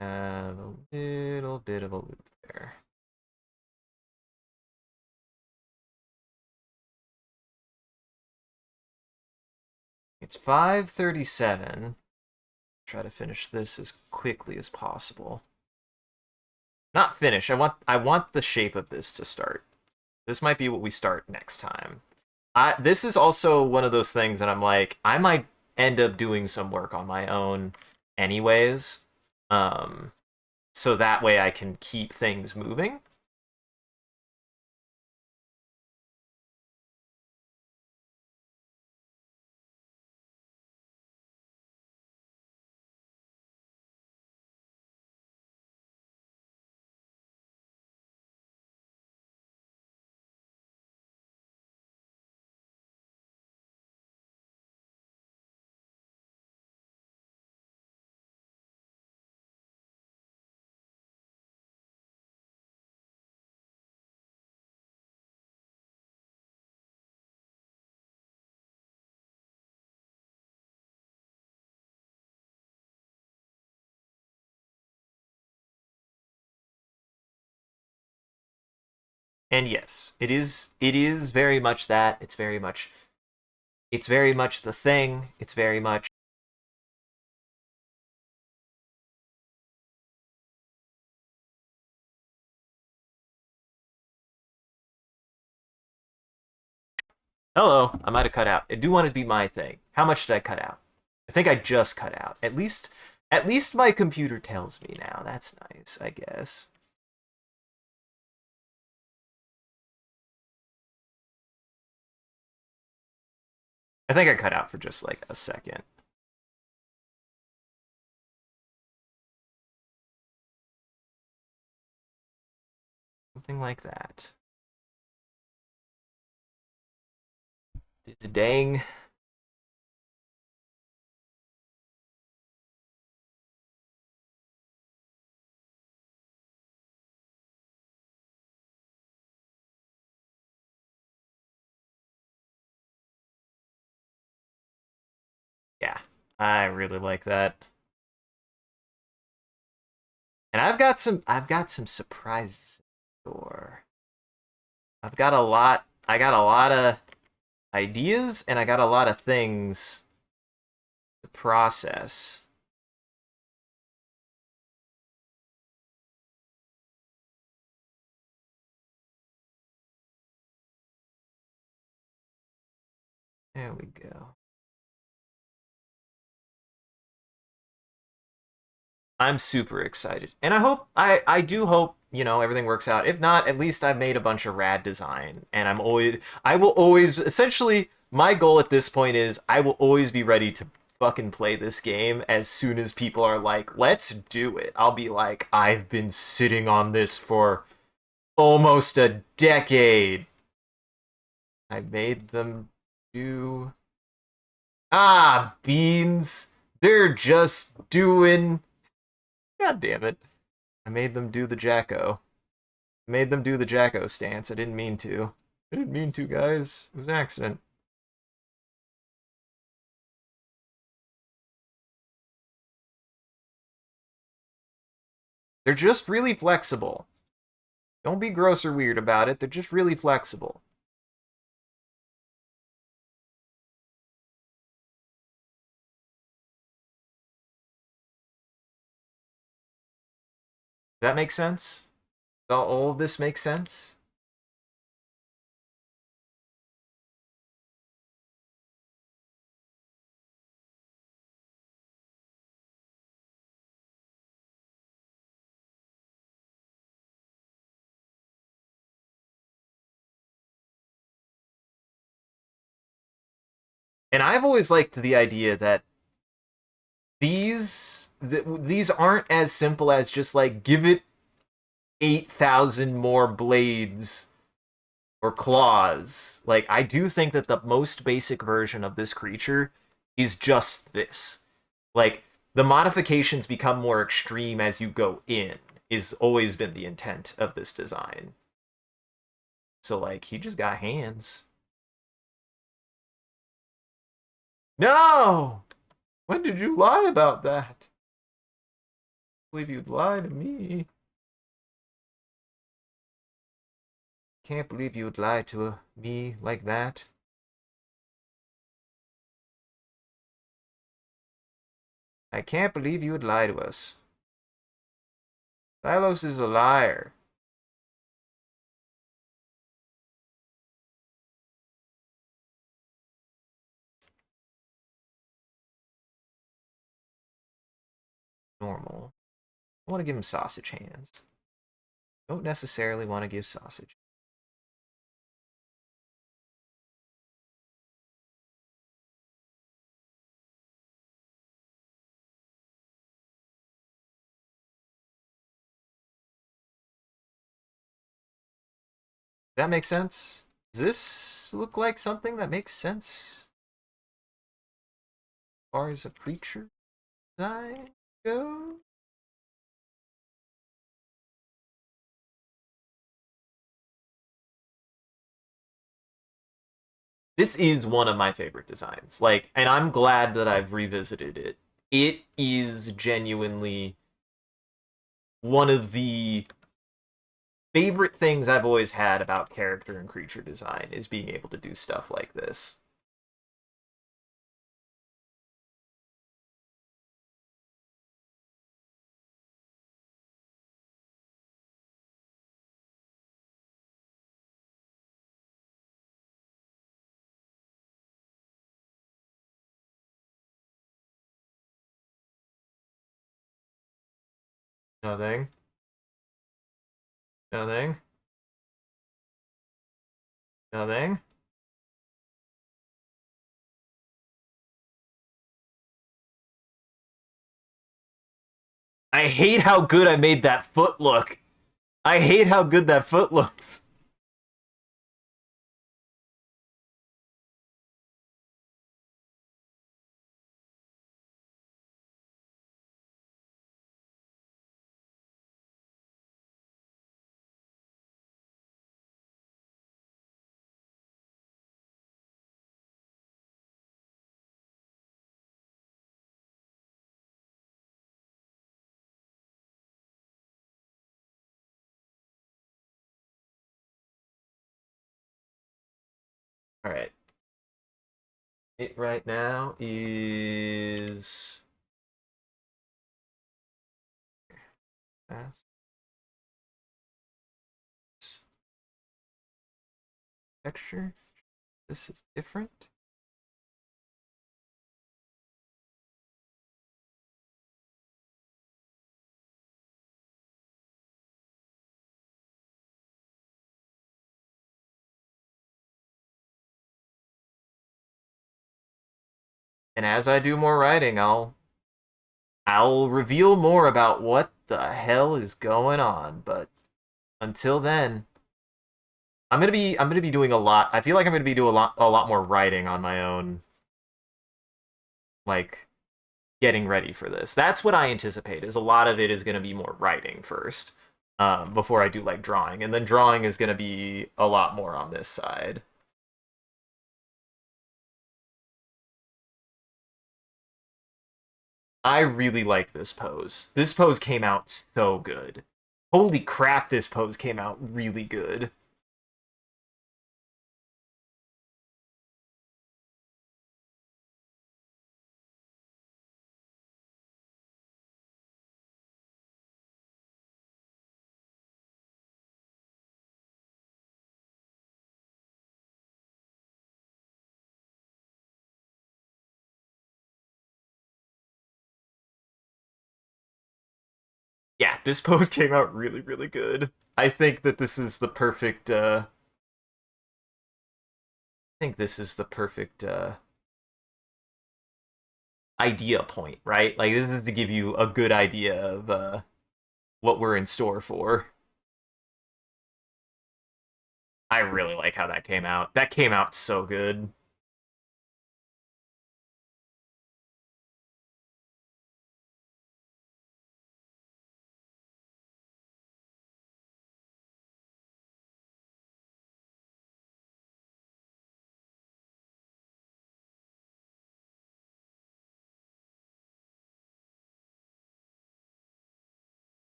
Have a little bit of a loop there. It's 5:37. Try to finish this as quickly as possible. Not finish. I want the shape of this to start. This might be what we start next time. This is also one of those things that I'm like, I might end up doing some work on my own anyways. Um, so that way I can keep things moving. And yes, it is very much that. It's very much the thing. It's very much hello, I might have cut out. I do want it to be my thing. How much did I cut out? I think I just cut out. At least my computer tells me now. That's nice, I guess. I think I cut out for just like a second. Something like that. Dang. I really like that. And I've got some surprises in store. I got a lot of ideas and I got a lot of things to process. There we go. I'm super excited. And I do hope, everything works out. If not, at least I've made a bunch of rad design and I will always essentially my goal at this point is I will always be ready to fucking play this game as soon as people are like, "Let's do it." I'll be like, "I've been sitting on this for almost a decade. I made them do beans. They're just doing God damn it. I made them do the Jacko. I made them do the Jacko stance. I didn't mean to. I didn't mean to, guys. It was an accident. They're just really flexible. Don't be gross or weird about it. They're just really flexible. Does that make sense? Does all of this make sense? And I've always liked the idea that these aren't as simple as just like give it 8,000 more blades or claws. Like, I do think that the most basic version of this creature is just this. Like, the modifications become more extreme as you go in, is always been the intent of this design. So, like, he just got hands. No! When did you lie about that? I believe you'd lie to me. Can't believe you would lie to me like that. I can't believe you would lie to us. Silos is a liar. Normal. I want to give him sausage hands. Don't necessarily want to give sausage. That makes sense? Does this look like something that makes sense as far as a creature design goes? This is one of my favorite designs. Like, and I'm glad that I've revisited it. It is genuinely one of the favorite things I've always had about character and creature design is being able to do stuff like this. Nothing. Nothing. Nothing. I hate how good I made that foot look. I hate how good that foot looks. All right. It right now is fast texture. This is different. And as I do more writing, I'll reveal more about what the hell is going on. But until then, I'm gonna be doing a lot. I feel like I'm gonna be doing a lot more writing on my own, like getting ready for this. That's what I anticipate. Is a lot of it is gonna be more writing first, before I do like drawing, and then drawing is gonna be a lot more on this side. I really like this pose. This pose came out so good. Holy crap, this pose came out really good. Yeah, this pose came out really, really good. I think that this is the perfect I think this is the perfect idea point, right? Like this is to give you a good idea of what we're in store for. I really like how that came out. That came out so good.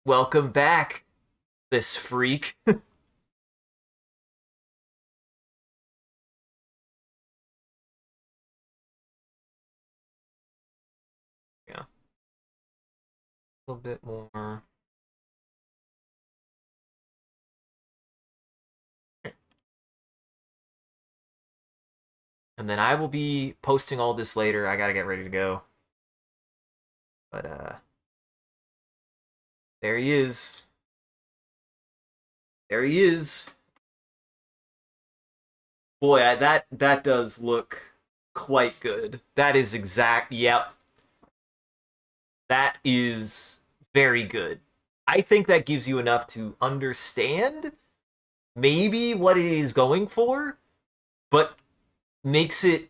Welcome back, this freak. Yeah, a little bit more. And then I will be posting all this later. I gotta get ready to go. But there he is. There he is. Boy, that does look quite good. That is exact. Yep, that is very good. I think that gives you enough to understand maybe what it is going for, but makes it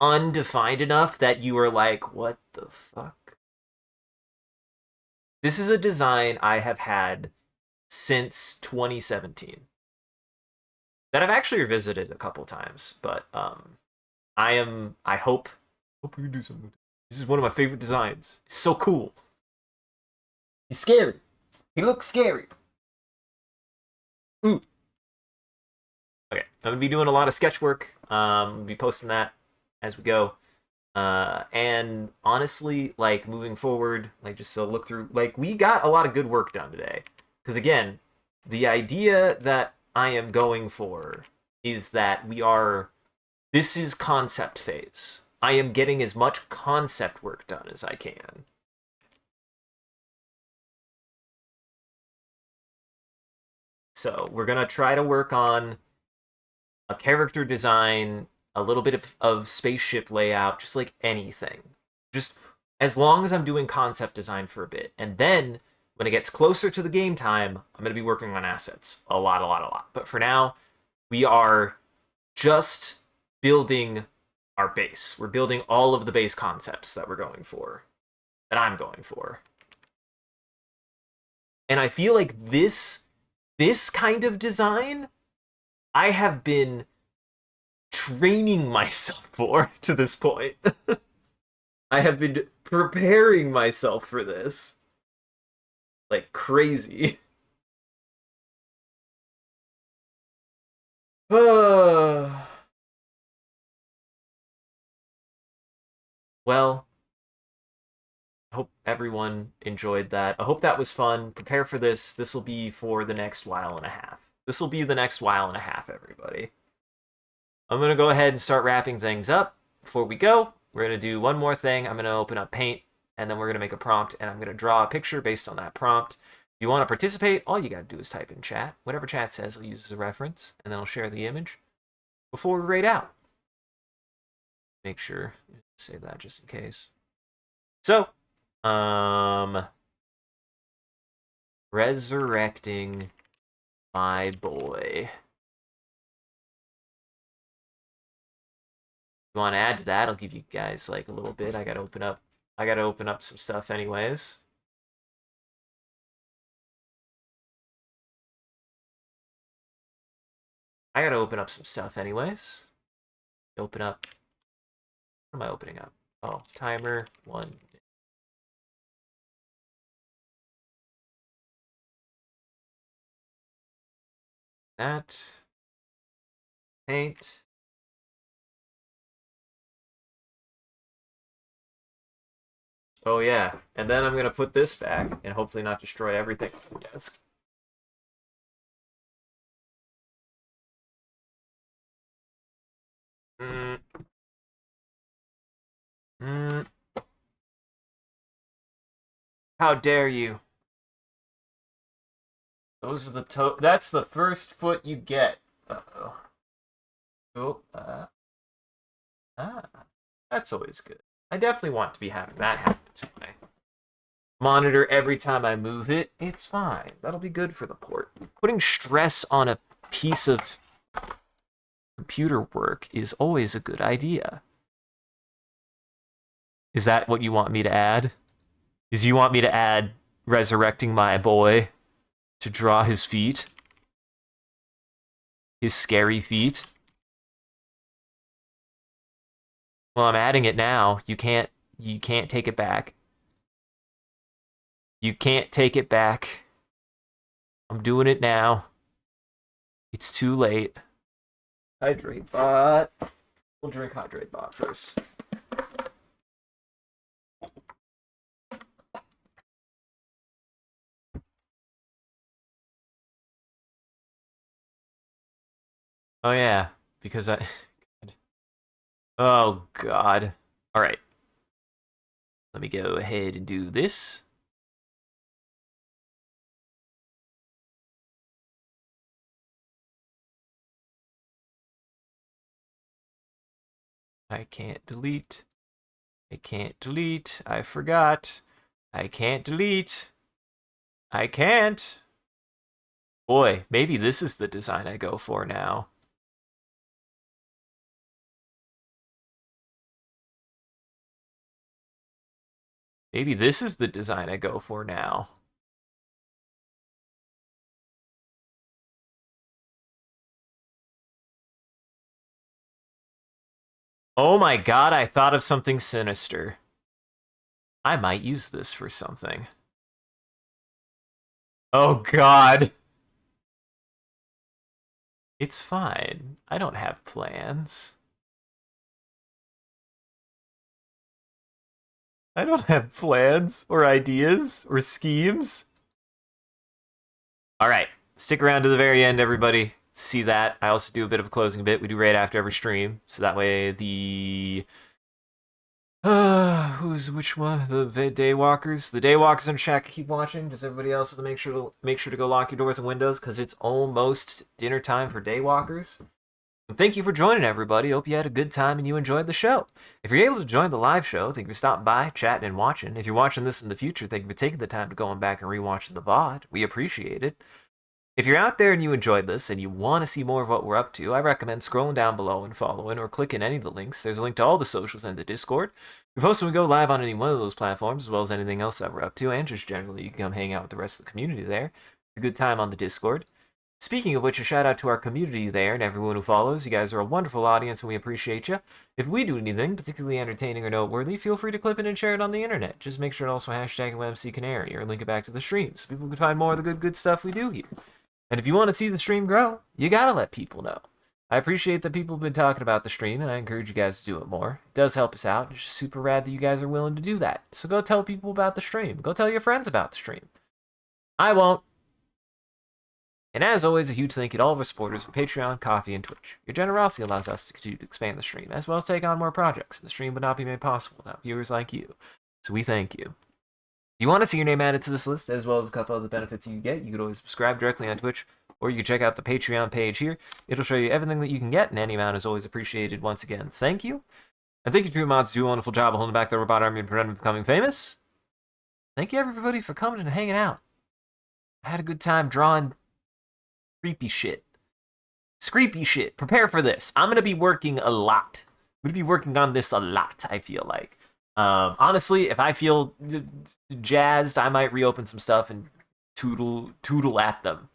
undefined enough that you are like, what the fuck? This is a design I have had since 2017 that I've actually revisited a couple times, but I hope we can do something. This is one of my favorite designs. It's so cool. He's scary. He looks scary. Ooh. Okay, I'm gonna be doing a lot of sketch work. We'll be posting that as we go. And honestly, like moving forward, like just to look through, like we got a lot of good work done today. Because again, the idea that I am going for is that this is concept phase. I am getting as much concept work done as I can. So we're gonna try to work on a character design, a little bit of spaceship layout, just like anything. Just as long as I'm doing concept design for a bit. And then when it gets closer to the game time, I'm going to be working on assets. A lot, a lot, a lot. But for now, we are just building our base. We're building all of the base concepts that we're going for, that I'm going for. And I feel like this kind of design, I have been training myself for to this point. I have been preparing myself for this like crazy. Well, I hope everyone enjoyed that. I hope that was fun. Prepare for this. This will be for the next while and a half. This will be the next while and a half, everybody. I'm going to go ahead and start wrapping things up. Before we go, we're going to do one more thing. I'm going to open up Paint, and then we're going to make a prompt, and I'm going to draw a picture based on that prompt. If you want to participate, all you got to do is type in chat. Whatever chat says, I'll use as a reference, and then I'll share the image before we rate out. Make sure to save that just in case. So, resurrecting my boy. You want to add to that, I'll give you guys like a little bit. I gotta open up some stuff anyways. Open up. What am I opening up? Oh, timer 1. That. Paint. Oh yeah, and then I'm gonna put this back and hopefully not destroy everything on the desk. How dare you? Those are the that's the first foot you get. Uh-oh. Oh, that's always good. I definitely want to be having that happen to my monitor every time I move it. It's fine. That'll be good for the port. Putting stress on a piece of computer work is always a good idea. Is that what you want me to add? Is you want me to add resurrecting my boy to draw his feet? His scary feet? Well, I'm adding it now. You can't take it back. You can't take it back. I'm doing it now. It's too late. Hydrate bot. We'll drink hydrate bot first. Oh yeah, because I oh god. All right. Let me go ahead and do this. I can't delete. I can't delete. I forgot. I can't delete. I can't. Boy, maybe this is the design I go for now. Maybe this is the design I go for now. Oh my god, I thought of something sinister. I might use this for something. Oh god. It's fine. I don't have plans. I don't have plans or ideas or schemes. All right, stick around to the very end, everybody. See that. I also do a bit of a closing bit. We do right after every stream, so that way the which one? The daywalkers. The daywalkers in chat keep watching. Just everybody else to make sure to go lock your doors and windows because it's almost dinner time for daywalkers. And thank you for joining, everybody. Hope you had a good time and you enjoyed the show. If you're able to join the live show, thank you for stopping by, chatting, and watching. If you're watching this in the future, thank you for taking the time to going back and rewatching the VOD. We appreciate it. If you're out there and you enjoyed this and you want to see more of what we're up to, I recommend scrolling down below and following or clicking any of the links. There's a link to all the socials and the Discord. We post when we go live on any one of those platforms, as well as anything else that we're up to, and just generally you can come hang out with the rest of the community there. It's a good time on the Discord. Speaking of which, a shout out to our community there and everyone who follows. You guys are a wonderful audience and we appreciate you. If we do anything particularly entertaining or noteworthy, feel free to clip it and share it on the internet. Just make sure to also hashtag MCCanary or link it back to the stream so people can find more of the good stuff we do here. And if you want to see the stream grow, you gotta let people know. I appreciate that people have been talking about the stream, and I encourage you guys to do it more. It does help us out. It's just super rad that you guys are willing to do that. So go tell people about the stream. Go tell your friends about the stream. I won't. And as always, a huge thank you to all of our supporters on Patreon, Ko-fi, and Twitch. Your generosity allows us to continue to expand the stream, as well as take on more projects. The stream would not be made possible without viewers like you. So we thank you. If you want to see your name added to this list, as well as a couple other benefits you get, you could always subscribe directly on Twitch, or you can check out the Patreon page here. It'll show you everything that you can get, and any amount is always appreciated. Once again, thank you. And thank you to your mods who do a wonderful job of holding back the robot army and preventing them from becoming famous. Thank you, everybody, for coming and hanging out. I had a good time drawing creepy shit. Screepy shit. Prepare for this. I'm going to be working a lot. I'm going to be working on this a lot, I feel like. Honestly, if I feel jazzed, I might reopen some stuff and tootle at them.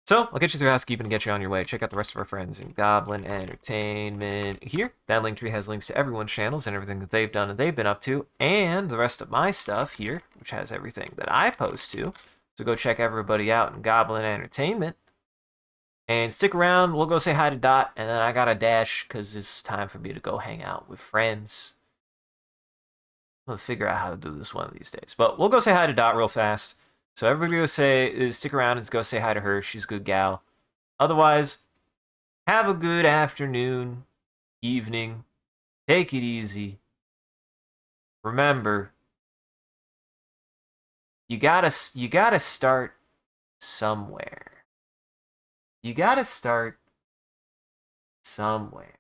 So, I'll get you through housekeeping and get you on your way. Check out the rest of our friends in Goblin Entertainment here. That link tree has links to everyone's channels and everything that they've done and they've been up to, and the rest of my stuff here, which has everything that I post to. So go check everybody out in Goblin Entertainment. And stick around, we'll go say hi to Dot, and then I gotta dash, because it's time for me to go hang out with friends. I'm gonna figure out how to do this one of these days. But we'll go say hi to Dot real fast. So everybody go stick around and go say hi to her. She's a good gal. Otherwise, have a good afternoon, evening. Take it easy. Remember, you gotta start somewhere. You gotta start somewhere.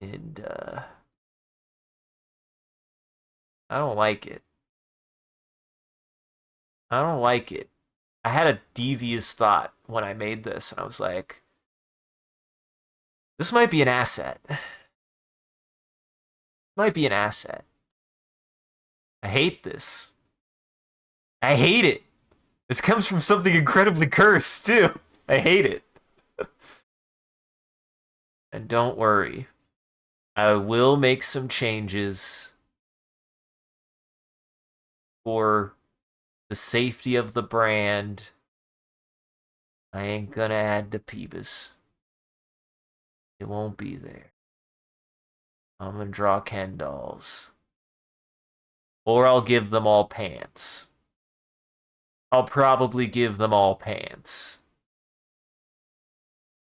And, I don't like it. I don't like it. I had a devious thought when I made this, and I was like, this might be an asset. Might be an asset. I hate this. I hate it. This comes from something incredibly cursed, too. I hate it. And don't worry. I will make some changes for the safety of the brand. I ain't gonna add the Peebus. It won't be there. I'm gonna draw Ken dolls. Or I'll give them all pants. I'll probably give them all pants.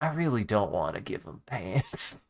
I really don't want to give them pants.